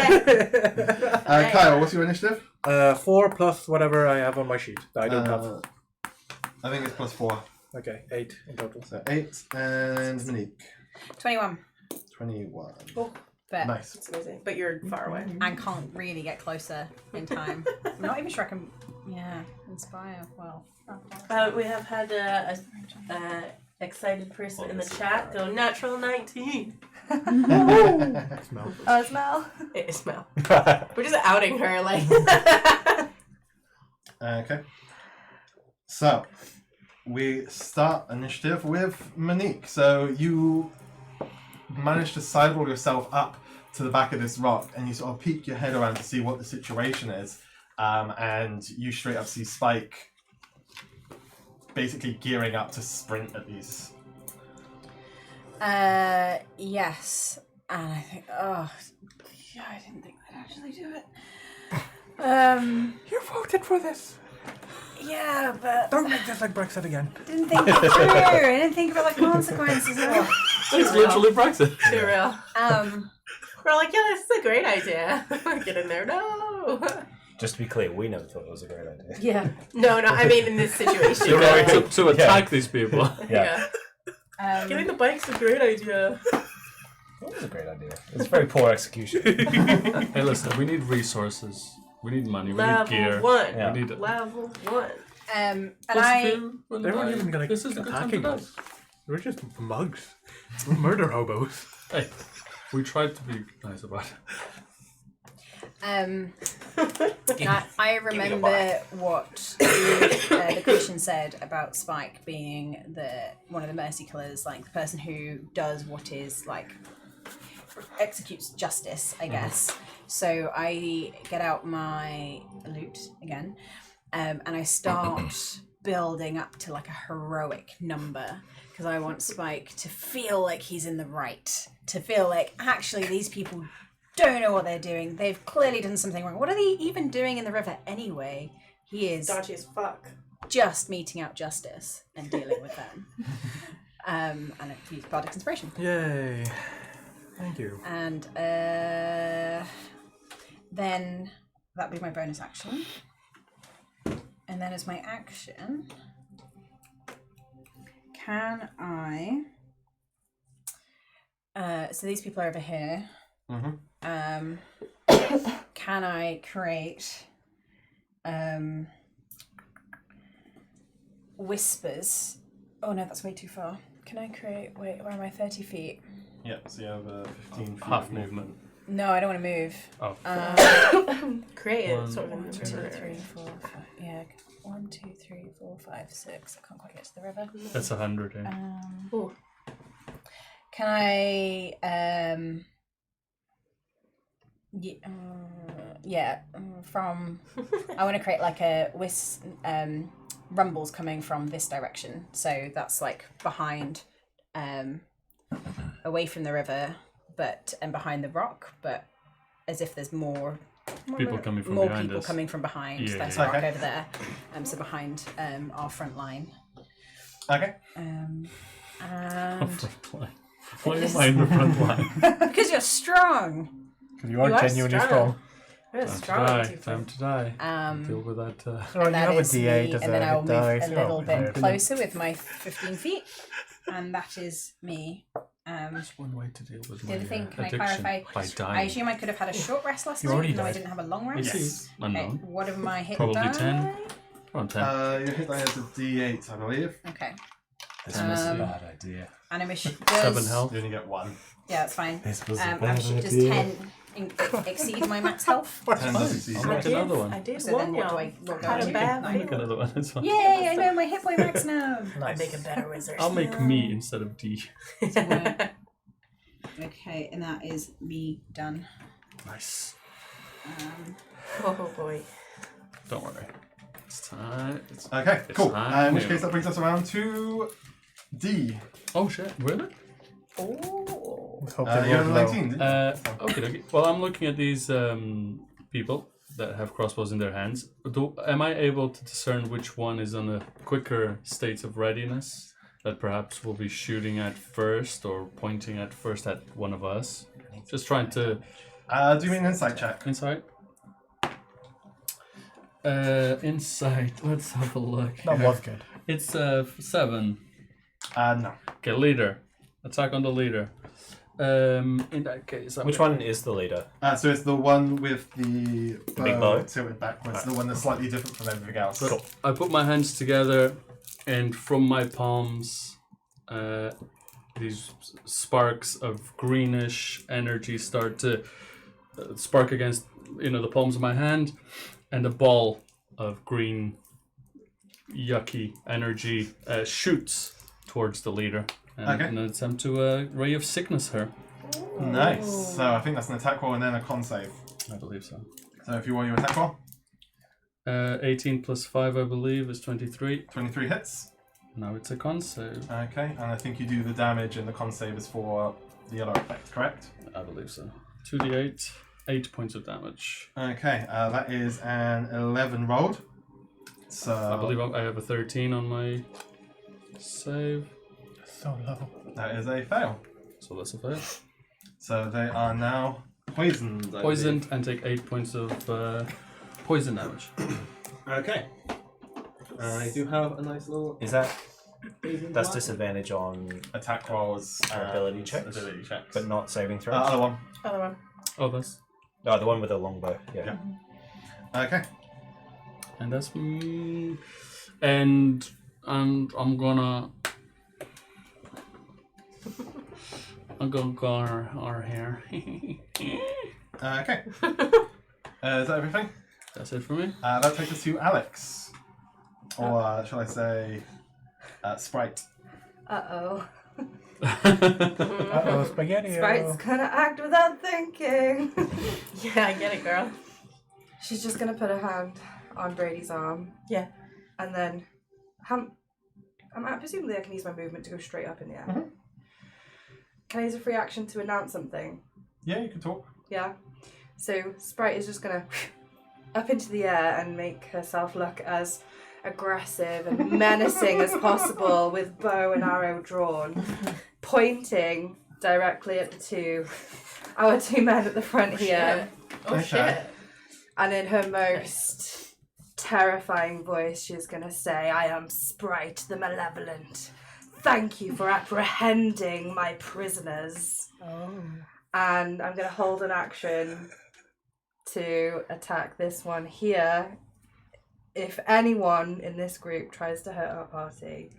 Kyle, what's your initiative? 4 plus whatever I have on my sheet that I don't have. I think it's +4. Okay, 8 in total. So 8 and Monique. 21. 21. But Nice. It's amazing. But you're far away. I can't really get closer in time. I'm not even sure I can. Yeah, inspire. Well. We have had a excited person in the chat go natural 19. Oh, smell. It is Mel. We're just outing her, like. Okay. So, we start initiative with Monique. So, you manage to sidle yourself up to the back of this rock and you sort of peek your head around to see what the situation is. And you straight up see Spike basically gearing up to sprint at these. Yes. And I think, yeah, I didn't think I'd actually do it. You voted for this. Yeah, but Don't make this like Brexit again. I didn't think it through. I didn't think about the consequences. It's literally Brexit. Too real. Um, We're like, yeah, this is a great idea. Get in there. No. Just to be clear, we never thought it was a great idea. Yeah. No, I mean in this situation. To attack these people. Yeah. Getting the bike's a great idea. That's a great idea. It's very poor execution. Hey, listen, we need resources. We need money. We need Level gear. 1. Yeah. We need Level 1. And What's I the when They weren't I- even gonna This is a good time to attacking die. us. We're just mugs. We're murder hobos. Hey, we tried to be nice about it. I remember what the Christian said about Spike being one of the mercy killers, like the person who does what is like executes justice, I guess. So I get out my loot again, and I start building up to like a heroic number because I want Spike to feel like he's in the right, to feel like actually these people don't know what they're doing. They've clearly done something wrong. What are they even doing in the river anyway? He is Dodgy as fuck. just meting out justice and dealing with them. And I use Bardic Inspiration. Yay. Thank you. And then that'd be my bonus action. And then as my action, can I... so these people are over here. Mm-hmm. Can I create whispers? Oh no, that's way too far. Can I create? Wait, where am I? 30 feet. Yeah, so you have 15 feet Half of movement. No, I don't want to move. Oh. Create it. One, Sort of 1, 2, in 3, 4, 5. Yeah, 1, 2, 3, 4, 5, 6. I can't quite get to the river. That's 100. Yeah. Ooh. Can I? From. I want to create like a rumbles coming from this direction. So that's like behind, away from the river, and behind the rock, but as if there's more People coming from more behind people us. coming from behind. Yeah, There's yeah. a rock Okay. over there. So behind our front line. Okay. And Front line. Why am I in the front line? because you're strong. Because you are You are genuinely strong. strong. You're Time to strong. die. Tifa. Time to die. Deal with that. Oh, And you that have a is D8 me, as and then I'll hit move dice. a little Oh, bit yeah. closer with my 15 feet, and that is me. That's one way to deal with The my other thing, can I addiction. clarify? By I dying. assume I could have had a short rest last You night, already even though I died. didn't have a long We'll rest. see. Unknown. Okay, what are my hit Probably die? 10. Around 10. Your hit die is a D8, I believe. Okay. This was a Um, bad idea. And I'm 7 health. You only get 1. Yeah, that's fine. This was a And bad does idea. 10 exceed my max health? 10 does exceed. I'll make another one. I did So then warn what do y'all. I what do Had I a do? bad I'll make feeling. another one. It's fine. Yay, I know my hit point max now. I make a better wizard. I'll make me instead of D. Okay, and that is me done. Nice. Oh boy. Don't worry. It's time. Okay, It's cool. time In which to- case that brings us around to D. Oh shit, really? Oh. Let's hope You they have a rolled low. 19, didn't you? Okay. Well, I'm looking at these people that have crossbows in their hands. Am I able to discern which one is on a quicker state of readiness? That perhaps will be shooting at first or pointing at first at one of us. Just trying to Do me an insight check. insight. Insight. Let's have a look. That was good. It's 7. No. Okay, leader. Attack on the leader. In that case, Which one is the leader? So it's the one with the big bow? tilted backwards, the one that's slightly different from everything else. So I put my hands together, and from my palms, these sparks of greenish energy start to spark against, the palms of my hand, and a ball of green, yucky energy shoots towards the leader. And Okay. in an attempt to ray of sickness her. Nice. So I think that's an attack roll and then a con save. I believe so. So if you want your attack roll, 18 plus 5, I believe, is 23. 23 hits. Now it's a con save. Okay, and I think you do the damage and the con save is for the yellow effect, correct? I believe so. 2d8, 8 points of damage. Okay, that is an 11 rolled. So I believe I have a 13 on my save. So low. that is a fail. So that's a fail. So they are now poisoned. I Poisoned and take 8 points of poison damage. believe. Okay. I do have a nice little. Is that That's disadvantage on, Attack rolls, Ability checks? ability checks. but not saving throws. Other one. Other one. Oh, that's No, the one with the longbow. Yeah. Yeah. Okay. and that's me. And I'm gonna go our hair. Okay. Is that everything? That's it for me. That takes us to Alex. Or shall I say, Sprite. Uh-oh. Uh-oh, spaghetti. Sprite's gonna act without thinking. Yeah, I get it, girl. She's just gonna put her hand on Brady's arm. Yeah. And then, presumably I can use my movement to go straight up in the air. Mhm. Can I use a free action to announce something? Yeah, you can talk. Yeah. So Sprite is just gonna up into the air and make herself look as aggressive and menacing as possible with bow and arrow drawn, pointing directly at our two men at the front here. Oh Okay. shit. And in her most terrifying voice, she's going to say, "I am Sprite the Malevolent. Thank you for apprehending my prisoners." Oh. And I'm going to hold an action to attack this one here. If anyone in this group tries to hurt our party,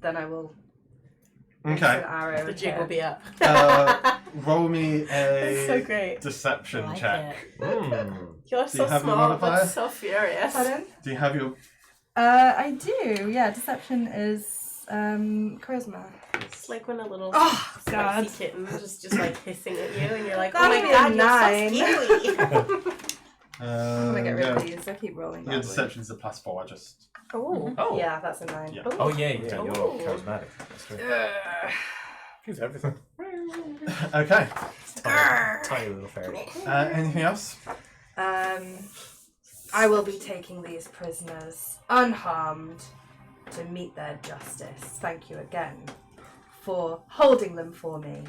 then I will use an Okay. arrow. The jig will be up. Roll me That's so a great. deception Like check. You're Do so you have your small, modifier? but so furious. Pardon? Do you have your... I do. Yeah, deception is charisma. It's like when a little Oh, spicy God. kitten is just like hissing at you, and you're like, "Oh That'd my be god, a you're so scary." I'm gonna get rid yeah. of these. I keep rolling. Your badly. deception is a +4, I just... Oh. Oh. Yeah, that's a 9. Yeah. Oh yeah, yeah. You're Ooh. charismatic. That's true. She's everything. Okay. Tiny little fairy. Anything else? I will be taking these prisoners unharmed to meet their justice. Thank you again for holding them for me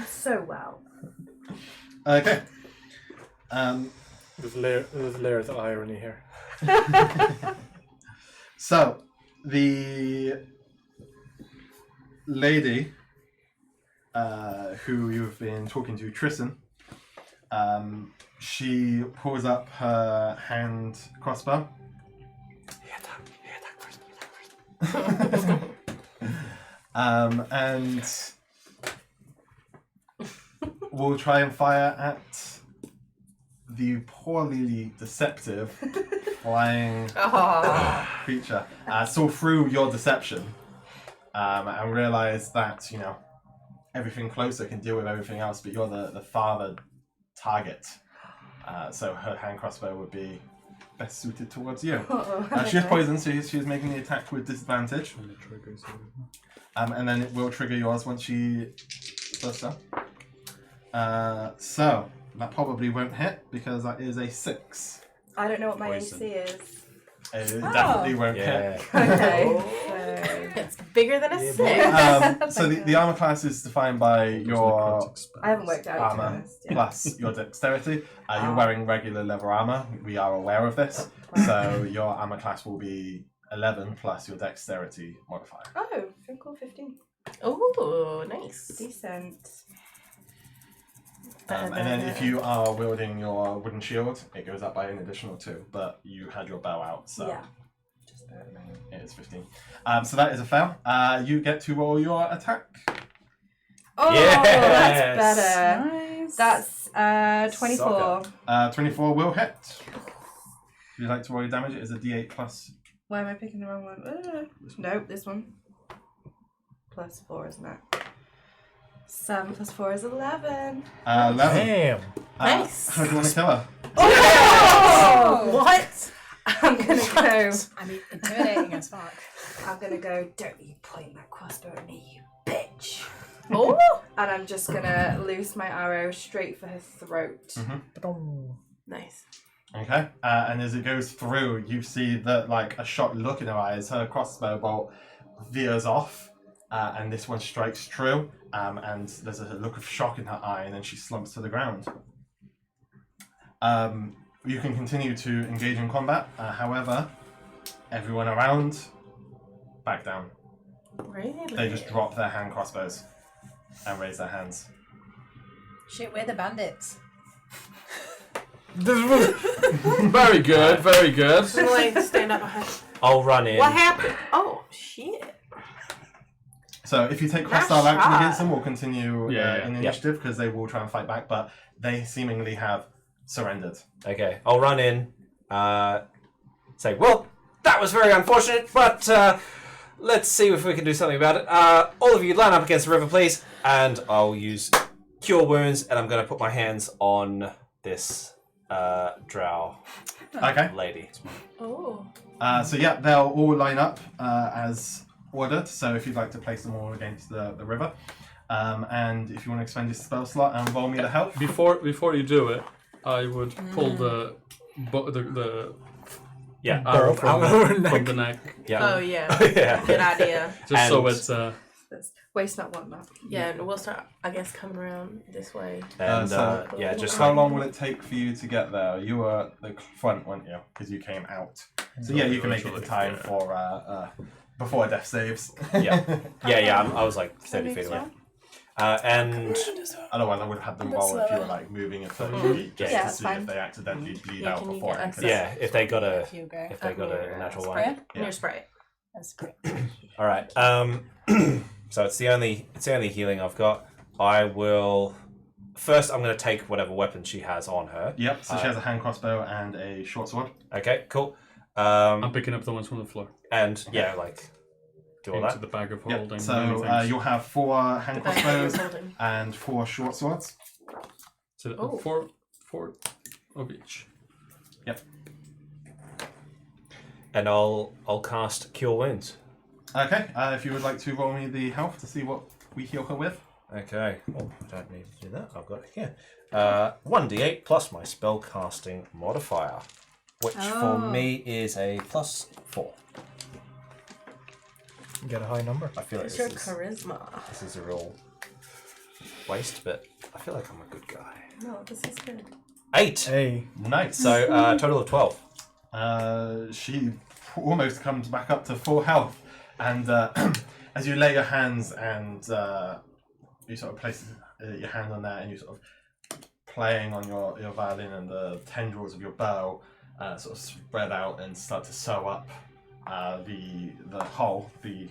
so well. Okay. There's layers of irony here. So, the lady who you've been talking to, Tristan, she pulls up her hand crossbow. And we'll try and fire at the poorly deceptive flying creature. Saw through your deception and realised that, you know, everything closer can deal with everything else, but you're the farther target. So her hand crossbow would be best suited towards you. She is poisoned, so she's making the attack with disadvantage. And then it will trigger yours once she does so. So that probably won't hit because that is a 6. I don't know what my Poison. AC is. It definitely won't Yeah. hit. Okay. It's bigger than a Yeah, six. So the armor class is defined by your I haven't worked out, to be armor honest. Yeah. plus your dexterity. You're wearing regular leather armor. We are aware of this. So your armor class will be 11 plus your dexterity modifier. Oh, cool, 15. Oh, nice. Decent. And then if you are wielding your wooden shield, it goes up by an additional 2. But you had your bow out, so Yeah. Just bear in mind. it is 15. So that is a fail. You get to roll your attack. Oh, Yes. that's better. Nice. That's 24. 24 will hit. If you'd like to roll your damage, it is a d8 plus. Why am I picking the wrong one? Nope, this one. Plus 4, isn't it? 7 plus 4 is 11. 11. Damn. Nice. How do you want to kill her? Oh! What? I'm gonna go. I mean, intimidating as fuck. I'm gonna go. Don't you point that crossbow at me, you bitch! Oh. And I'm just gonna loose my arrow straight for her throat. Nice. Okay. And as it goes through, you see that, like, a shocked look in her eyes. Her crossbow bolt veers off, and this one strikes true. And there's a look of shock in her eye, and then she slumps to the ground. You can continue to engage in combat. However, everyone around, back down. Really? They just drop their hand crossbows and raise their hands. Shit, we're the bandits. Very good, very good. I'm like, stand up behind. I'll run in. What happened? Oh, shit. So if you take Nice hostile action shot. against them, we'll continue Yeah. in the initiative because they will try and fight back, but they seemingly have surrendered. Okay, I'll run in. Say, well, that was very unfortunate, but let's see if we can do something about it. All of you line up against the river, please. And I'll use Cure Wounds, and I'm going to put my hands on this drow Okay. lady. Oh. So yeah, they'll all line up as ordered. So if you'd like to place them all against the river, and if you want to expend your spell slot and roll me the help. Before you do it, I would pull the Yeah. arrow from from the neck, Yeah. Oh, yeah. Yeah. Good idea. just so And- it's Waste not, want not. Yeah, and we'll start, I guess, coming around this way. And So- yeah, just How long will it take for you to get there? You were at the front, weren't you? Because you came out. So yeah, you can make it the time for before death saves. yeah. I was like 30 feet away. And Otherwise, I would have had them roll if you were like moving a 30 feet just Yeah, to that's see fine. if they accidentally bleed Yeah, out can you before. get access? yeah, if they got a If you go. natural Sprayer? one. Yeah. Near spray. That's great. All right. So it's the only healing I've got. I will first. I'm going to take whatever weapon she has on her. Yep. So she has a hand crossbow and a short sword. Okay. Cool. I'm picking up the ones from the floor And yeah, like do all into that. the bag of Yep. holding. So you'll have 4 hand The bag that you're crossbows holding. and 4 short swords. So Oh. four of each. Yep. And I'll cast Cure Wounds. Okay. If you would like to roll me the health to see what we heal her with. Okay. Oh, I don't need to do that. I've got it here. 1d8 plus my spell casting modifier, which for me is a +4. Get a high number. I feel like It's your this charisma. is a real waste, but I feel like I'm a good guy. No, this is good. 8. Hey. Nice. So total of 12. She almost comes back up to full health, and as you lay your hands and you sort of place your hand on that, and you sort of playing on your violin, and the tendrils of your bow sort of spread out and start to sew up the hole, the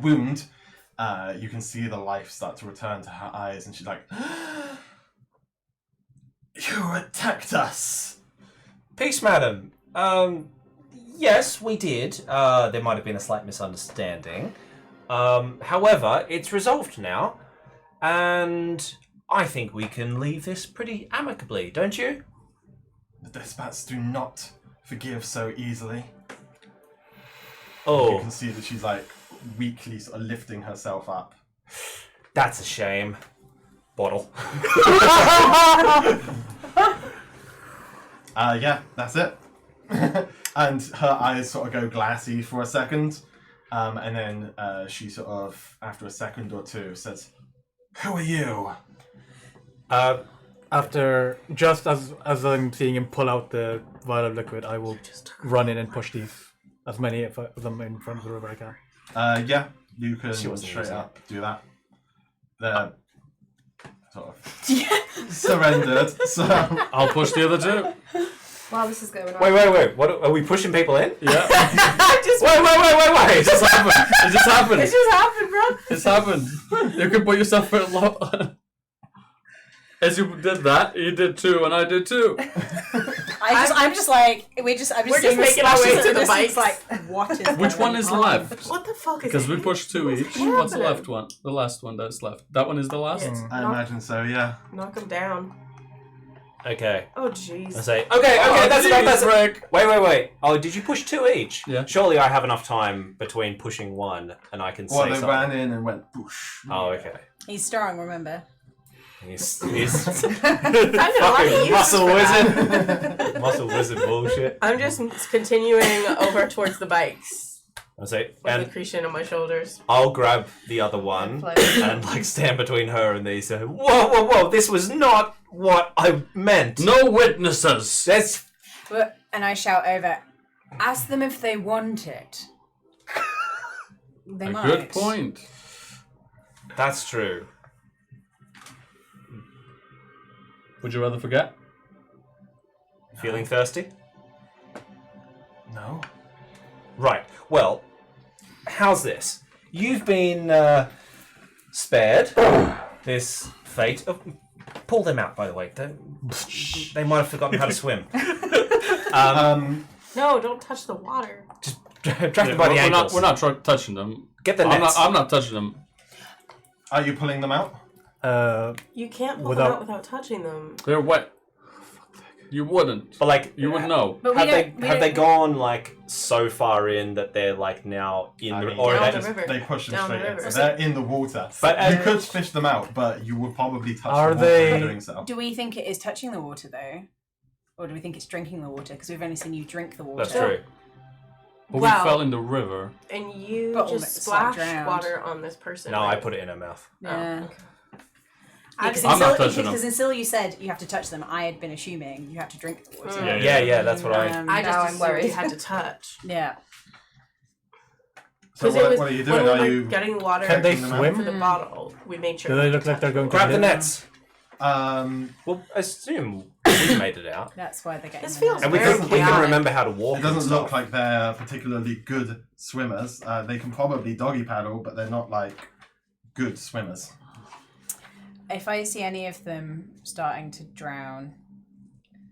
wound. You can see the life start to return to her eyes, and she's like, "You attacked us." Peace, madam. Yes, we did. There might have been a slight misunderstanding. However, it's resolved now, and I think we can leave this pretty amicably, don't you? The despots do not forgive so easily. You Oh, can see that she's like weakly sort of lifting herself up. that's a shame. Bottle. Yeah, that's it. And her eyes sort of go glassy for a second, and then she sort of, after a second or two, says, "Who are you?" After, just as I'm seeing him pull out the vial of liquid, I will run in and push these, as many of them in front of the river I can. Yeah, you can She wasn't straight using up do that. They're sort of surrendered, so... I'll push the other two. While this is going on. Wait. What are we pushing people in? Yeah. Wait. It just happened. It just happened. It just happened, bro. It's happened. You can put yourself in a lot. As you did that, you did 2, and I did 2. I'm just like We're just just making our way to the bikes. bikes. Like what is Which going one is on? left? What the fuck is Because we it? pushed 2 each. What's What's the happening? left one? The last one that's left. That one is the last? Yes. I imagine so, yeah. Knock him down. Okay. Oh, I jeez. say, okay, Oh, that's enough. That's Rick. Wait. Oh, did you push 2 each? Yeah. Surely I have enough time between pushing 1 and I can Well, say they something. ran in and went, "Boosh." Oh, okay. He's strong, remember? He's I don't know why fucking you muscle use that. wizard. Muscle wizard bullshit. I'm just continuing over towards the bikes I say, with and Lucretia on my shoulders. I'll grab the other one Like- and like stand between her and these. Whoa! This was not what I meant. No witnesses. That's And I shout over, ask them if they want it. They A might. good point. That's true. Would you rather forget? Feeling thirsty? No. Right. Well, how's this? You've been spared this fate. Oh, pull them out, by the way. They might have forgotten how to swim. No, don't touch the water. Just drag them by the ankles. We're not touching them. Get the nets. I'm not touching them. Are you pulling them out? You can't pull them Without- out without touching them. They're wet. You wouldn't. But like, You wouldn't know. But have they gone like so far in that they're like now in I the mean, or down are the they, river. They push them Down the straight in. river. So they're in the water. But, you could fish them out, but you would probably touch Are the water they- by doing so. Do we think it is touching the water though, or do we think it's drinking the water? Because we've only seen you drink the water. That's true. But Wow. we fell in the river. And you But just it's not splash drowned. water on this person. No, right? I put it in her mouth. Yeah. okay. Because I'm not touching them. until you said you have to touch them, I had been assuming you have to drink the water. Yeah, that's what I. I Now just I'm assumed worried. you had to touch. Yeah. So 'Cause it was what are you when doing? we Are were you? getting the water Can they them out? swim? for the bottle. We made sure. Do they look like they're going to Grab the live? nets. It Well, assume we made it out, That's why they're getting This the feels and we very can chaotic. remember how to walk. doesn't and look stuff. like they're particularly good swimmers. They can probably doggy paddle, but they're not like good swimmers. If I see any of them starting to drown,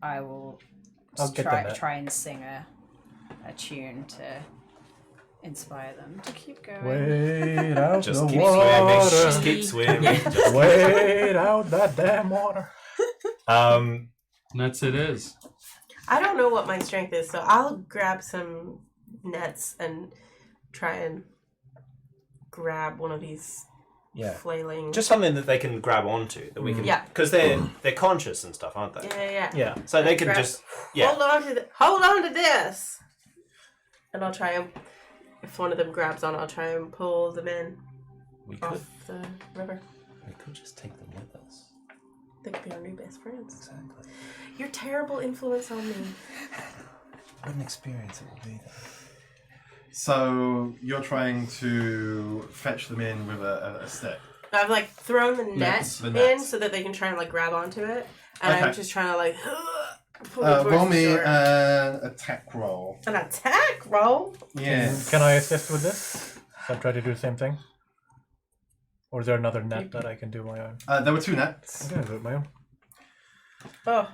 I will I'll get them there. try and sing a tune to inspire them to keep going. Wait out Just the keep water. swimming. Just keep swimming. Just Wait out that damn water. Nets it is. I don't know what my strength is, so I'll grab some nets and try and grab one of these Yeah. flailing. Just something that they can grab onto that we can. Yeah. Because they're conscious and stuff, aren't they? yeah. Yeah. So they can Grab- just. Yeah. Hold on to this, and I'll try and. If one of them grabs on, I'll try and pull them in We could. off the river. We could just take them with us. They could be our new best friends. Exactly. Your terrible influence on me. What an experience it will be. So you're trying to fetch them in with a stick. I've like thrown the Nets, net the in nets. so that they can try and like grab onto it, and I'm Okay. just trying to like pull it towards Roll the me shore. an attack roll. An attack roll. Yes. Can I assist with this? I'll try to do the same thing. Or is there another net that I can do my own? There were two nets. I'm gonna do it my own. Oh,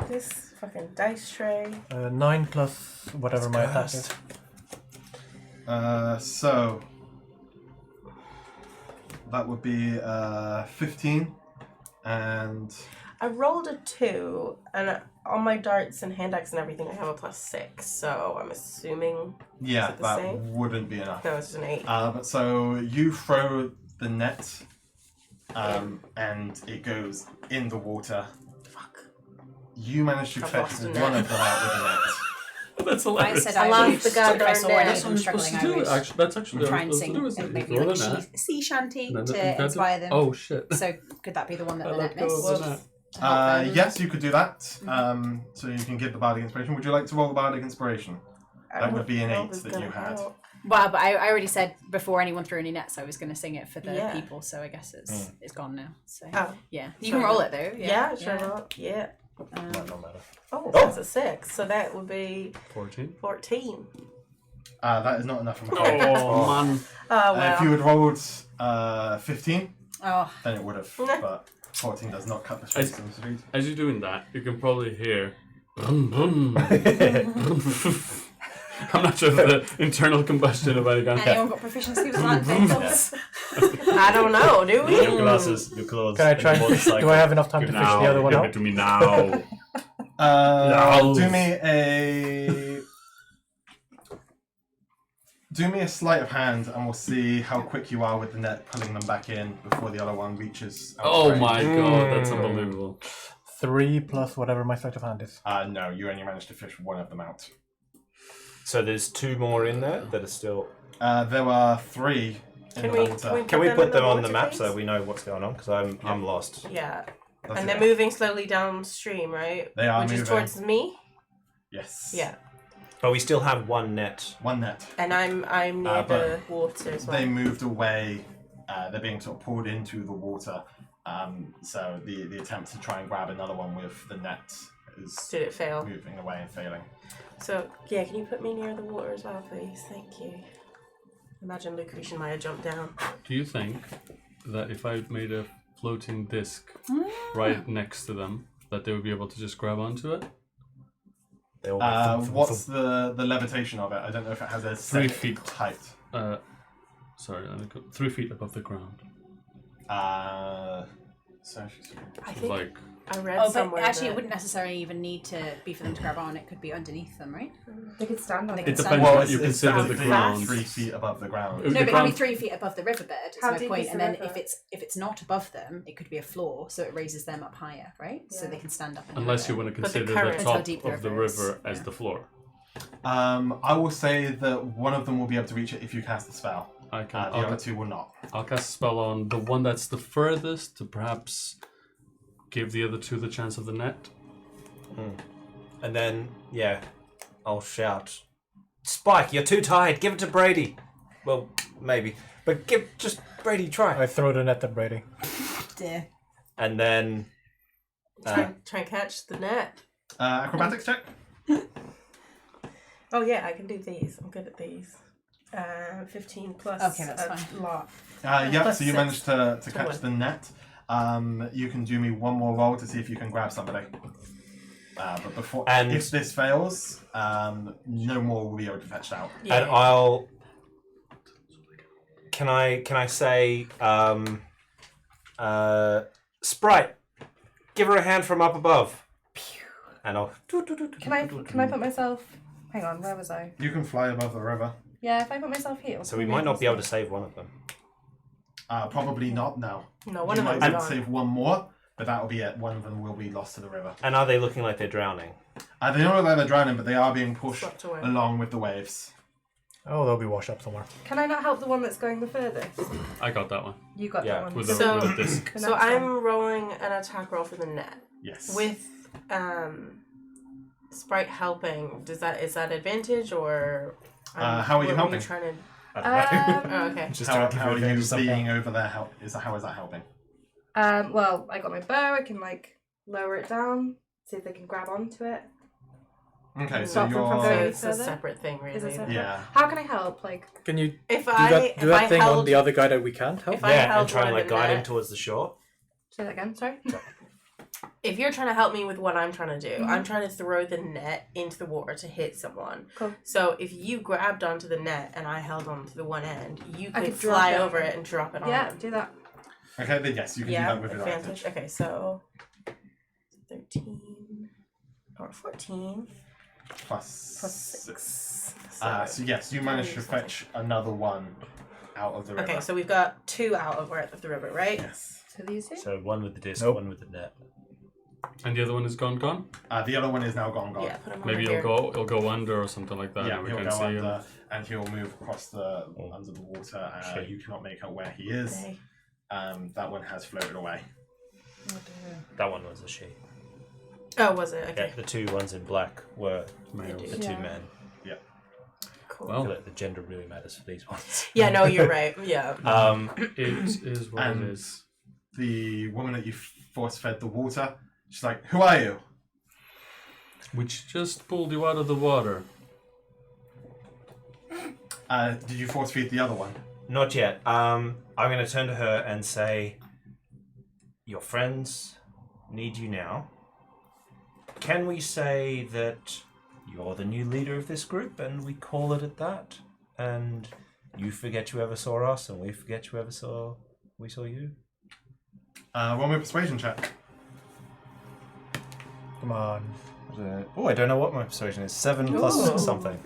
this fucking dice tray. 9 plus whatever my attack is. So that would be 15, and I rolled a 2, and on my darts and hand axe and everything, I have a +6. So I'm assuming yeah, Is it the that same? wouldn't be enough. no, it's just an 8. But so you throw the net, and it goes in the water. Fuck. You manage to I've fetch lost a one net. of them out with the net. That's I hilarious. said I I lost would. the goddamn If I saw net. anyone That's what you're supposed struggling, to I do. would Actually, that's actually try and what sing you're supposed to do. and maybe Throw like the net. sea shanty And then to that's- inspire them. Oh shit. So could that be the one that I the let net go missed? of the net. To help them? Yes, you could do that. So you can give the bardic inspiration. Would you like to roll the bardic inspiration? That would be an 8 that you had. Well, but I already said before anyone threw any nets, I was going to sing it for the Yeah. people. So I guess it's gone now. So Oh, yeah, you So- can roll it though. yeah, sure. Yeah. Might not matter. Oh, that's a 6. So that would be 14. 14. That is not enough. Oh man. Oh, well. If you had rolled 15, Oh, then it would have. But 14 does not cut the straight in the street. As you're doing that, you can probably hear. Brum, brum, brum. I'm not sure if the internal combustion of any kind. anyone got proficiency with light vehicles? I don't know, do we? Your glasses, your clothes. Can I try? and motorcycle. Do I have enough time to fish the other one Give out? it to me now. Uh, No. do me a sleight of hand, and we'll see how quick you are with the net pulling them back in before the other one reaches. out Oh range. my god, that's unbelievable. 3 plus whatever my sleight of hand is. No, you only managed to fish one of them out. So there's 2 more in there that are still. There were 3 in Can the we, water. Can we in put them on water, the map please? so we know what's going on? Because I'm lost. Yeah. That's And it. they're moving slowly downstream, right? They are Which is moving. towards me? Yes. Yeah. But we still have one net. One net. And I'm near But the water as well. They moved away. They're being sort of pulled into the water. So the attempt to try and grab another one with the net is Did it fail? moving away and failing. So, yeah, can you put me near the water as well, please? Thank you. Imagine Lucretia might have jumped down. Do you think that if I made a floating disc right next to them, that they would be able to just grab onto it? They all go What's the levitation of it? I don't know if it has a 3 set feet. height. Sorry, let me go 3 feet above the ground. So she's I think Like, I read Oh, but somewhere actually, that... it wouldn't necessarily even need to be for them to grab on. It could be underneath them, right? They could stand on They it. could it stand depends on what it. you consider the technically ground. 3 feet above the ground. The No, but ground- only 3 feet above the riverbed is How my deep point. is And the then river? if it's not above them, it could be a floor, so it raises them up higher, right? So Yeah. they can stand up. In Unless the you river. want to But the consider current- the That's how top deep the of the river is, river as yeah. the floor. I will say that one of them will be able to reach it if you cast the spell. I can. The other two will not. I'll cast a spell on the one that's the furthest to perhaps give the other two the chance of the net. And then, yeah, I'll shout, Spike, you're too tired. Give it to Brady. Well, maybe. But just Brady, try. I throw the net at Brady. Dear. And then... Try and catch the net. Acrobatics check? Oh, yeah, I can do these. I'm good at these. 15 plus Okay, that's a fine. lot. Yep, Plus so you 6 managed to to catch one. the net. You can do me one more roll to see if you can grab somebody. But before, And- if this fails, no more will be able to fetch out. Yeah. And I'll... Can I say, Sprite, give her a hand from up above. And I'll... Can I put myself... Hang on, where was I? You can fly above the river. Yeah, if I put myself here... So we might not be able to save one of them. Probably not now. No, one You of might them's be able to gone. save one more, but that'll be it. One of them will be lost to the river. And are they looking like they're drowning? They don't look like they're drowning, but they are being pushed Swept away. along with the waves. Oh, they'll be washed up somewhere. Can I not help the one that's going the furthest? I got that one You got Yeah, that one. with a, So- with a disc. The So next I'm one. rolling an attack roll for the net. Yes. With Sprite helping, is that advantage or... How are you what were helping? Trying to... I don't know. Oh, okay. Just how trying to give are you advantage you of something. being over there? How is that helping? Well, I got my bow. I can lower it down, see if they can grab onto it. Okay, so Stop them from you're... So going it's a further? separate thing, really. Is it separate? Yeah. How can I help? Can you If do I that thing held, on the other guy that we can't help? If I Yeah, held and try and one of the guide him net- towards the shore. Say that again. Sorry. If you're trying to help me with what I'm trying to do, Mhm. I'm trying to throw the net into the water to hit someone. Cool. So if you grabbed onto the net and I held onto the one end, you I could could drop fly it. over it and drop it on Yeah, them. do that. Okay, then yes, you can Yeah, do that with advantage. Okay, so 13 or 14 Plus plus 6. So yes, you managed to fetch another one out of the river. Okay, so we've got 2 out of the river, right? Yes. So these two. So one with the disc, Nope. one with the net. And the other one is gone. The other one is now gone. Yeah, put them Maybe he'll go under or something like that. Yeah, and we he'll can go see under, him. and he'll move across the under the water. Shit. You cannot make out where he is. Okay. That one has floated away. That one was a she. Oh, was it? Yeah, Okay, the two ones in black were Males. the two Yeah. men. cool. Well, I feel like the gender really matters for these ones. Yeah, no, you're right. Yeah. it is what And- it is. The woman that you force fed the water, she's like, "Who are you?" Which just pulled you out of the water. Did you force feed the other one? Not yet. I'm going to turn to her and say, your friends need you now. Can we say that you're the new leader of this group and we call it at that? And you forget you ever saw us and we forget you ever saw you? One more persuasion check. Come on. Oh, I don't know what my persuasion is. 7 plus Ooh. something.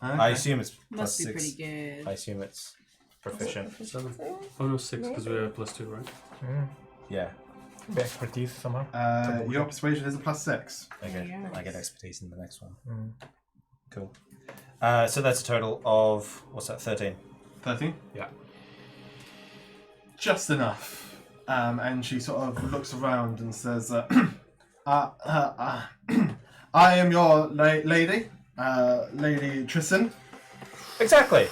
Okay. I assume it's plus Must be 6. pretty good. I assume it's proficient. 7. Oh no, 6 because we have +2, right? Yeah. Be expertise somehow. Your persuasion is a +6. Okay. I get expertise in the next one. Mm. Cool. So that's a total of, what's that, 13? 13. Yeah. Just enough. And she sort of looks around and says, "I am your lady. Lady Tristan. Exactly.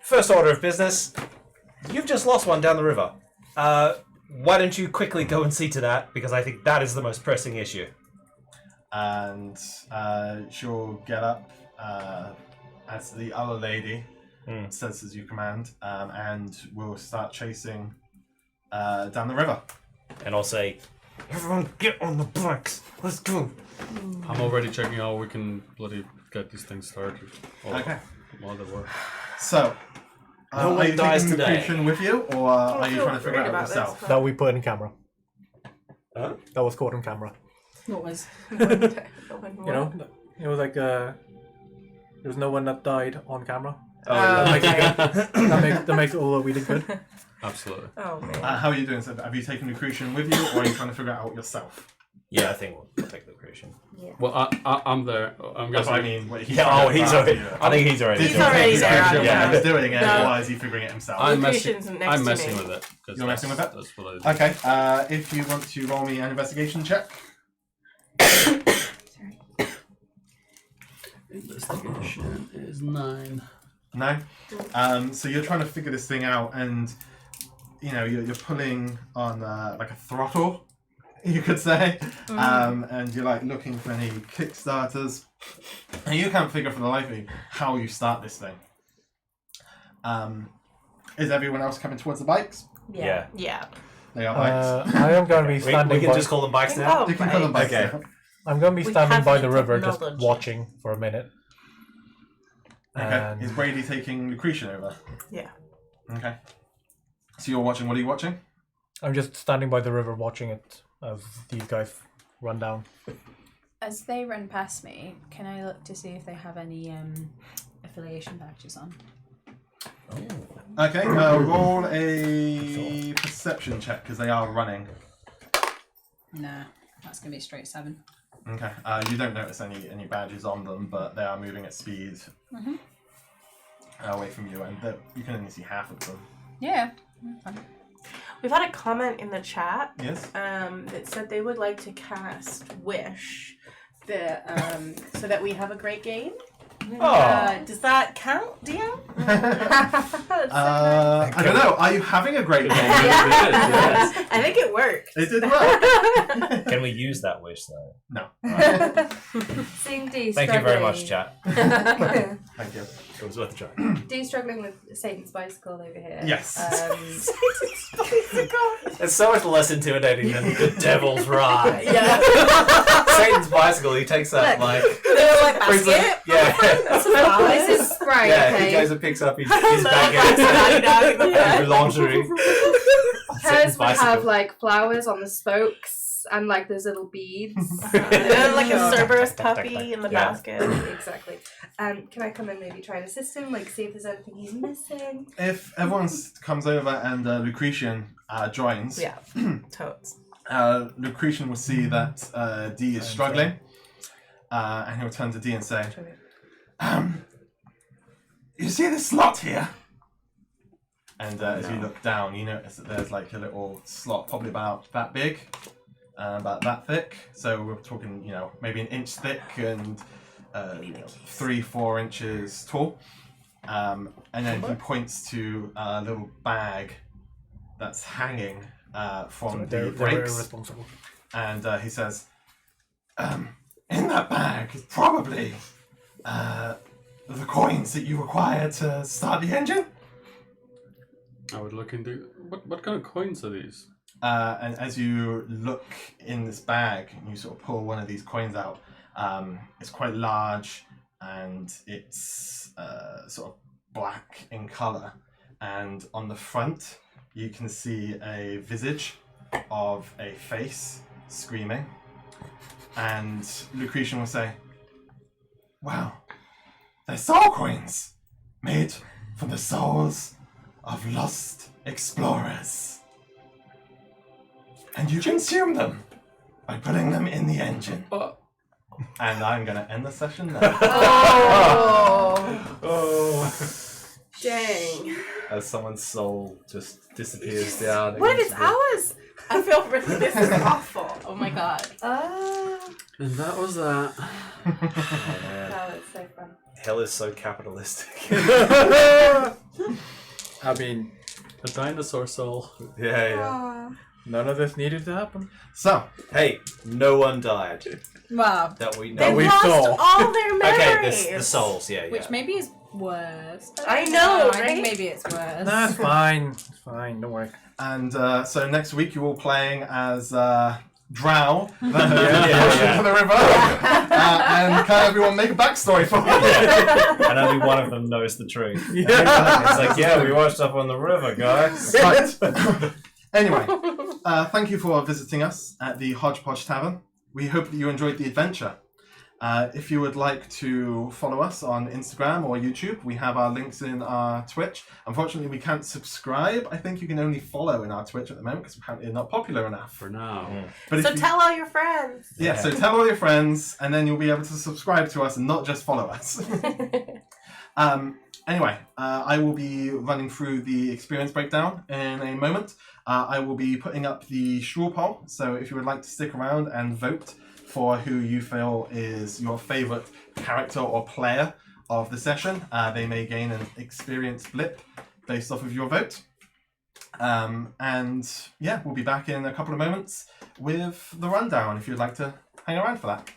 First order of business. You've just lost one down the river. Why don't you quickly go and see to that? Because I think that is the most pressing issue. And she'll get up as the other lady says as you command, and we'll start chasing down the river. And I'll say, everyone get on the bikes. Let's go. I'm already checking how we can bloody get these things started. Okay. While they work. So, No are one you dies taking today. Lucretion with you, or are you feel trying to figure it great out about this, yourself? but- That we put in camera. Huh? That was caught on camera. What was? You know, it was like there was no one that died on camera. That makes it all that we did good. Absolutely. Oh man. How are you doing? So, have you taken Lucretion with you, or are you trying to figure it out yourself? Yeah, I think we'll take the creation. Well, I'm there. I'm That's guessing. what I mean. He's already. I think he's already. He's already there. Lucretion, Yeah. what he's doing it, No. or is he figuring it himself? I'm Lucretion's messing. next I'm to messing me. with it. 'Cause You're messing with it? That's what I do. Okay, if you want to roll me an investigation check. Investigation is 9. No. So you're trying to figure this thing out, and you know you're pulling on like a throttle, you could say, and you're like looking for any kickstarters, and you can't figure for the life of you how you start this thing. Is everyone else coming towards the bikes? Yeah. Yeah. They are bikes. I am going to be We standing can by. just call them bikes now. You can call them bikes. Okay. now. I'm going to be We standing have by the the river, just technology. watching for a minute. Okay. And- Is Brady taking Lucretion over? Yeah. Okay. So you're watching. What are you watching? I'm just standing by the river, watching it as these guys run down. As they run past me, can I look to see if they have any affiliation badges on? Okay. Roll a perception check because they are running. Nah, that's gonna be a straight 7. Okay. You don't notice any badges on them, but they are moving at speed away from you, and you can only see half of them. Yeah. We've had a comment in the chat Yes. that said they would like to cast Wish so that we have a great game. Does that count, DM? I don't know. Are you having a great game? Yes. I think it worked. It did work. Can we use that wish though? No. Seeing D Thank you very much, chat. Thank you. It was worth a try. D struggling with Satan's bicycle over here. Yes. It's so much less intimidating than the Devil's Ride. Yeah. Satan's bicycle. He takes that like. They're like brings basket. it- yeah. That's a flower. This is right, Yeah, okay. he goes and picks up his baguette and lingerie. Hers Satan's would have bicycle. like flowers on the spokes and like those little beads. Like a Oh. Cerberus puppy in the Yeah. basket. Exactly. Can I come and maybe try and assist him, like see if there's anything he's missing? If everyone comes over and Lucretian joins, Yeah. Totes. Lucretian will see that D is struggling, and he'll turn to D and say, "You see this slot here?" And as you look down, you notice that there's like a little slot, probably about that big, about that thick. So we're talking, maybe an inch thick and 3-4 inches tall. And then he points to a little bag that's hanging from They're the brakes, irresponsible. and he says, "In that bag is probably the coins that you require to start the engine." I would look into what kind of coins are these? And as you look in this bag, and you sort of pull one of these coins out, it's quite large, and it's sort of black in colour. And on the front, you can see a visage of a face screaming. And Lucretian will say, "Wow, they're soul coins, made from the souls of lost explorers. And you consume them by putting them in the engine." And I'm going to end the session now. Dang. As someone's soul just disappears down. What if it's ours? I feel really. This is awful. Oh my god. And that was that. Oh, man. That was so fun. Hell is so capitalistic. I mean, A dinosaur soul. yeah. Aw. none of this needed to happen. So, Hey, no one died. Well, That we They know. we lost saw. all their memories. Okay, the souls, yeah. which maybe is worse. I know, I right? think maybe it's worse. That's fine. It's fine. Don't worry. and so next week you're all playing as Drow, the yeah. for the river, and can everyone make a backstory for you? And only one of them knows the truth. Yeah. It's like, yeah, we washed up on the river, guys. Right. Anyway, thank you for visiting us at the Hodgepodge Tavern. We hope that you enjoyed the adventure. If you would like to follow us on Instagram or YouTube, we have our links in our Twitch. Unfortunately, we can't subscribe. I think you can only follow in our Twitch at the moment because apparently we're not popular enough. For now. But if So you- tell all your friends. Yeah, so tell all your friends, and then you'll be able to subscribe to us and not just follow us. Anyway, I will be running through the experience breakdown in a moment. I will be putting up the straw poll, so if you would like to stick around and vote for who you feel is your favourite character or player of the session, they may gain an experience blip based off of your vote. And yeah, we'll be back in a couple of moments with the rundown if you'd like to hang around for that.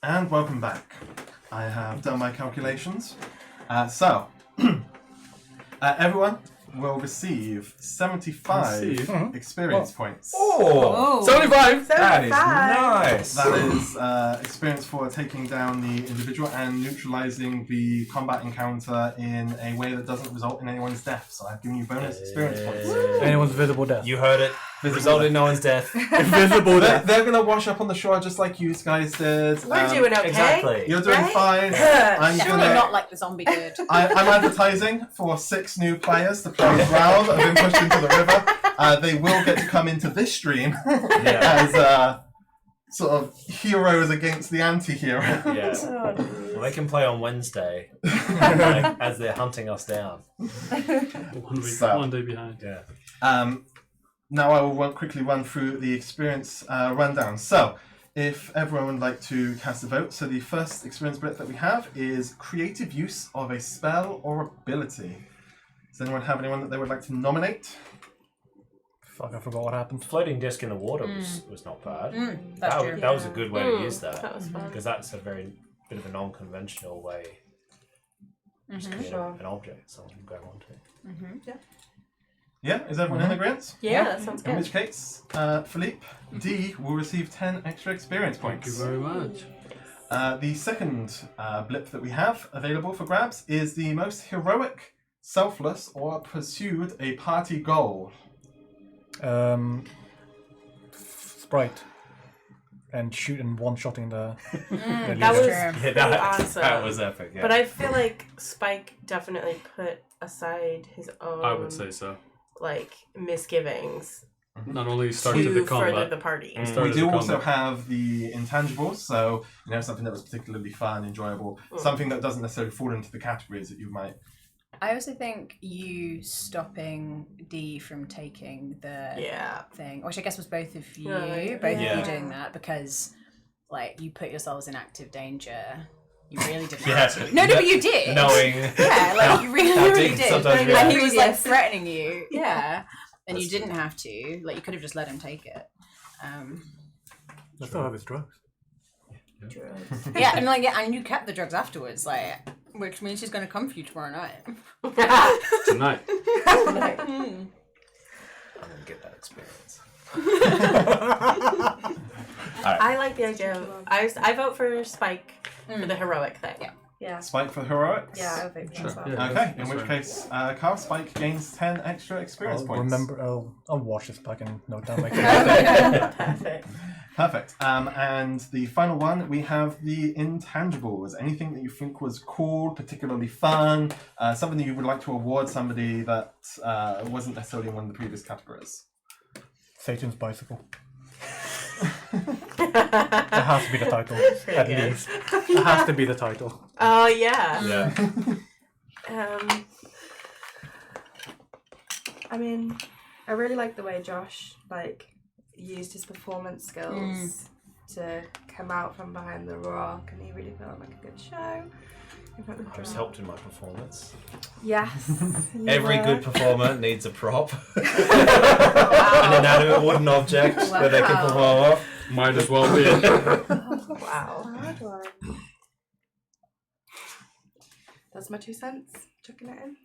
And welcome back. I have done my calculations. Everyone, will receive 75 experience points. Oh, 75! that is nice. That is experience for taking down the individual and neutralizing the combat encounter in a way that doesn't result in anyone's death. So I've given you bonus experience points. Anyone's visible death. You heard it. Resulted in no one's death. Invisible death. They're going to wash up on the shore just like you guys did. We're doing okay. Exactly. You're doing Right? fine. I'm Definitely gonna. not like the zombie good. I'm advertising for 6 new players to play this round that have been pushed into the river. They will get to come into this stream as sort of heroes against the anti-heroes. Yeah. Well, they can play on Wednesday like, as they're hunting us down. 1 week, So- 1 day behind. Yeah. Now I will quickly run through the experience rundown. So, if everyone would like to cast a vote, so the first experience bit that we have is creative use of a spell or ability. Does anyone have anyone that they would like to nominate? Fuck, I forgot what happened. Floating disc in the water was not bad. That's That, true. that was a good way to use That that. was fun. Because that's a very bit of a non-conventional way to create an object someone can grab onto. Yeah, is everyone in agreement? Yeah, that sounds In good. which case, Philippe D will receive 10 extra experience Thank points. you very much. The second blip that we have available for grabs is the most heroic, selfless, or pursued a party goal. Sprite. And shooting one-shotting the... That was Yeah, pretty awesome. that was epic. Yeah. But I feel like Spike definitely put aside his own I would say so. like misgivings Not only started to the further combat, the party. We started do the also combat. have the intangibles, so something that was particularly fun, enjoyable, something that doesn't necessarily fall into the categories that you might. I also think you stopping D from taking the Yeah. thing, which I guess was both of you, Yeah. both of Yeah. you doing that because, like, you put yourselves in active danger. You really didn't Yeah. have to. No, but you did. Knowing Yeah, like you really, how really deep did. sometimes we And are. he was like Yes. threatening you. Yeah, and you That's didn't have to. Like you could have just let him take it. I still have his drugs. Yeah, and and you kept the drugs afterwards, like, which means she's gonna come for you tomorrow night. Tonight. I'm gonna get that experience. I like the idea of I vote for Spike for the heroic thing. Yeah. Yeah. Spike for heroics? Yeah, I think Sure. as well. Yeah. Okay, in That's which right. case, Carl Spike gains 10 extra experience I'll points. remember. I'll wash this back and note down my Perfect. Perfect. And the final one, we have the intangibles. Anything that you think was cool, particularly fun, something that you would like to award somebody that wasn't necessarily in one of the previous categories. Satan's bicycle. That has to be the title, at good. least. It has to be the title. Oh yeah. Yeah. I mean, I really like the way Josh used his performance skills to come out from behind the rock, and he really put on like a good show. In front of the I was crowd. helped in my performance. Yes. you Every were. good performer needs a prop. An inanimate wooden object where they can perform off. Might as well be. Wow. Hard one. That's my 2 cents. Chucking it in.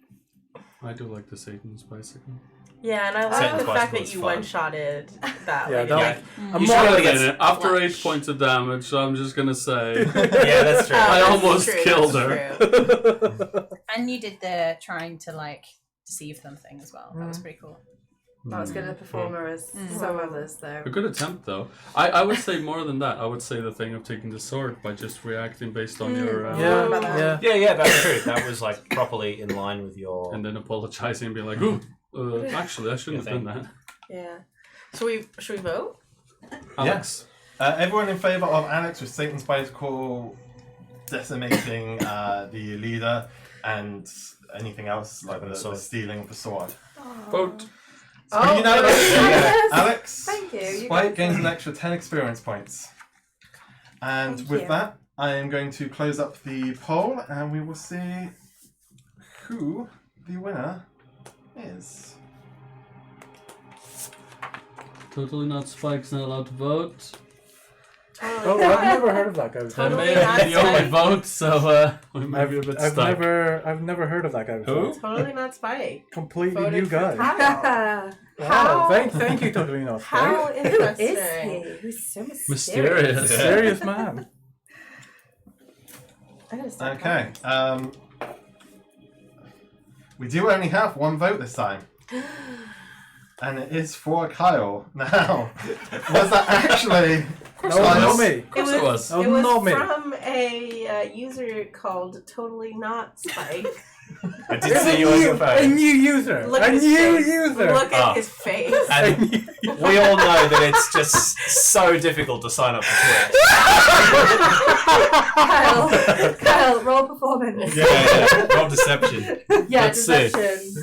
I do like the Satan's bicycle. Yeah, and I like Satan's the fact bicycle that is you fun. one-shotted that. Yeah, lady. that Yeah. I'm You more should or really less- get After flash. 8 points of damage, so I'm just gonna say. Yeah, that's true. I That's almost true, killed that's her. true. And you did the trying to deceive them thing as well. That was pretty cool. Not as good a performer as some others, though. A good attempt, though. I would say more than that. I would say the thing of taking the sword by just reacting based on your. Yeah. Yeah, that's true. That was like properly in line with your. And then apologizing and be like, ooh, actually, I shouldn't have done that. Yeah. Should we vote? Alex. Everyone in favour of Alex with Satan's bicycle decimating the leader and anything else like the stealing of the sword. Vote. Pretty unanimous. yes. Alex, Thank you. You Spike guys- gains an extra 10 experience points. And Thank with you. that, I am going to close up the poll and we will see who the winner is. Totally not Spike's not allowed to vote. Oh, I've never heard of that guy before. I Totally may not be the only Spike. vote, so we might be a bit I've stuck. never heard of that guy before. Who? Totally not Spike. Completely Voted new for guy. Kyle. Wow, How- thank you, totally not. How Spike. Who interesting. is he? He's so mysterious. Mysterious. Serious man. I gotta start Okay. counting. We do only have one vote this time. And it is for Kyle. Now, was that actually... No, not me. Of course it was. Oh, It was not me. from a user called Totally Not Spike. I did see you on your A phone. new user. Look a at his new face. user. Look at Ah. his face. And we all know that it's just so difficult to sign up for Twitch. Kyle, roll performance. Yeah, roll deception. Yeah, Let's see. deception.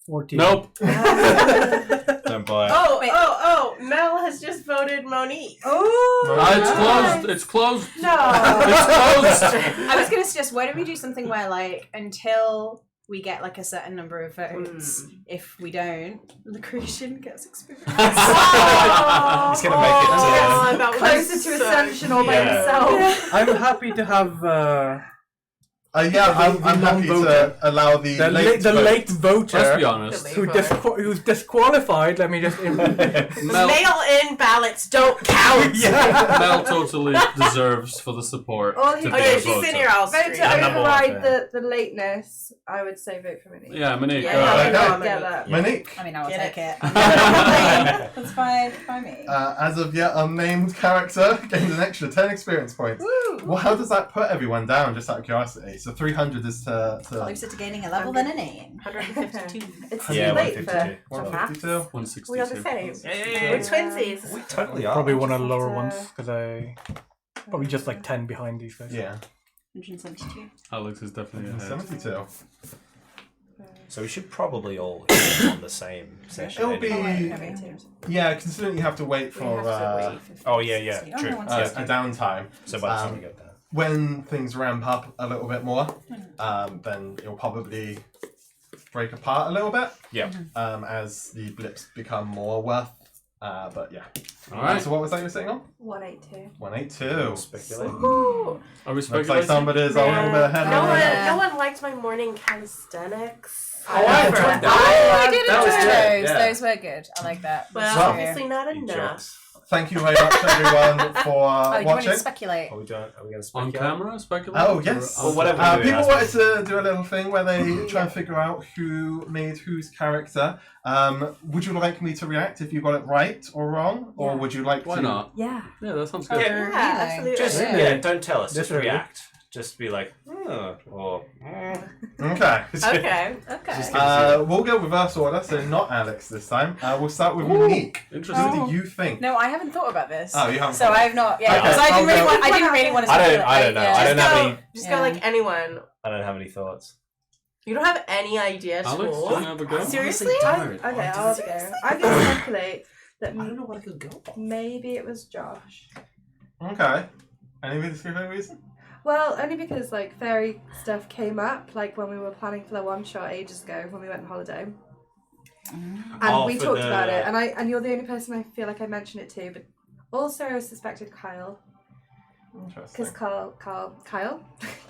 14. Nope. Don't buy it. Oh, Mel has just voted Monique. Oh, It's closed. It's closed. No. It's closed. I was going to suggest, why don't we do something where, like, until we get, like, a certain number of votes, if we don't, Lucretian gets experience. He's gonna make it to... that was Closer to so Ascension all by Yeah. himself. I'm happy to have I'm happy to non-voter. allow the, the late the vote. late voter Let's be honest. who's disqualified. Let me just. Mel, Mail-in ballots don't count. Mel totally deserves for the support. All he to Oh be yeah, a she's voter. in your house. Vote Street. to I'm number one override fan. the lateness. I would say vote for Monique. Yeah, Monique. Yeah, go ahead. yeah, I get that. Monique, I mean, I'll Get take it. it. That's fine by me. as of yet unnamed character, gained an extra 10 experience points. Woo! Well, how does that put everyone down, just out of curiosity? So 300 is to Closer to gaining a level than a name. 152. It's Yeah, too late for 152. maths. 152. We are the 162. same. We're twinsies. We totally are. Probably one of the Just lower have to- ones because I probably just like 10 behind these guys. Yeah, 172. Alex is definitely ahead. 72. So we should probably all hit on the same session. It'll be- anyway. Yeah, considering you have to wait We for have to wait. Oh yeah, Oh, true. no, a downtime. So by the time we get there. When things ramp up a little bit more, then it'll probably break apart a little bit. Yeah. As the blips become more worth. But yeah. All right. So what was that you were saying on? 182. 182. Speculate. Ooh. Are we Looks like speculating? somebody's a little bit ahead No of one, us. Yeah. no one liked my morning calisthenics. Oh, I Ever. tried Oh, I did That was enjoy good, those. yeah. Those were good. I like that. Well, Well, obviously not You enough. Thank you very much, everyone, for Oh, you want me watching. to speculate? Are we going to On speculate? camera, speculate? Oh, yes. Or- Or whatever. People wanted to do a little thing where they try and figure out who made whose character. Would you like me to react if you got it right or wrong? Or would you like Why to... not? Yeah. Yeah, that sounds good. Yeah, absolutely. Just Really? don't tell us. Just Literally. react. Just be like, or. Okay. Okay. Okay. Just- We'll go reverse order, so not Alex this time. We'll start with Monique. Interesting. Who do you think? No, I haven't thought about this. Oh, you haven't So thought. I've not. Yeah, Okay, because I I'll didn't really go- want. I didn't really want to. I don't speculate, know. yeah. I don't have Go, any. just Yeah. go like anyone. I don't have any thoughts. You don't have any idea at Alex, do you all. have a go? Seriously? Okay, I'll go. I'm going to speculate that know what I could go. maybe it was Josh. Okay. Any particular reason? Well, only because like fairy stuff came up, like when we were planning for the one shot ages ago when we went on holiday, and Oh, we for talked the- about it. And you're the only person I feel like I mentioned it to, but also I suspected Kyle Interesting. because Kyle,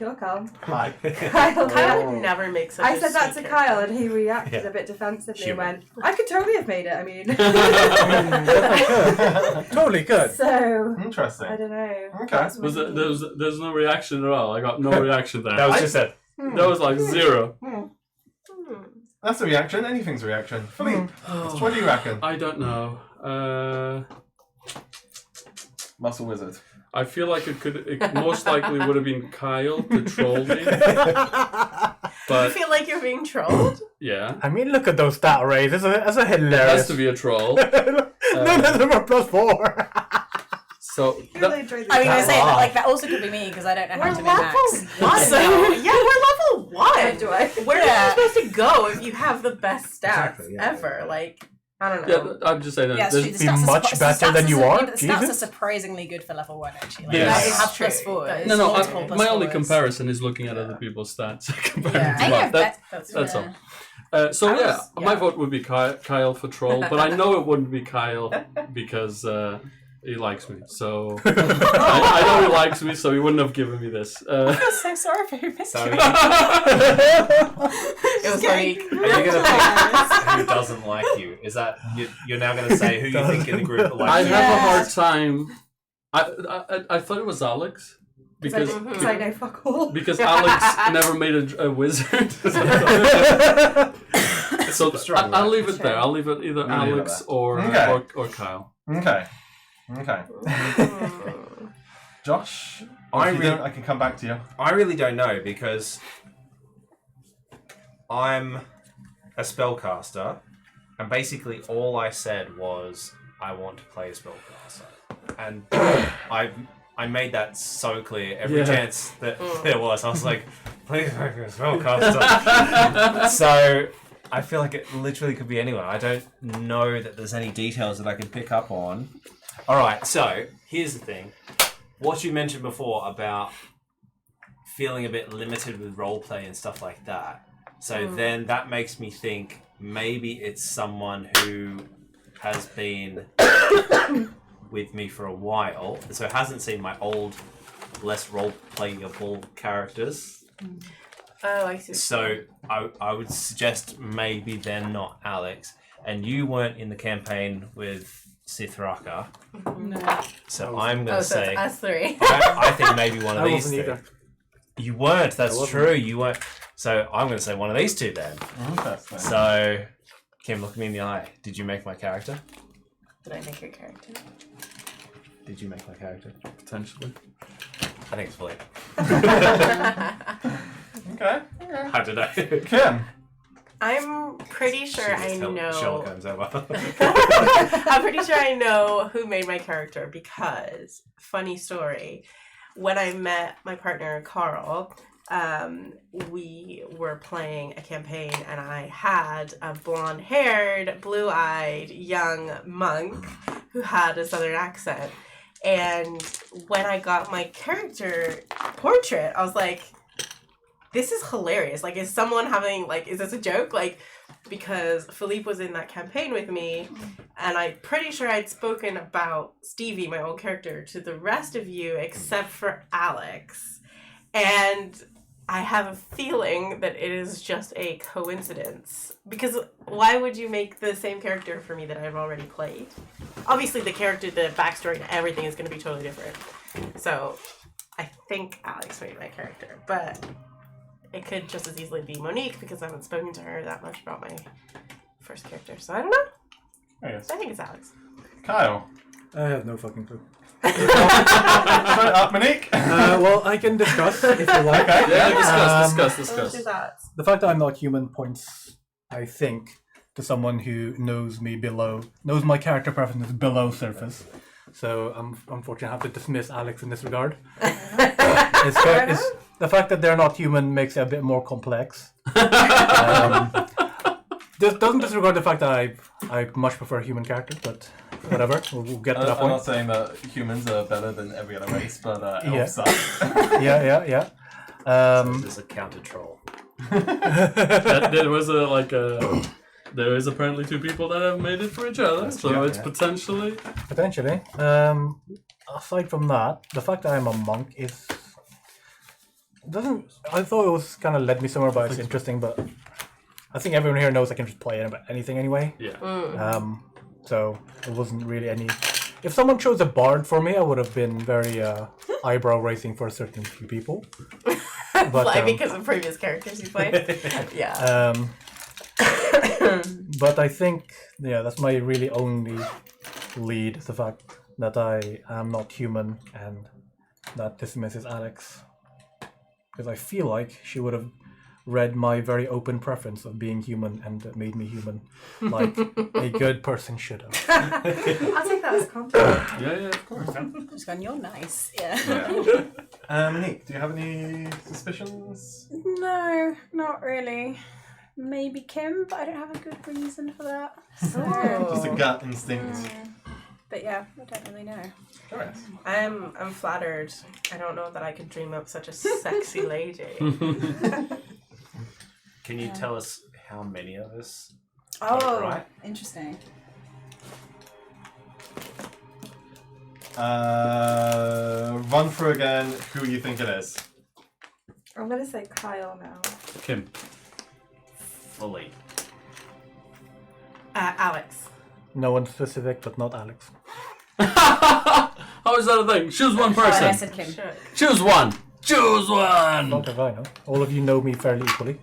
you're Kyle. Hi. Kyle, Kyle would never make such I a said that to sweet Kyle, character. and he reacted Yeah. a bit defensively Human. and went, "I could totally have made it." I mean, Totally good. so Interesting. I don't know. Okay. That's Was what it, he- there's no reaction at all. I got no reaction there. That was just a. That was like zero. Hmm. That's a reaction. Anything's a reaction. Philippe, what do you reckon? I don't know. Muscle Wizard. I feel like it most likely would have been Kyle to troll me. You But feel like you're being trolled? yeah, I mean, look at those stat arrays. That's a it hilarious. has to be a troll. None of them are +4. So He that, really enjoyed I mean, I this. say that like that also could be me because I don't know how We're to level min-max. one. So- Yeah, we're level one. Do I? Where Yeah. are you supposed to go if you have the best stats Exactly, yeah. ever? Like, I don't know. yeah, I'm just saying that. Yeah, it's there's- true. The Be stats much the better stats than you su- are, yeah, but the stats are Jesus. surprisingly good for level 1, actually. Like, Yes. you That have is true. +4. That is no, multiple my only +4s. comparison is looking at other people's stats comparing Yeah. to I mine. know, That's all. So I was- yeah, my yeah. vote would be Kyle for troll, but I know it wouldn't be Kyle because He likes me, so I know he likes me, so he wouldn't have given me this. I'm so sorry for your So picture. It was like, are you going to pick who doesn't like you? Is that you're now going to say who you think in the group I likes you? have a hard time. I thought it was Alex because Because I know fuck all. because Alex never made a wizard. So strong, I'll right? leave it there. I'll leave it either We'll leave it Alex there. or, Okay. or Kyle. Okay. Okay. Josh, I if you really- don't, I can come back to you. I really don't know because I'm a spellcaster, and basically all I said was I want to play a spellcaster, and I made that so clear every Yeah. chance that there was. I was like, please make me a spellcaster. So I feel like it literally could be anyone. I don't know that there's any details that I can pick up on. All right, so here's the thing. What you mentioned before about feeling a bit limited with roleplay and stuff like that. So then that makes me think maybe it's someone who has been with me for a while, so hasn't seen my old, less role-playable characters. oh, I see. So I would suggest maybe they're not Alex, and you weren't in the campaign with Sithraka. No. So I'm Oh, going to so say it's us three. I think maybe one of I these wasn't two. either. You weren't. That's wasn't. true. You weren't. So I'm going to say one of these two then. Interesting. So, Kim, look me in the eye. Did you make my character? Did I make your character? Did you make my character? Potentially. I think it's Philippe. Okay. How did I? Kim. I'm pretty sure I know. Sherlock Holmes over. I'm pretty sure I know who made my character because, funny story, when I met my partner Carl, we were playing a campaign and I had a blonde-haired, blue-eyed young monk who had a southern accent. And when I got my character portrait, I was like, this is hilarious. Like, is someone having, like, is this a joke? Like, because Philippe was in that campaign with me, and I'm pretty sure I'd spoken about Stevie, my old character, to the rest of you except for Alex. And I have a feeling that it is just a coincidence. Because why would you make the same character for me that I've already played? Obviously, the character, the backstory, and everything is going to be totally different. So, I think Alex made my character, but it could just as easily be Monique because I haven't spoken to her that much about my first character. So, I don't know. Yes. I think it's Alex. Kyle. I have no fucking clue. Shut up, Monique. Well, I can discuss if you like. Yeah, discuss. Let's do that. The fact that I'm not human points, I think, to someone who knows me knows my character preferences below surface. So I'm unfortunately I have to dismiss Alex in this regard. The fact that they're not human makes it a bit more complex. This doesn't disregard the fact that I much prefer human characters, but whatever, we'll get to that I'm point. not saying that humans are better than every other race, but Yeah. elves suck. Yeah. There's a counter troll. There is apparently two people that have made it for each other, so true, it's yeah. potentially. Potentially. Aside from that, the fact that I'm a monk is doesn't. I thought it was kind of led me somewhere, but it's interesting. But I think everyone here knows I can just play anything anyway. Yeah. So it wasn't really any. If someone chose a bard for me, I would have been very eyebrow raising for a certain few people. But Like because of previous characters you played? Yeah. But I think that's my really only lead, the fact that I am not human and that dismisses Alex. Because I feel like she would have read my very open preference of being human and made me human, like a good person should have. I'll take that as a compliment. Yeah, of course. Just going, you're nice. Yeah. Monique, do you have any suspicions? No, not really. Maybe Kim, but I don't have a good reason for that. So, Just a gut instinct. but yeah, I don't really know. Alright. I'm flattered. I don't know that I could dream up such a sexy lady. Can you tell us how many of us? Oh, Right. interesting. Run through again who you think it is. I'm gonna say Kyle now. Kim. Fully. Alex. No one specific, but not Alex. How is that a thing? Choose one Oh, I person. said Kim. Sure. Choose one. Choose one. Not if I know. All of you know me fairly equally.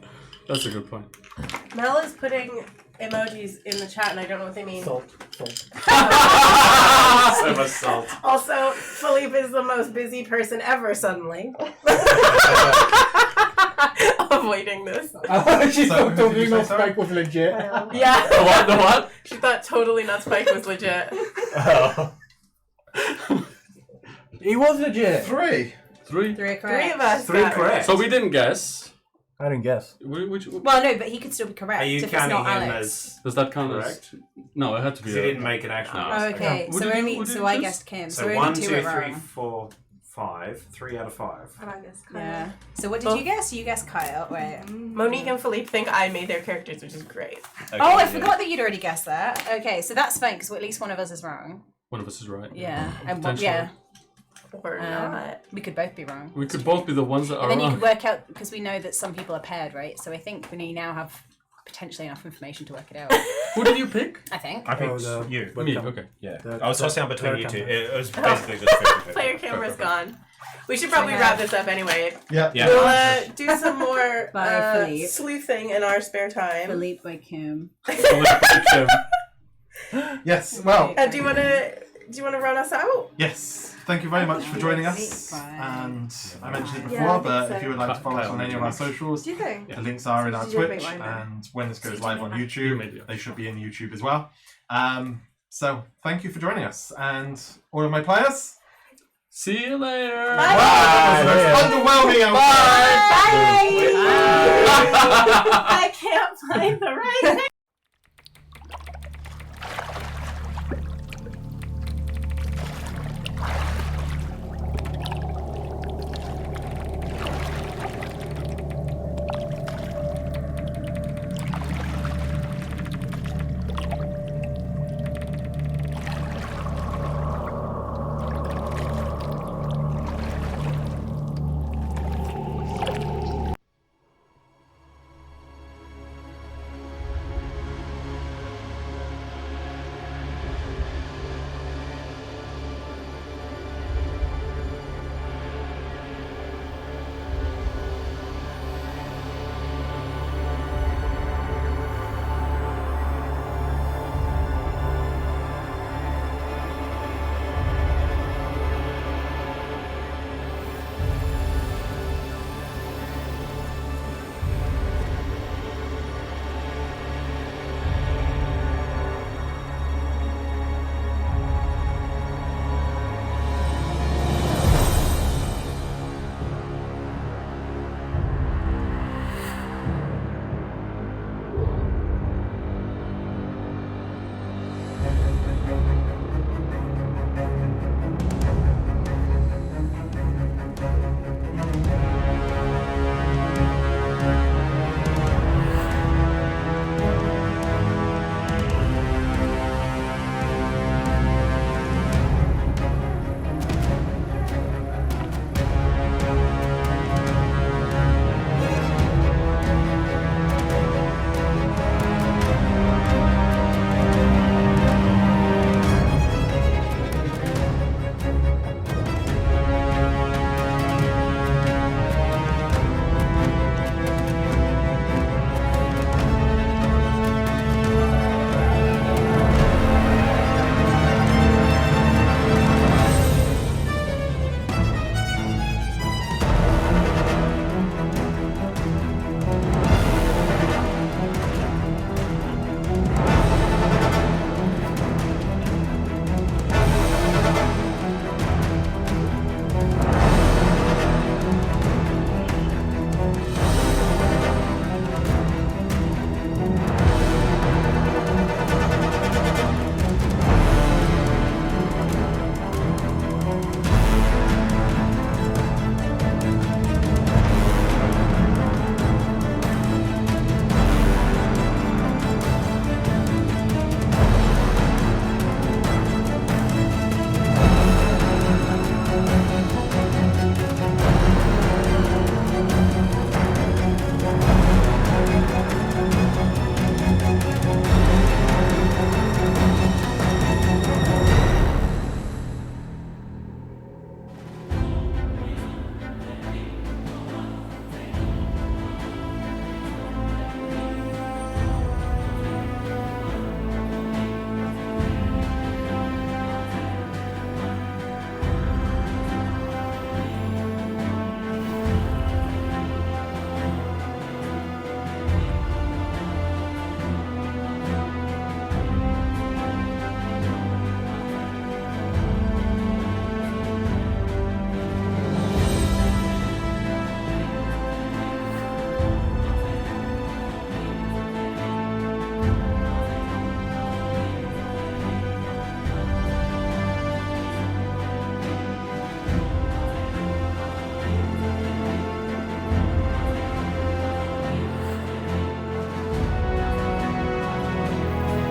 That's a good point. Mel is putting emojis in the chat and I don't know what they mean. Salt. So much salt. Also, Philippe is the most busy person ever suddenly. Avoiding this. She So, thought who did you Tobino say, sorry? Spike was legit. Kyle. Yeah. The what? The what? She thought totally not Spike was legit. Oh. He was legit. 3. Three. Three are correct. Three of us. Three got it. correct. So we didn't guess. I didn't guess. Which Well, no, but he could still be correct Are you if it's counting not him Alex. as does that count correct? as? No, it had to be. Because he didn't make an actual No. Oh, answer. okay. What So did you- only what did so you I choose? guessed Kim. So So 1, only 2, two 3, are wrong. 4, 5. 3 out of 5. And I guess Kyle. Yeah. So what did you guess? You guessed Kyle, right? Monique and Philippe think I made their characters, which is great. Okay, Oh, I yeah. forgot that you'd already guessed that. Okay, so that's fine because at least one of us is wrong. One of us is right. Yeah, and Potentially. yeah, Or not. we could both be wrong. We could both be the ones that are And then you wrong. could work out because we know that some people are paired, right? So I think we now have potentially enough information to work it out. Who did you pick? I think. I think Oh, the- you. But Me. come- Okay. Yeah. The- I was tossing out the between you player two. camera. It was basically just 50-50. Player camera's Perfect. gone. We should probably wrap this up anyway. Yeah. Yeah. We'll do some more Bye, Philippe. sleuthing in our spare time. Philippe by Kim. Yes. Well. Do you wanna run us out? Yes. Thank you very much for joining us. Bye. And I mentioned it Yeah, before, I think but so. if you would like to follow us on any of our socials, Do you think? the links are in our Did you make Twitch, mine now? and when this goes Did you live make on mine? You YouTube, made it. they should be in YouTube as well. So thank you for joining us, and all of my players. See you later. Bye. Wow, that's underwhelming. Bye. I can't find the right